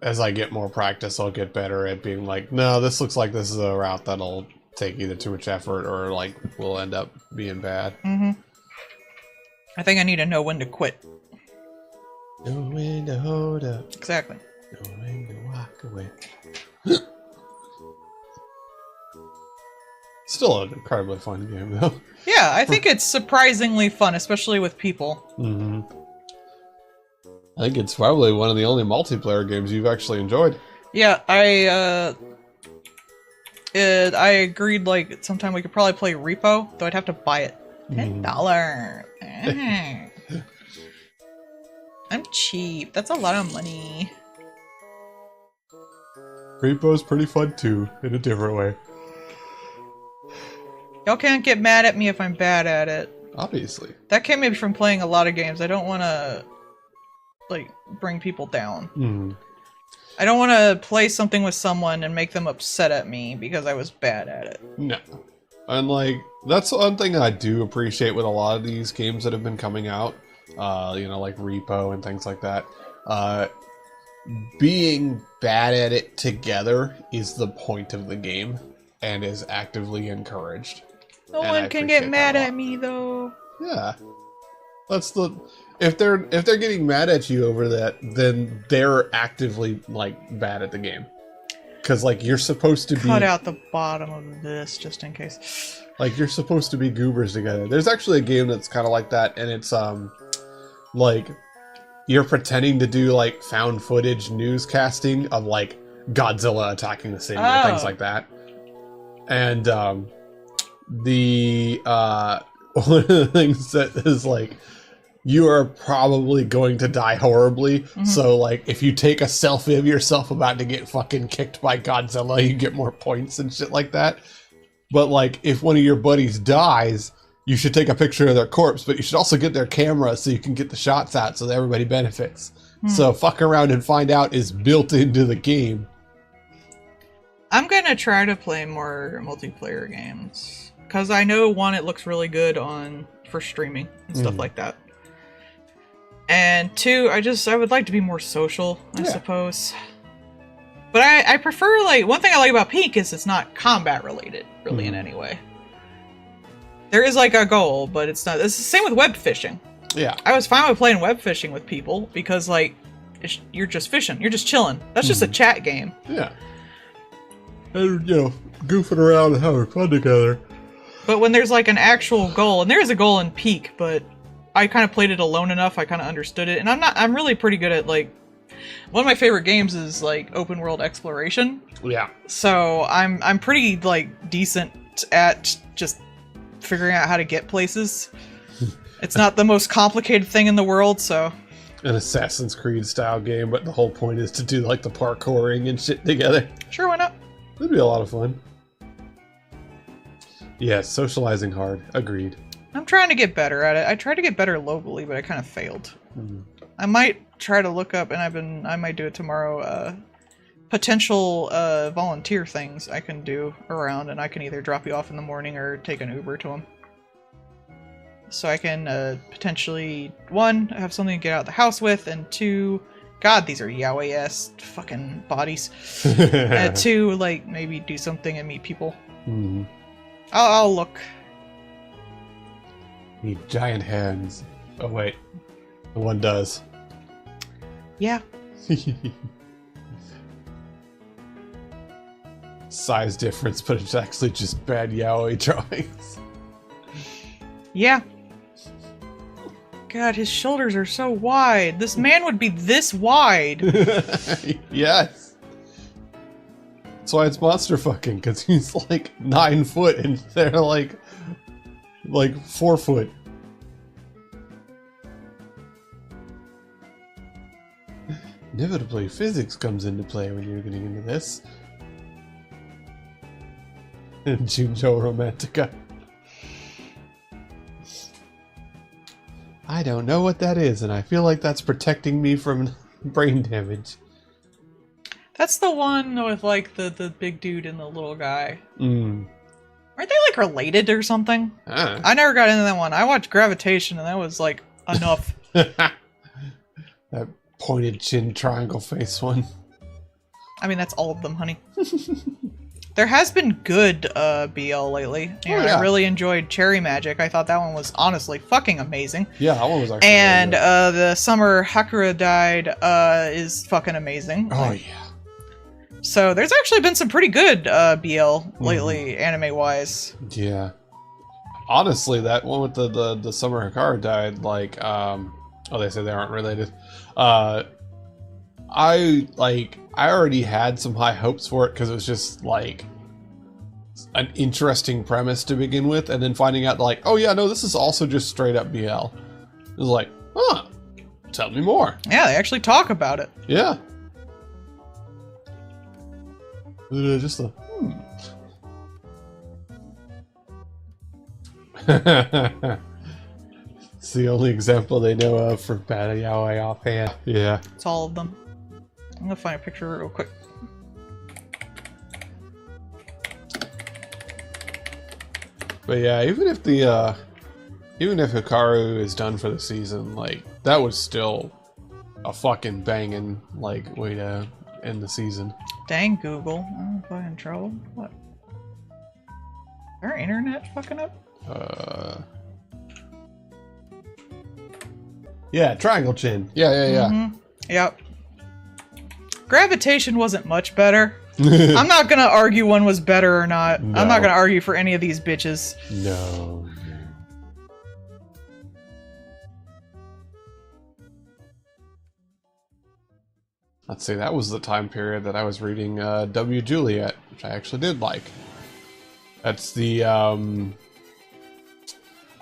as I get more practice, I'll get better at being like, no, this looks like this is a route that'll take either too much effort or, like, will end up being bad. Mm-hmm. I think I need to know when to quit. Know when to hold up. Exactly. Know when to walk away. Still an incredibly fun game, though. Yeah, I think it's surprisingly fun, especially with people. Mm-hmm. I think it's probably one of the only multiplayer games you've actually enjoyed. Yeah, I agreed, like, sometime we could probably play Repo, though I'd have to buy it. $10. I'm cheap. That's a lot of money. Repo's pretty fun, too, in a different way. Y'all can't get mad at me if I'm bad at it. Obviously. That came maybe from playing a lot of games. I don't want to, like, bring people down. Mm. I don't want to play something with someone and make them upset at me because I was bad at it. No. And, like, that's one thing I do appreciate with a lot of these games that have been coming out. You know, like Repo and things like that. Being bad at it together is the point of the game and is actively encouraged. No And one I can appreciate get mad that a at me, though. Yeah. That's the... If they're getting mad at you over that, then they're actively, like, bad at the game. Because, like, you're supposed to be... Cut out the bottom of this, just in case. Like, you're supposed to be goobers together. There's actually a game that's kind of like that, and it's, like, you're pretending to do, like, found footage newscasting of, like, Godzilla attacking the city or things like that. And, one of the things that is, like, you are probably going to die horribly. Mm-hmm. So, like, if you take a selfie of yourself about to get fucking kicked by Godzilla, you get more points and shit like that. But, like, if one of your buddies dies, you should take a picture of their corpse, but you should also get their camera so you can get the shots out so that everybody benefits. So, fuck around and find out is built into the game. I'm gonna try to play more multiplayer games. Because I know, one, it looks really good for streaming and stuff like that. And two, I would like to be more social, I suppose. But I prefer, like, one thing I like about Peak is it's not combat related, really, in any way. There is like a goal, but it's not. It's the same with web fishing. Yeah. I was fine with playing web fishing with people because, like, you're just fishing. You're just chilling. That's just a chat game. Yeah. And, you know, goofing around and having fun together. But when there's, like, an actual goal, and there is a goal in Peak, but I kind of played it alone enough, I kind of understood it. And I'm really pretty good at, like, one of my favorite games is, like, open world exploration. Yeah. So I'm pretty, like, decent at just figuring out how to get places. It's not the most complicated thing in the world, so... An Assassin's Creed style game, but the whole point is to do, like, the parkouring and shit together. Sure, why not? It'd be a lot of fun. Yeah, socializing hard. Agreed. I'm trying to get better at it. I tried to get better locally, but I kind of failed. I might try to look up, and I might do it tomorrow, potential volunteer things I can do around, and I can either drop you off in the morning or take an Uber to them. So I can potentially, 1, have something to get out of the house with, and 2, God, these are yaoi-ass fucking bodies. 2, like, maybe do something and meet people. I'll look. Need giant hands. Oh wait, the one does. Yeah. Size difference, but it's actually just bad yaoi drawings. Yeah. God, his shoulders are so wide. This man would be this wide. Yes. That's why it's monster fucking, because he's like 9 foot and they're like 4 foot. Inevitably, physics comes into play when you're getting into this. Junjo Romantica. I don't know what that is, and I feel like that's protecting me from brain damage. That's the one with, like, the big dude and the little guy. Aren't they, like, related or something? I never got into that one. I watched Gravitation, and that was, like, enough. That pointed chin triangle face one. I mean, that's all of them, honey. There has been good BL lately. I really enjoyed Cherry Magic. I thought that one was honestly fucking amazing. Yeah, that one was actually and really good. The Summer Hakura Died is fucking amazing. Oh, yeah. So there's actually been some pretty good BL lately, anime-wise. Yeah. Honestly, that one with the Summer Hakura Died, like, oh, they say they aren't related. I already had some high hopes for it because it was just like an interesting premise to begin with, and then finding out like, oh yeah, no, this is also just straight up BL. It was like, huh, tell me more. Yeah, they actually talk about it. Yeah. Just a It's the only example they know of for bad yaoi offhand. Yeah. It's all of them. I'm gonna find a picture real quick. But yeah, even if Hikaru is done for the season, like, that was still a fucking banging, like, way to end the season. Dang Google. I'm fucking in trouble. What? Our internet fucking up? Yeah, triangle chin. Yeah. Yep. Gravitation wasn't much better. I'm not gonna argue one was better or not. No. I'm not gonna argue for any of these bitches. No. Let's see, that was the time period that I was reading W. Juliet, which I actually did like. That's the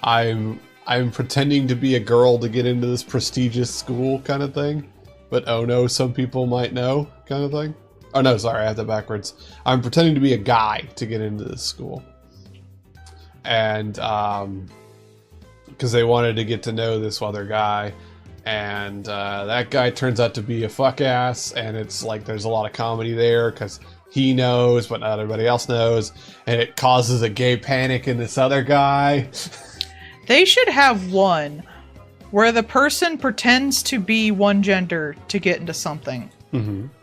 I'm pretending to be a girl to get into this prestigious school kind of thing, but oh no, some people might know kind of thing. Oh no, sorry, I have that backwards. I'm pretending to be a guy to get into this school. And because they wanted to get to know this other guy, and that guy turns out to be a fuck ass, and it's like there's a lot of comedy there because he knows but not everybody else knows, and it causes a gay panic in this other guy. They should have one where the person pretends to be one gender to get into something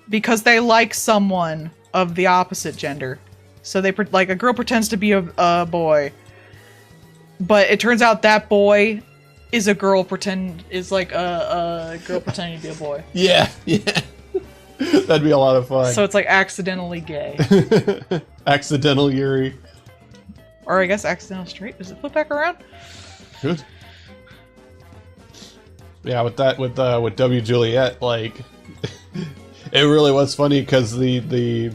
because they like someone of the opposite gender. So they like a girl pretends to be a boy, but it turns out that boy is a girl is like a girl pretending to be a boy. Yeah. That'd be a lot of fun. So it's like accidentally gay. Accidental Yuri. Or I guess accidental straight. Does it flip back around? Good. Yeah, with W Juliet, like it really was funny because the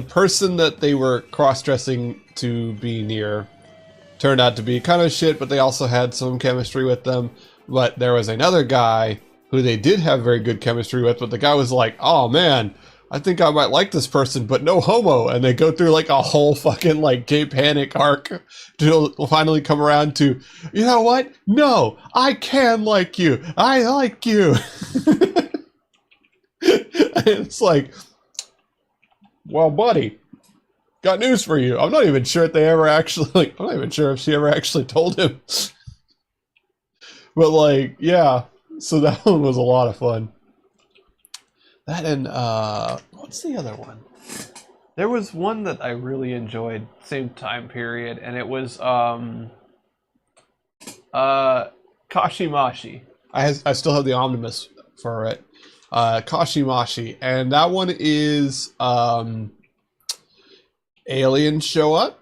person that they were cross-dressing to be near turned out to be kind of shit, but they also had some chemistry with them. But there was another guy who they did have very good chemistry with, but the guy was like, oh man, I think I might like this person, but no homo. And they go through like a whole fucking like gay panic arc to finally come around to, you know what? No, I can like you. I like you. It's like, well, buddy, got news for you. I'm not even sure if they ever actually, like, I'm not even sure if she ever actually told him. But like, yeah. So that one was a lot of fun. That and what's the other one? There was one that I really enjoyed, same time period, and it was Kashimashi. I still have the omnibus for it. Kashimashi, and that one is aliens show up.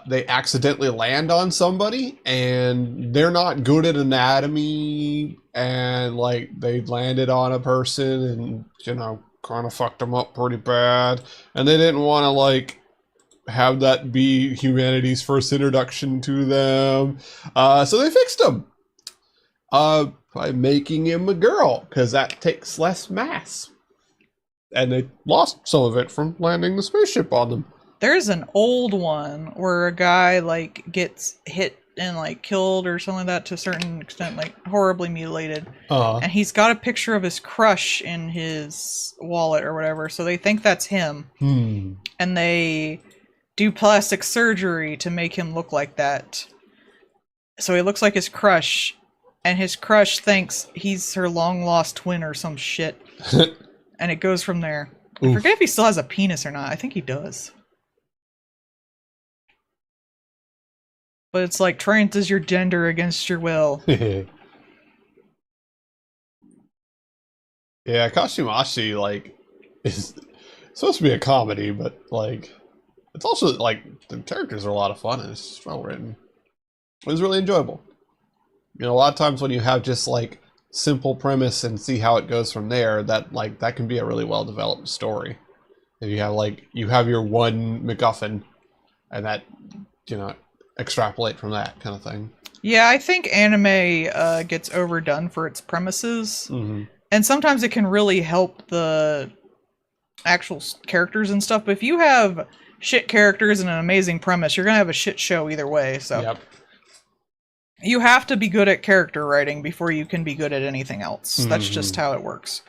They accidentally land on somebody, and they're not good at anatomy, and like they landed on a person, and you know, kind of fucked them up pretty bad, and they didn't want to like have that be humanity's first introduction to them, so they fixed him by making him a girl, because that takes less mass, and they lost some of it from landing the spaceship on them. There's an old one where a guy like gets hit and like killed or something like that to a certain extent, like horribly mutilated. And he's got a picture of his crush in his wallet or whatever, so they think that's him. And they do plastic surgery to make him look like that. So he looks like his crush, and his crush thinks he's her long lost twin or some shit. And it goes from there. I forget if he still has a penis or not. I think he does. But it's like trans is your gender against your will. Yeah, Kashimashi, like, is supposed to be a comedy, but like, it's also like the characters are a lot of fun and it's well written. It was really enjoyable. You know, a lot of times when you have just like simple premise and see how it goes from there, that can be a really well developed story. If you have you have your one MacGuffin, and that, you know, extrapolate from that kind of thing. Yeah, I think anime gets overdone for its premises, and sometimes it can really help the actual characters and stuff. But if you have shit characters and an amazing premise, you're gonna have a shit show either way. So yep. You have to be good at character writing before you can be good at anything else. That's just how it works.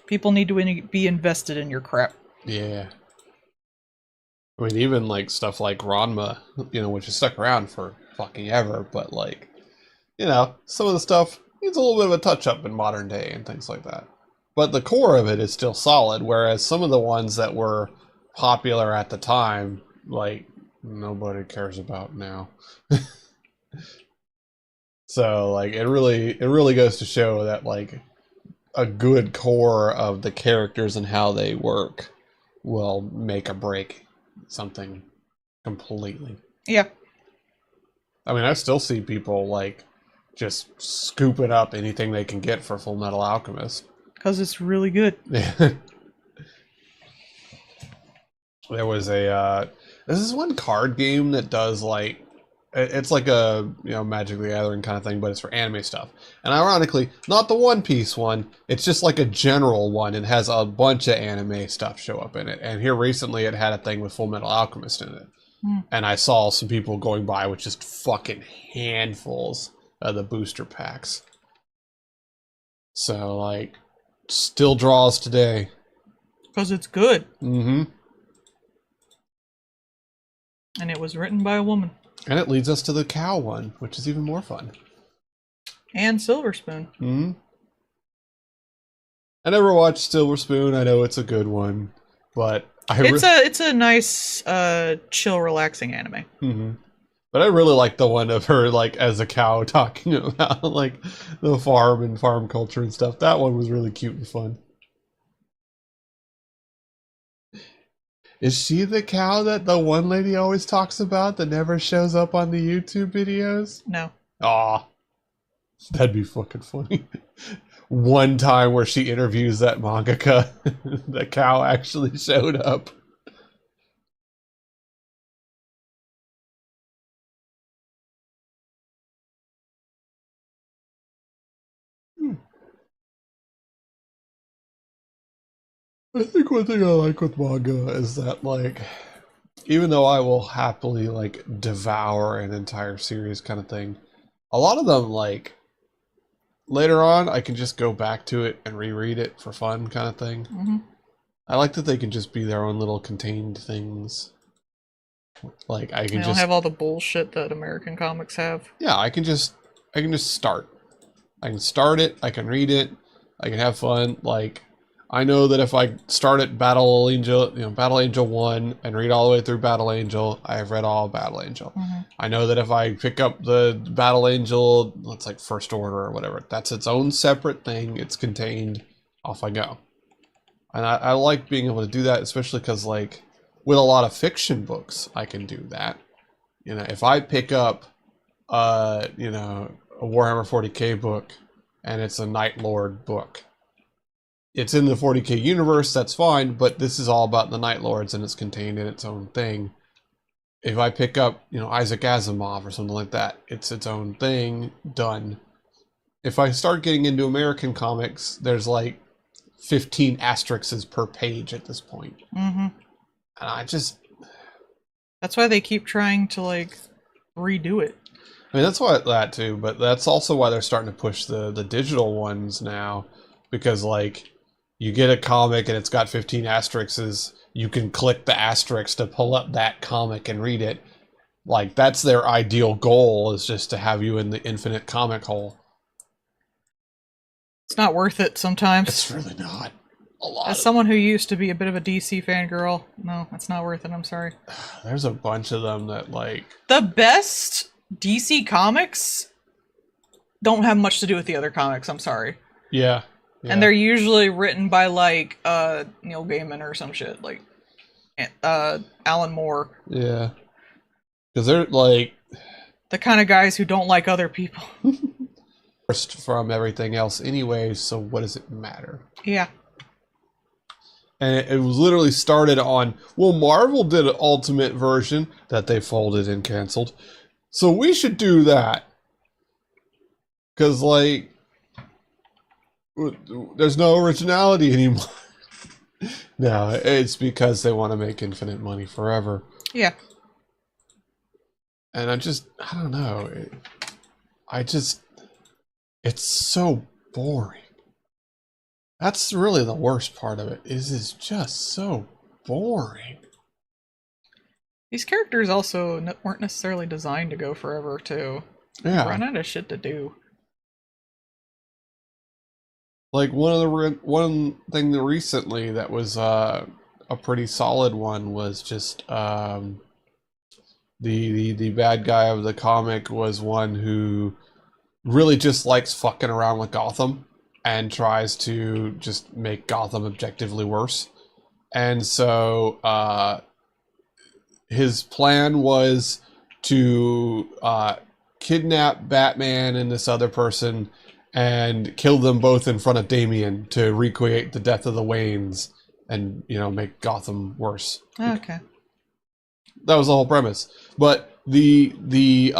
People need to be invested in your crap. Yeah. I mean, even like stuff like Ranma, you know, which has stuck around for fucking ever, but like, you know, some of the stuff needs a little bit of a touch up in modern day and things like that. But the core of it is still solid, whereas some of the ones that were popular at the time, like, nobody cares about now. So like, it really goes to show that like a good core of the characters and how they work will make or break something completely. Yeah. I mean, I still see people like just scooping up anything they can get for Full Metal Alchemist. Because it's really good. There was this is one card game that does like, it's like a, you know, Magic the Gathering kind of thing, but it's for anime stuff. And ironically, not the One Piece one, it's just like a general one and has a bunch of anime stuff show up in it. And here recently it had a thing with Full Metal Alchemist in it. And I saw some people going by with just fucking handfuls of the booster packs. So like, still draws today. Because it's good. Mm-hmm. And it was written by a woman. And it leads us to the cow one, which is even more fun. And Silver Spoon. Mm-hmm. I never watched Silver Spoon. I know it's a good one. but it's a nice, chill, relaxing anime. Mm-hmm. But I really like the one of her, like, as a cow talking about, like, the farm and farm culture and stuff. That one was really cute and fun. Is she the cow that the one lady always talks about that never shows up on the YouTube videos? No. Aw. That'd be fucking funny. One time where she interviews that mangaka, the cow actually showed up. I think one thing I like with manga is that, like, even though I will happily, like, devour an entire series kind of thing, a lot of them, like, later on, I can just go back to it and reread it for fun kind of thing. Mm-hmm. I like that they can just be their own little contained things. Like, I can They don't have all the bullshit that American comics have. Yeah, I can just start. I can start it, I can read it, I can have fun, like... I know that if I start at Battle Angel 1 and read all the way through Battle Angel, I have read all Battle Angel. Mm-hmm. I know that if I pick up the Battle Angel, it's like First Order or whatever, that's its own separate thing, it's contained, off I go. And I like being able to do that, especially because, like, with a lot of fiction books, I can do that. You know, if I pick up, a Warhammer 40k book, and it's a Night Lord book, it's in the 40k universe, that's fine, but this is all about the Night Lords and it's contained in its own thing. If I pick up, Isaac Asimov or something like that, it's its own thing, done. If I start getting into American comics, there's like 15 asterisks per page at this point. Mm-hmm. And that's why they keep trying to, like, redo it. I mean, that's why that too, but that's also why they're starting to push the digital ones now, because, like, you get a comic and it's got 15 asterisks, you can click the asterisk to pull up that comic and read it. Like, that's their ideal goal, is just to have you in the infinite comic hole. It's not worth it sometimes. It's really not. A lot. As someone who used to be a bit of a DC fangirl, no, it's not worth it, I'm sorry. There's a bunch of them that, like... The best DC comics don't have much to do with the other comics, I'm sorry. Yeah. And they're usually written by, like, Neil Gaiman or some shit, like, Alan Moore. Yeah. Because they're, like... the kind of guys who don't like other people. First from everything else anyway, so what does it matter? Yeah. And it was literally started on, well, Marvel did an Ultimate version that they folded and canceled, so we should do that. Because, like... there's no originality anymore. No, it's because they want to make infinite money forever. Yeah. And I don't know. It's so boring. That's really the worst part of it, is it's just so boring. These characters also weren't necessarily designed to go forever, too. Yeah. Run out of shit to do. Like, one thing that recently that was a pretty solid one was just the bad guy of the comic was one who really just likes fucking around with Gotham and tries to just make Gotham objectively worse. And so his plan was to kidnap Batman and this other person and kill them both in front of Damian to recreate the death of the Waynes and, make Gotham worse. Okay. That was the whole premise. But the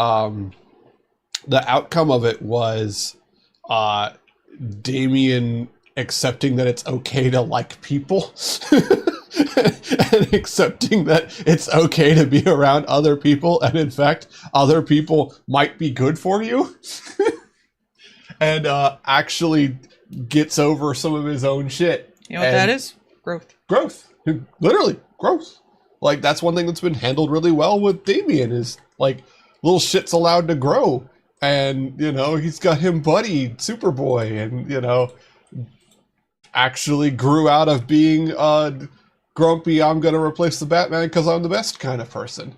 outcome of it was Damian accepting that it's okay to like people and accepting that it's okay to be around other people, and in fact other people might be good for you. And actually gets over some of his own shit. You know what that is? Growth. Growth. Literally, growth. Like, that's one thing that's been handled really well with Damian is, like, little shit's allowed to grow. And, he's got him buddy, Superboy, and, actually grew out of being grumpy, I'm gonna replace the Batman because I'm the best kind of person.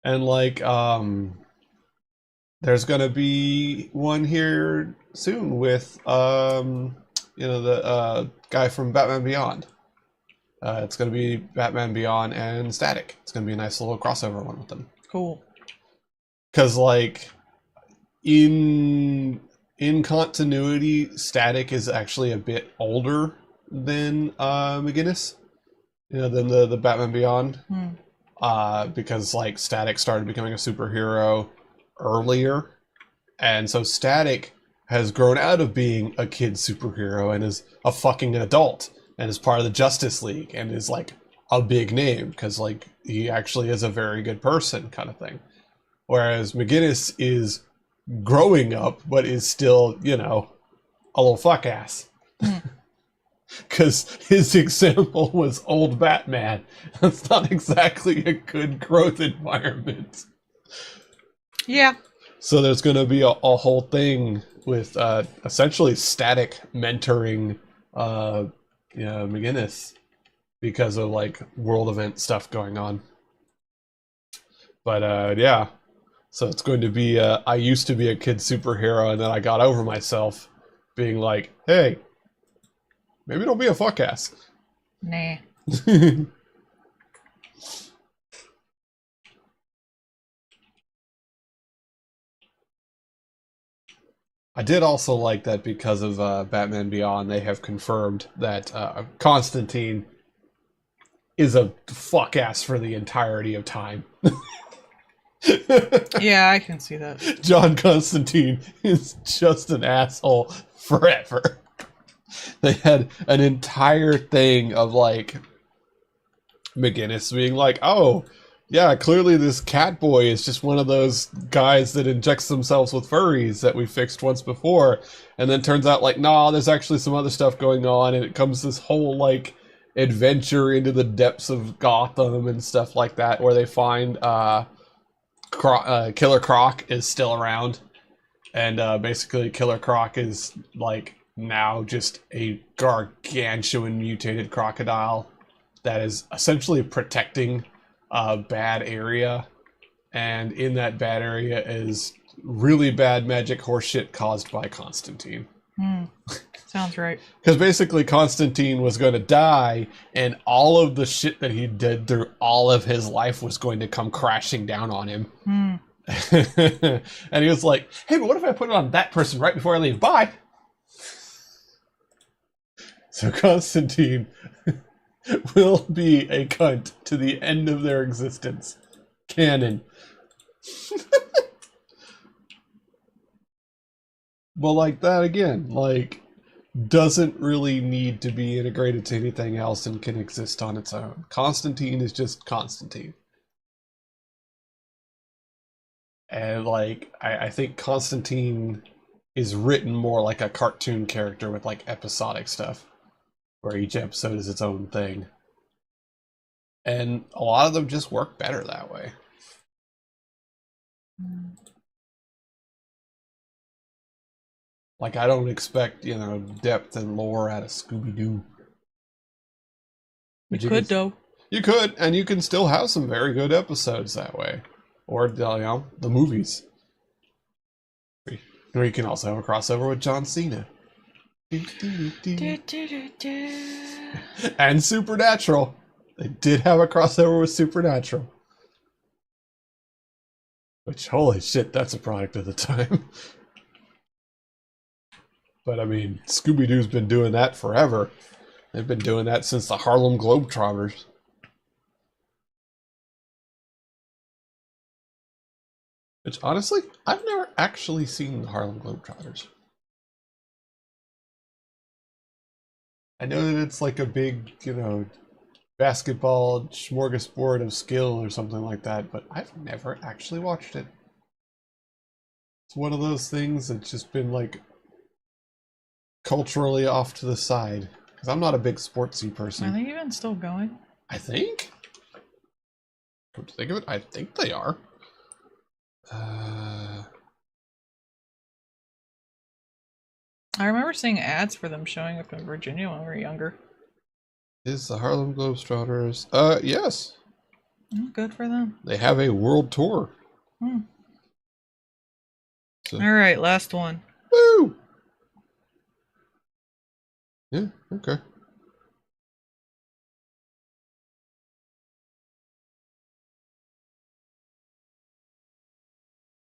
And like, there's gonna be one here soon with the guy from Batman Beyond. It's gonna be Batman Beyond and Static. It's gonna be a nice little crossover one with them. Cool. Because like in continuity, Static is actually a bit older than McGinnis. Than the Batman Beyond. Because like Static started becoming a superhero earlier, and so Static has grown out of being a kid superhero and is a fucking adult and is part of the Justice League and is like a big name because like he actually is a very good person kind of thing. Whereas McGinnis is growing up but is still, a little fuck ass. Because his example was old Batman. That's not exactly a good growth environment. Yeah. So there's going to be a whole thing with essentially Static mentoring McGinnis because of like world event stuff going on. But yeah, so it's going to be I used to be a kid superhero and then I got over myself being like, hey, maybe don't be a fuck ass. Nah. I did also like that because of Batman Beyond, they have confirmed that Constantine is a fuck ass for the entirety of time. Yeah, I can see that. John Constantine is just an asshole forever. They had an entire thing of like McGinnis being like, oh, yeah, clearly this cat boy is just one of those guys that injects themselves with furries that we fixed once before. And then turns out like, nah, there's actually some other stuff going on. And it comes this whole like adventure into the depths of Gotham and stuff like that, where they find Killer Croc is still around. And basically Killer Croc is like now just a gargantuan mutated crocodile that is essentially protecting a bad area, and in that bad area is really bad magic horseshit caused by Constantine. Sounds right. Because basically Constantine was going to die, and all of the shit that he did through all of his life was going to come crashing down on him. And he was like, hey, but what if I put it on that person right before I leave? Bye! So Constantine will be a cunt to the end of their existence. Canon. But like that again, like, doesn't really need to be integrated to anything else and can exist on its own. Constantine is just Constantine. And like, I think Constantine is written more like a cartoon character with like episodic stuff, where each episode is its own thing. And a lot of them just work better that way. Like, I don't expect, depth and lore out of Scooby-Doo. But you could, though. You could, and you can still have some very good episodes that way. Or, the movies. Or you can also have a crossover with John Cena. And Supernatural. They did have a crossover with Supernatural. Which, holy shit, that's a product of the time. But I mean, Scooby-Doo's been doing that forever. They've been doing that since the Harlem Globetrotters. Which, honestly, I've never actually seen the Harlem Globetrotters. I know that it's like a big, basketball smorgasbord of skill or something like that, but I've never actually watched it. It's one of those things that's just been like culturally off to the side, because I'm not a big sportsy person. Are they even still going? I think. Come to think of it, I think they are. I remember seeing ads for them showing up in Virginia when we were younger. Is the Harlem Globetrotters? Yes. Good for them. They have a world tour. So. All right, last one. Woo! Yeah, okay.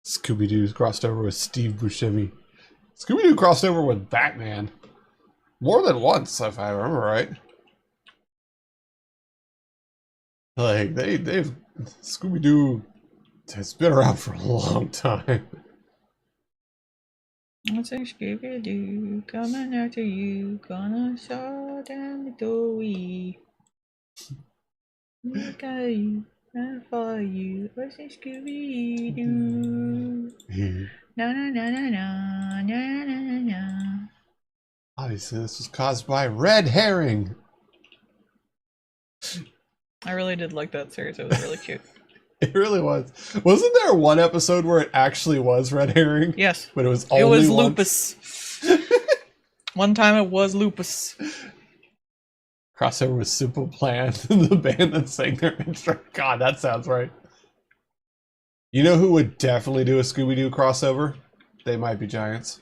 Scooby-Doo crossed over with Steve Buscemi. Scooby-Doo crossed over with Batman. More than once, if I remember right. Like, they've... Scooby-Doo has been around for a long time. What's a Scooby-Doo coming after you? Gonna saw down the doorway. Look at you, I follow you. What's a Scooby-Doo? Na na na na na na na na na. Obviously, this was caused by red herring. I really did like that series. It was really cute. It really was. Wasn't there one episode where it actually was red herring? Yes. But it was only Lupus. One time it was Lupus. Crossover with Simple Plan, the band that sang their intro. God, that sounds right. You know who would definitely do a Scooby-Doo crossover? They Might Be Giants.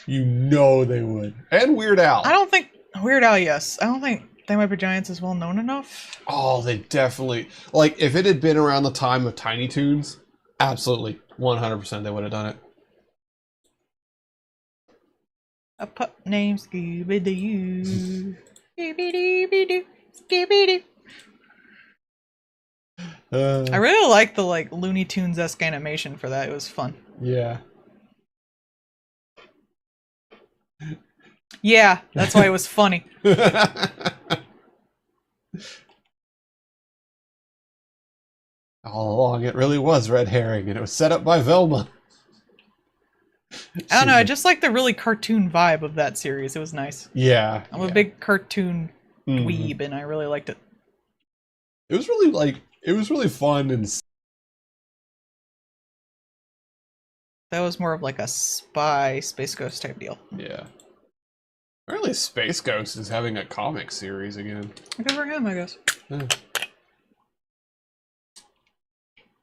You know they would. And Weird Al. I don't think... Weird Al, yes. I don't think They Might Be Giants is well known enough. Oh, they definitely... Like, if it had been around the time of Tiny Toons, absolutely. 100% they would have done it. A pup named Scooby-Doo. Scooby-Doo, Scooby-Doo. I really like the Looney Tunes-esque animation for that. It was fun. Yeah. Yeah, that's why it was funny. All along, it really was red herring, and it was set up by Velma. I don't know, I just like the really cartoon vibe of that series. It was nice. Yeah. I'm a big cartoon dweeb, and I really liked it. It was really, it was really fun and... That was more of like a Space Ghost type deal. Yeah. Apparently Space Ghost is having a comic series again. Good for him, I guess. Yeah.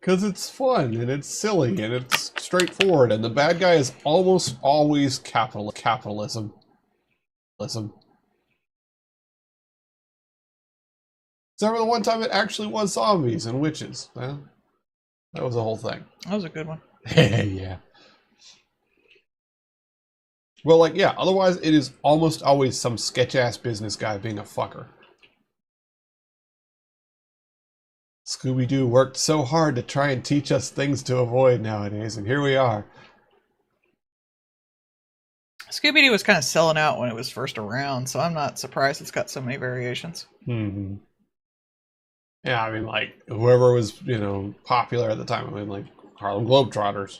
Because it's fun, and it's silly, and it's straightforward, and the bad guy is almost always capitalism. Except for the one time it actually was zombies and witches. Well, that was the whole thing. That was a good one. Yeah. Well, yeah, otherwise it is almost always some sketch-ass business guy being a fucker. Scooby-Doo worked so hard to try and teach us things to avoid nowadays, and here we are. Scooby-Doo was kind of selling out when it was first around, so I'm not surprised it's got so many variations. Mm-hmm. Yeah, I mean, whoever was, popular at the time. I mean, Harlem Globetrotters.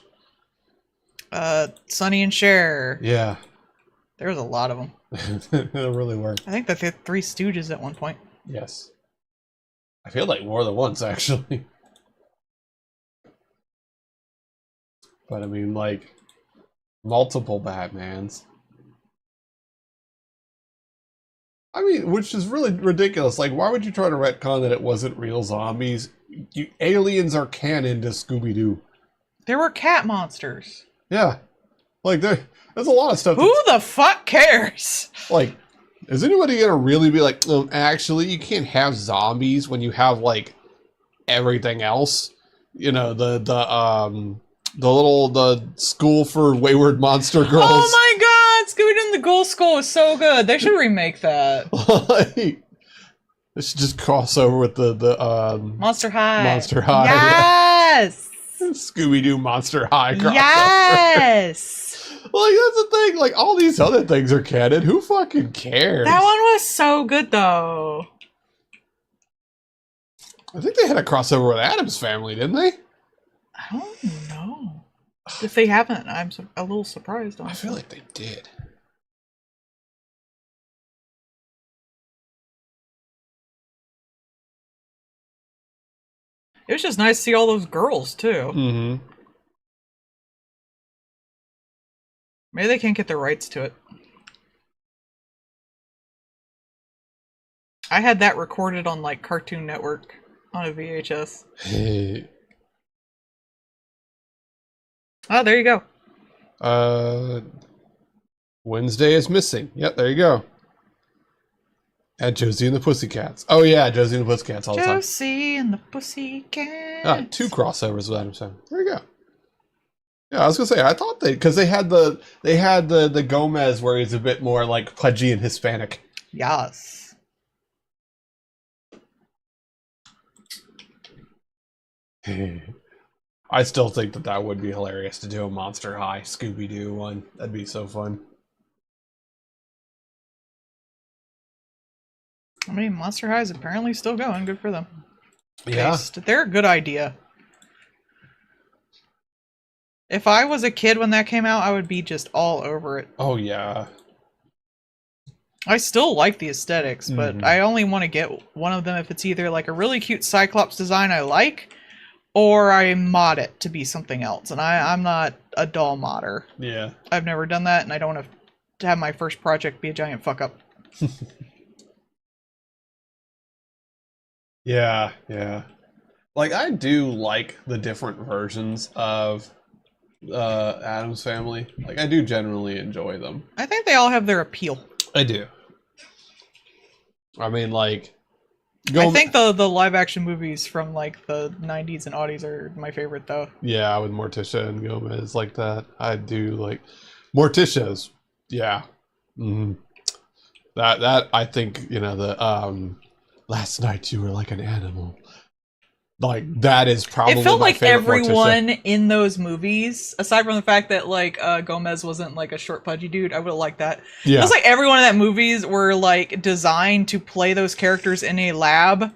Sonny and Cher. Yeah. There was a lot of them. There really were. I think they had Three Stooges at one point. Yes. I feel like more than once, actually. But I mean, multiple Batmans. I mean, which is really ridiculous. Why would you try to retcon that it wasn't real zombies? Aliens are canon to Scooby-Doo. There were cat monsters. Yeah. There's a lot of stuff. Who the fuck cares? Is anybody gonna really be actually, you can't have zombies when you have, everything else? The school for wayward monster girls. Oh my god! Scooby-Doo and the Ghoul School is so good. They should remake that. They should just cross over with the Monster High. Monster High. Yes! Scooby-Doo Monster High crossover. Yes! That's the thing. All these other things are canon. Who fucking cares? That one was so good, though. I think they had a crossover with Addams Family, didn't they? I don't know. If they haven't, I'm a little surprised. I feel like they did. It was just nice to see all those girls, too. Mm-hmm. Maybe they can't get the rights to it. I had that recorded on like Cartoon Network on a VHS. Hey. Oh, there you go. Wednesday is missing. Yep, there you go. And Josie and the Pussycats. Oh yeah, Josie and the Pussycats all the time. Josie and the Pussycats. 2 crossovers with Adam Sandler. There you go. Yeah, I was gonna say I thought because they had the Gomez where he's a bit more like pudgy and Hispanic. Yes. I still think that would be hilarious to do a Monster High Scooby-Doo one. That'd be so fun. I mean, Monster High is apparently still going. Good for them. Yeah. They're a good idea. If I was a kid when that came out, I would be just all over it. Oh, yeah. I still like the aesthetics, but I only want to get one of them if it's either like a really cute Cyclops design I like, or I mod it to be something else. And I'm not a doll modder. Yeah. I've never done that, and I don't want to have my first project be a giant fuck up. Yeah, yeah. Like, I do like the different versions of Addams Family. Like, I do generally enjoy them. I think they all have their appeal. I do. I mean, like... I think the live action movies from, like, the 90s and aughties are my favorite, though. Yeah, with Morticia and Gomez like that. I do like... Morticia's... Yeah. Mm-hmm. That, I think, you know, the... Last night you were like an animal. Like, that is probably it felt my like favorite everyone Morticia. in those movies, aside from the fact that like Gomez wasn't like a short pudgy dude, I would have liked that. Yeah. It was like everyone in that movies were like designed to play those characters in a lab.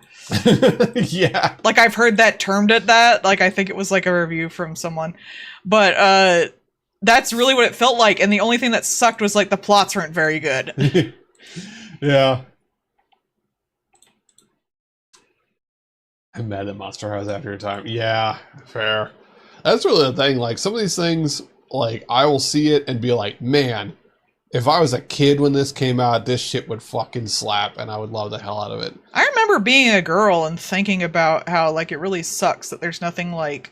Yeah. Like, I've heard that termed at that. Like, I think it was like a review from someone. But that's really what it felt like, and the only thing that sucked was like the plots weren't very good. Yeah. I'm mad that Monster High was after your time. Yeah, fair. That's really the thing. Like, some of these things, like, I will see it and be like, man, if I was a kid when this came out, this shit would fucking slap, and I would love the hell out of it. I remember being a girl and thinking about how, like, it really sucks that there's nothing, like,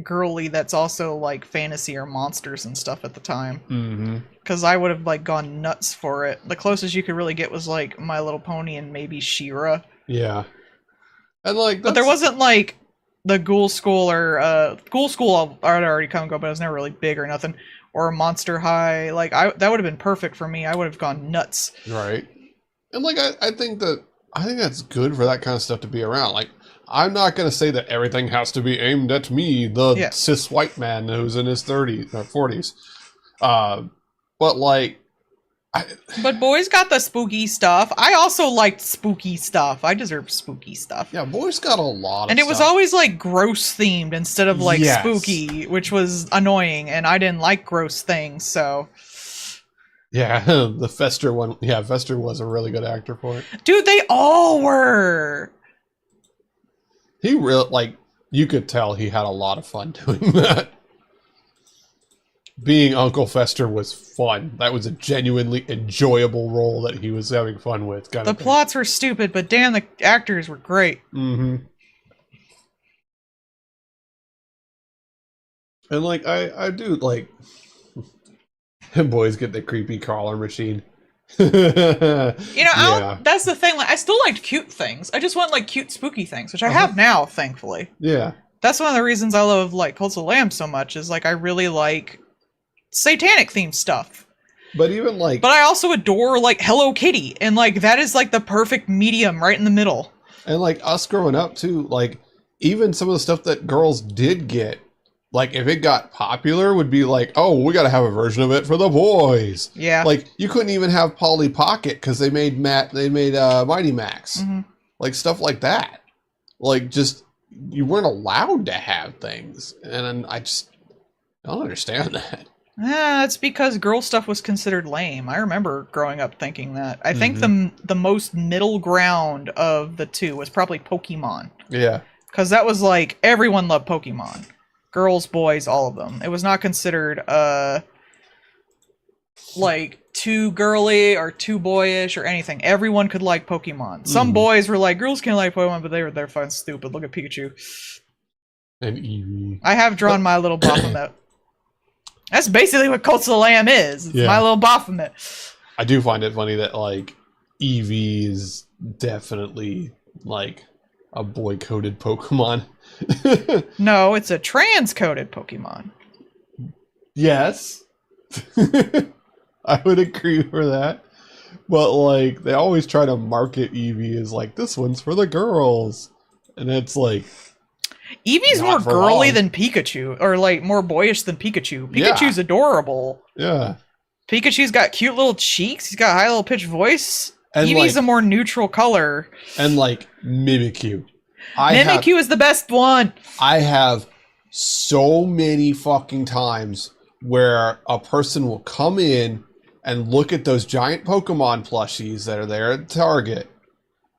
girly that's also, like, fantasy or monsters and stuff at the time. Mm-hmm. Because I would have, like, gone nuts for it. The closest you could really get was, like, My Little Pony and maybe She-Ra. Yeah. And, like, but there wasn't, like, the Ghoul School or, Ghoul School I'd already come and go, but it was never really big or nothing. Or Monster High. Like, that would have been perfect for me. I would have gone nuts. Right. And, like, I think that's good for that kind of stuff to be around. Like, I'm not going to say that everything has to be aimed at me, the cis white man who's in his 30s or 40s. But, like... But boys got the spooky stuff. I also liked spooky stuff. I deserve spooky stuff. Yeah, boys got a lot of And it was stuff. always, like, gross themed instead of, like, spooky, which was annoying, and I didn't like gross things, so... Yeah, the Fester one. Yeah, Fester was a really good actor for it. Dude, they all were! He really, like, you could tell he had a lot of fun doing that. Being Uncle Fester was fun. That was a genuinely enjoyable role that he was having fun with. The plots were stupid, but damn, the actors were great. Mm-hmm. And, like, I do, like... boys get the creepy crawler machine. You know, that's the thing. Like, I still liked cute things. I just want, like, cute spooky things, which I have now, thankfully. Yeah. That's one of the reasons I love, like, Cults of the Lamb so much, is, like, I really like satanic themed stuff. But even, like... But I also adore, like, Hello Kitty, and, like, that is, like, the perfect medium right in the middle. And, like, us growing up, too, like, even some of the stuff that girls did get, like, if it got popular, would be like, oh, we gotta have a version of it for the boys. Yeah. Like, you couldn't even have Polly Pocket, because they made Mighty Max. Mm-hmm. Like, stuff like that. Like, just, you weren't allowed to have things. And I don't understand that. It's because girl stuff was considered lame. I remember growing up thinking that. I think the most middle ground of the two was probably Pokemon. Yeah. Because that was like, everyone loved Pokemon. Girls, boys, all of them. It was not considered like too girly or too boyish or anything. Everyone could like Pokemon. Some boys were like, girls can't like Pokemon, but they're fun stupid. Look at Pikachu. And Eevee. I have drawn My Little Baphomet. That's basically what Cult of the Lamb is. It's My Little Baphomet. I do find it funny that, like, Eevee is definitely, like, a boy-coded Pokemon. No, it's a trans-coded Pokemon. Yes. I would agree with that. But, like, they always try to market Eevee as, like, this one's for the girls. And it's, like... Eevee's more girly than Pikachu. Or, like, more boyish than Pikachu. Pikachu's adorable. Yeah. Pikachu's got cute little cheeks. He's got a high little pitched voice. And Eevee's a more neutral color. And, like, Mimikyu. Mimikyu is the best one. I have so many fucking times where a person will come in and look at those giant Pokemon plushies that are there at Target,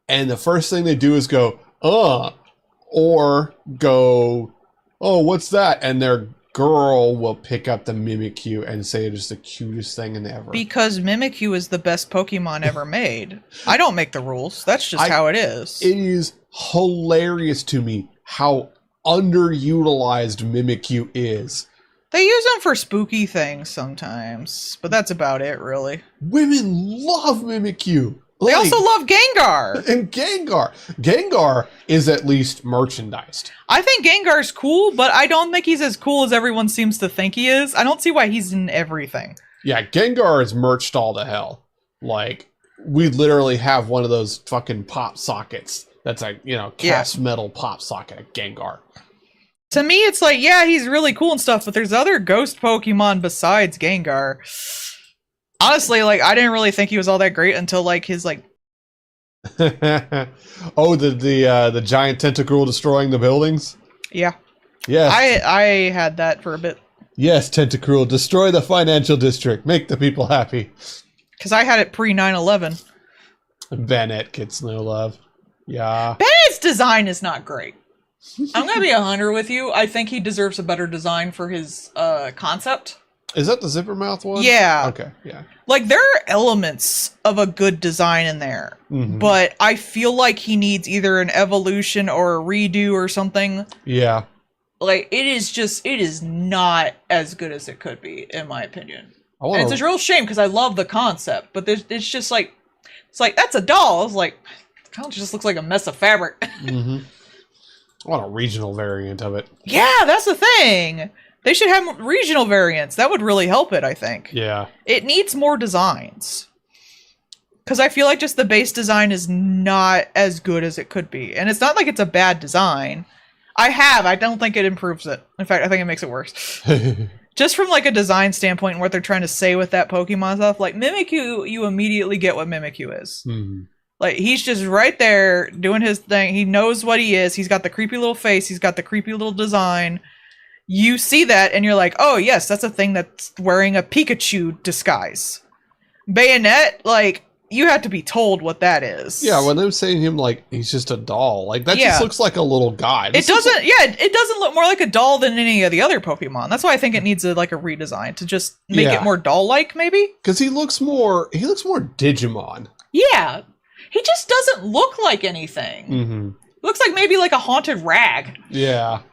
and the first thing they do is go, or go, oh, what's that? And their girl will pick up the Mimikyu and say it is the cutest thing ever. Because Mimikyu is the best Pokemon ever made. I don't make the rules. That's just how it is. It is hilarious to me how underutilized Mimikyu is. They use them for spooky things sometimes, but that's about it, really. Women love Mimikyu. They also love Gengar. And Gengar is at least merchandised. I think Gengar's cool, but I don't think he's as cool as everyone seems to think he is. I don't see why he's in everything. Yeah, Gengar is merched all to hell. Like, we literally have one of those fucking pop sockets that's a, cast metal pop socket of Gengar. To me, it's like, yeah, he's really cool and stuff, but there's other ghost Pokemon besides Gengar. Honestly, like, I didn't really think he was all that great until, like, his, like... Oh, the giant tentacle destroying the buildings? Yeah. Yes. I had that for a bit. Yes, Tentacruel, destroy the financial district. Make the people happy. Because I had it pre-9/11. Bennett gets no love. Yeah. Bennett's design is not great. I'm going to be 100 with you. I think he deserves a better design for his concept. Is that the zipper mouth one? Yeah. Okay, yeah. Like, there are elements of a good design in there, but I feel like he needs either an evolution or a redo or something. Yeah. Like, it is not as good as it could be, in my opinion. And it's a real shame, because I love the concept, but it's just like, it's like, that's a doll. It's like, it kind of just looks like a mess of fabric. I want a regional variant of it. Yeah, that's the thing. They should have regional variants. That would really help it, I think. Yeah. It needs more designs. Because I feel like just the base design is not as good as it could be. And it's not like it's a bad design. I don't think it improves it. In fact, I think it makes it worse. Just from like a design standpoint and what they're trying to say with that Pokemon stuff. Like Mimikyu, you immediately get what Mimikyu is. Like, he's just right there doing his thing. He knows what he is. He's got the creepy little face. He's got the creepy little design. You see that and you're like, oh yes, that's a thing that's wearing a Pikachu disguise. Bayonet, like, you have to be told what that is. Yeah, when I'm saying him like he's just a doll, like that just looks like a little guy. It doesn't look more like a doll than any of the other Pokemon. That's why I think it needs a redesign to just make it more doll-like, maybe. Because he looks more Digimon. Yeah, he just doesn't look like anything. Looks like maybe like a haunted rag. Yeah.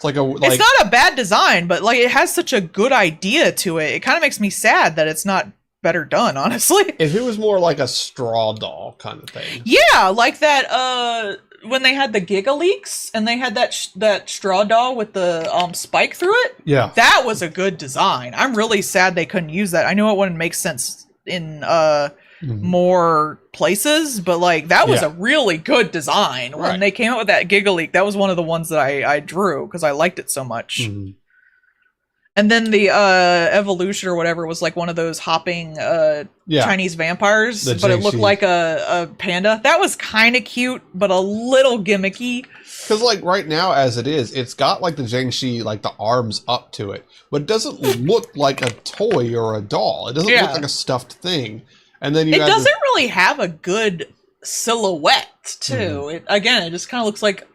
It's not a bad design, but like it has such a good idea to it. It kind of makes me sad that it's not better done, honestly. If it was more like a straw doll kind of thing. Yeah, like that when they had the Giga Leaks and they had that straw doll with the spike through it. Yeah. That was a good design. I'm really sad they couldn't use that. I know it wouldn't make sense in more places, but like that was a really good design. When they came out with that Giga Leak, that was one of the ones that I drew because I liked it so much. And then the evolution or whatever was like one of those hopping Chinese vampires, but it looked like a panda. That was kind of cute, but a little gimmicky. Because like right now as it is, it's got like the Jiangshi, like the arms up to it, but it doesn't look like a toy or a doll. It doesn't look like a stuffed thing. And then it doesn't really have a good silhouette too. It just kind of looks like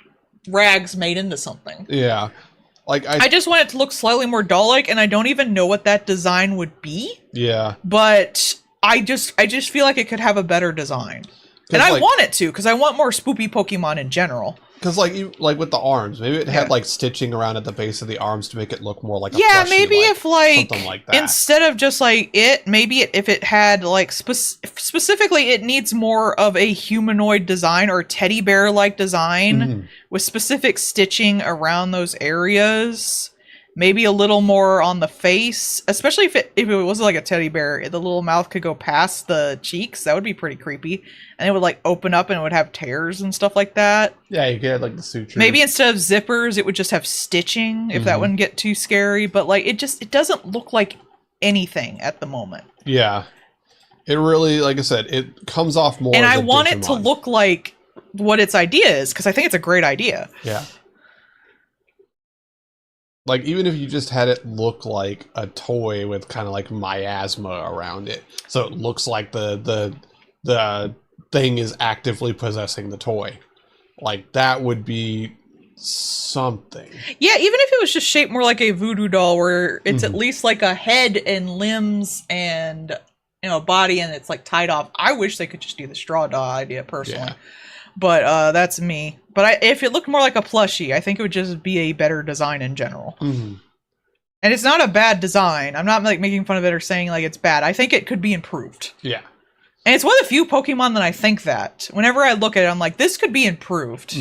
rags made into something. Yeah. Like I just want it to look slightly more doll-like, and I don't even know what that design would be. Yeah. But I just feel like it could have a better design. And I want it to, because I want more spoopy Pokemon in general. Because like with the arms, maybe it had like stitching around at the base of the arms to make it look more like a plushie, maybe if something like that. Instead of just like if it had like specifically it needs more of a humanoid design or teddy bear like design with specific stitching around those areas. Maybe a little more on the face, especially if it was like a teddy bear, the little mouth could go past the cheeks. That would be pretty creepy. And it would like open up and it would have tears and stuff like that. Yeah, you could have like the sutures. Maybe instead of zippers, it would just have stitching if that wouldn't get too scary. But like it doesn't look like anything at the moment. Yeah. It really, like I said, it comes off more. And I want it to look like what its idea is, because I think it's a great idea. Yeah. Like, even if you just had it look like a toy with kind of like miasma around it. So it looks like the thing is actively possessing the toy. Like, that would be something. Yeah, even if it was just shaped more like a voodoo doll where it's at least like a head and limbs and, body and it's like tied off. I wish they could just do the straw doll idea personally. Yeah. But that's me. But if it looked more like a plushie, I think it would just be a better design in general. And it's not a bad design. I'm not like making fun of it or saying like it's bad. I think it could be improved. Yeah. And it's one of the few Pokemon that I think that. Whenever I look at it, I'm like, this could be improved.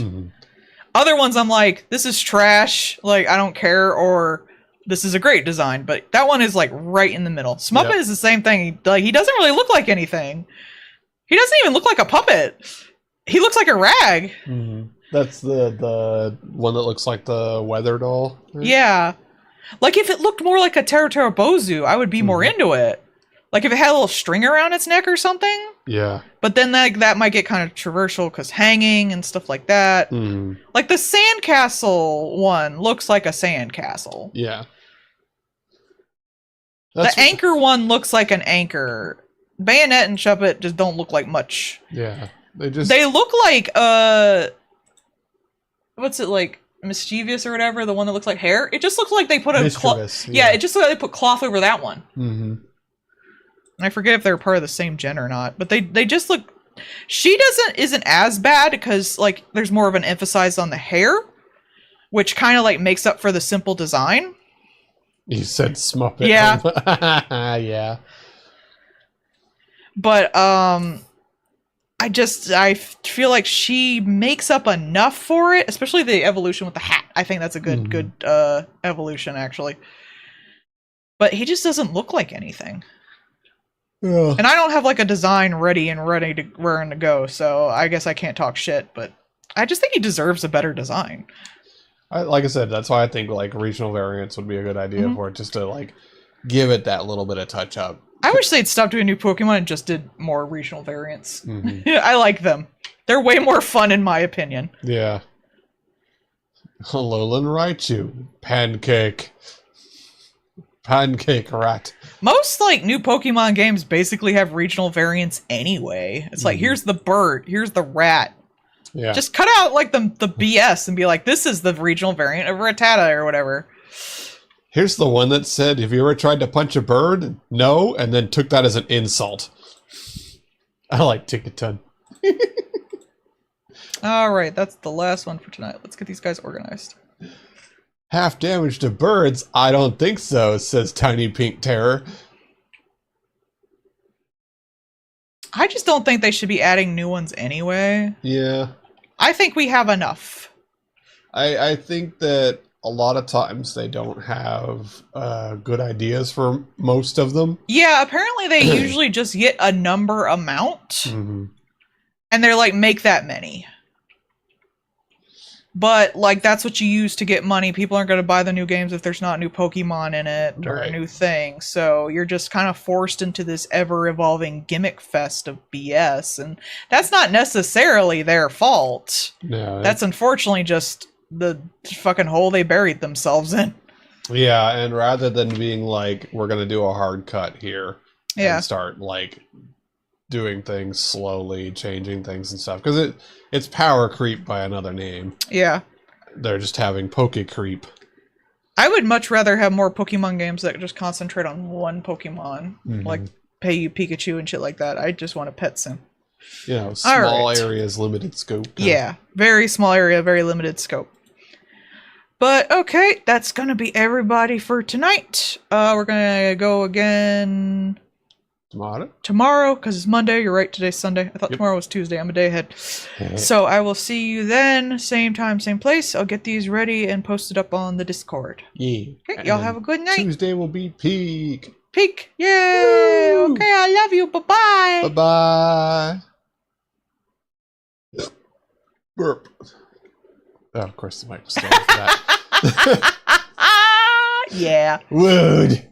Other ones, I'm like, this is trash. Like, I don't care. Or this is a great design. But that one is like right in the middle. Smuppet is the same thing. He doesn't really look like anything. He doesn't even look like a puppet. He looks like a rag. That's the one that looks like the weather doll. Right? Yeah. Like if it looked more like a Teratora Bozu, I would be more into it. Like if it had a little string around its neck or something. Yeah. But then that might get kind of controversial because hanging and stuff like that. Like the sandcastle one looks like a sandcastle. Yeah. The anchor one looks like an anchor. Bayonet and Shuppet just don't look like much. Yeah. They look like what's it like, Mischievous or whatever, the one that looks like hair. It just looks like they put a cloth. Yeah, it just looks like they put cloth over that one. And I forget if they're part of the same gen or not, but they just look. She isn't as bad because like there's more of an emphasis on the hair, which kind of like makes up for the simple design. You said Smuppet. Yeah. Yeah. But I feel like she makes up enough for it, especially the evolution with the hat. I think that's a good evolution, actually. But he just doesn't look like anything. And I don't have like a design ready to raring to go, so I guess I can't talk shit. But I just think he deserves a better design. Like I said, that's why I think like regional variants would be a good idea for it, just to like give it that little bit of touch up. I wish they'd stop doing new Pokemon and just did more regional variants. I like them. They're way more fun in my opinion. Yeah. Alolan Raichu. Pancake rat. Most like new Pokemon games basically have regional variants anyway. It's like, here's the bird, here's the rat. Yeah. Just cut out like the BS and be like, this is the regional variant of Rattata or whatever. Here's the one that said, have you ever tried to punch a bird? No, and then took that as an insult. I like Ticketon. Alright, that's the last one for tonight. Let's get these guys organized. Half damage to birds? I don't think so, says Tiny Pink Terror. I just don't think they should be adding new ones anyway. Yeah. I think we have enough. I think that a lot of times they don't have good ideas for most of them. Yeah, apparently they usually just get a number amount. And they're like, make that many. But, like, that's what you use to get money. People aren't going to buy the new games if there's not new Pokemon in it or a new thing. So you're just kind of forced into this ever-evolving gimmick fest of BS. And that's not necessarily their fault. No, that's unfortunately just the fucking hole they buried themselves in. Yeah, and rather than being like, we're going to do a hard cut here and start, like, doing things slowly, changing things and stuff. Because it's power creep by another name. Yeah. They're just having poke creep. I would much rather have more Pokemon games that just concentrate on one Pokemon, like Pay Pikachu and shit like that. I just want a pet sim. You know, small areas, limited scope. Yeah, very small area, very limited scope. But okay, that's gonna be everybody for tonight. We're gonna go again tomorrow because it's Monday. You're right, today's Sunday. I thought tomorrow was Tuesday. I'm a day ahead. So I will see you then, same time, same place. I'll get these ready and posted up on the Discord. Yeah. Okay, y'all have a good night. Tuesday will be peak. Peak. Yay! Woo! Okay, I love you. Bye-bye. Bye-bye. Burp. Oh, of course the mic was still on for that. Yeah. Wood.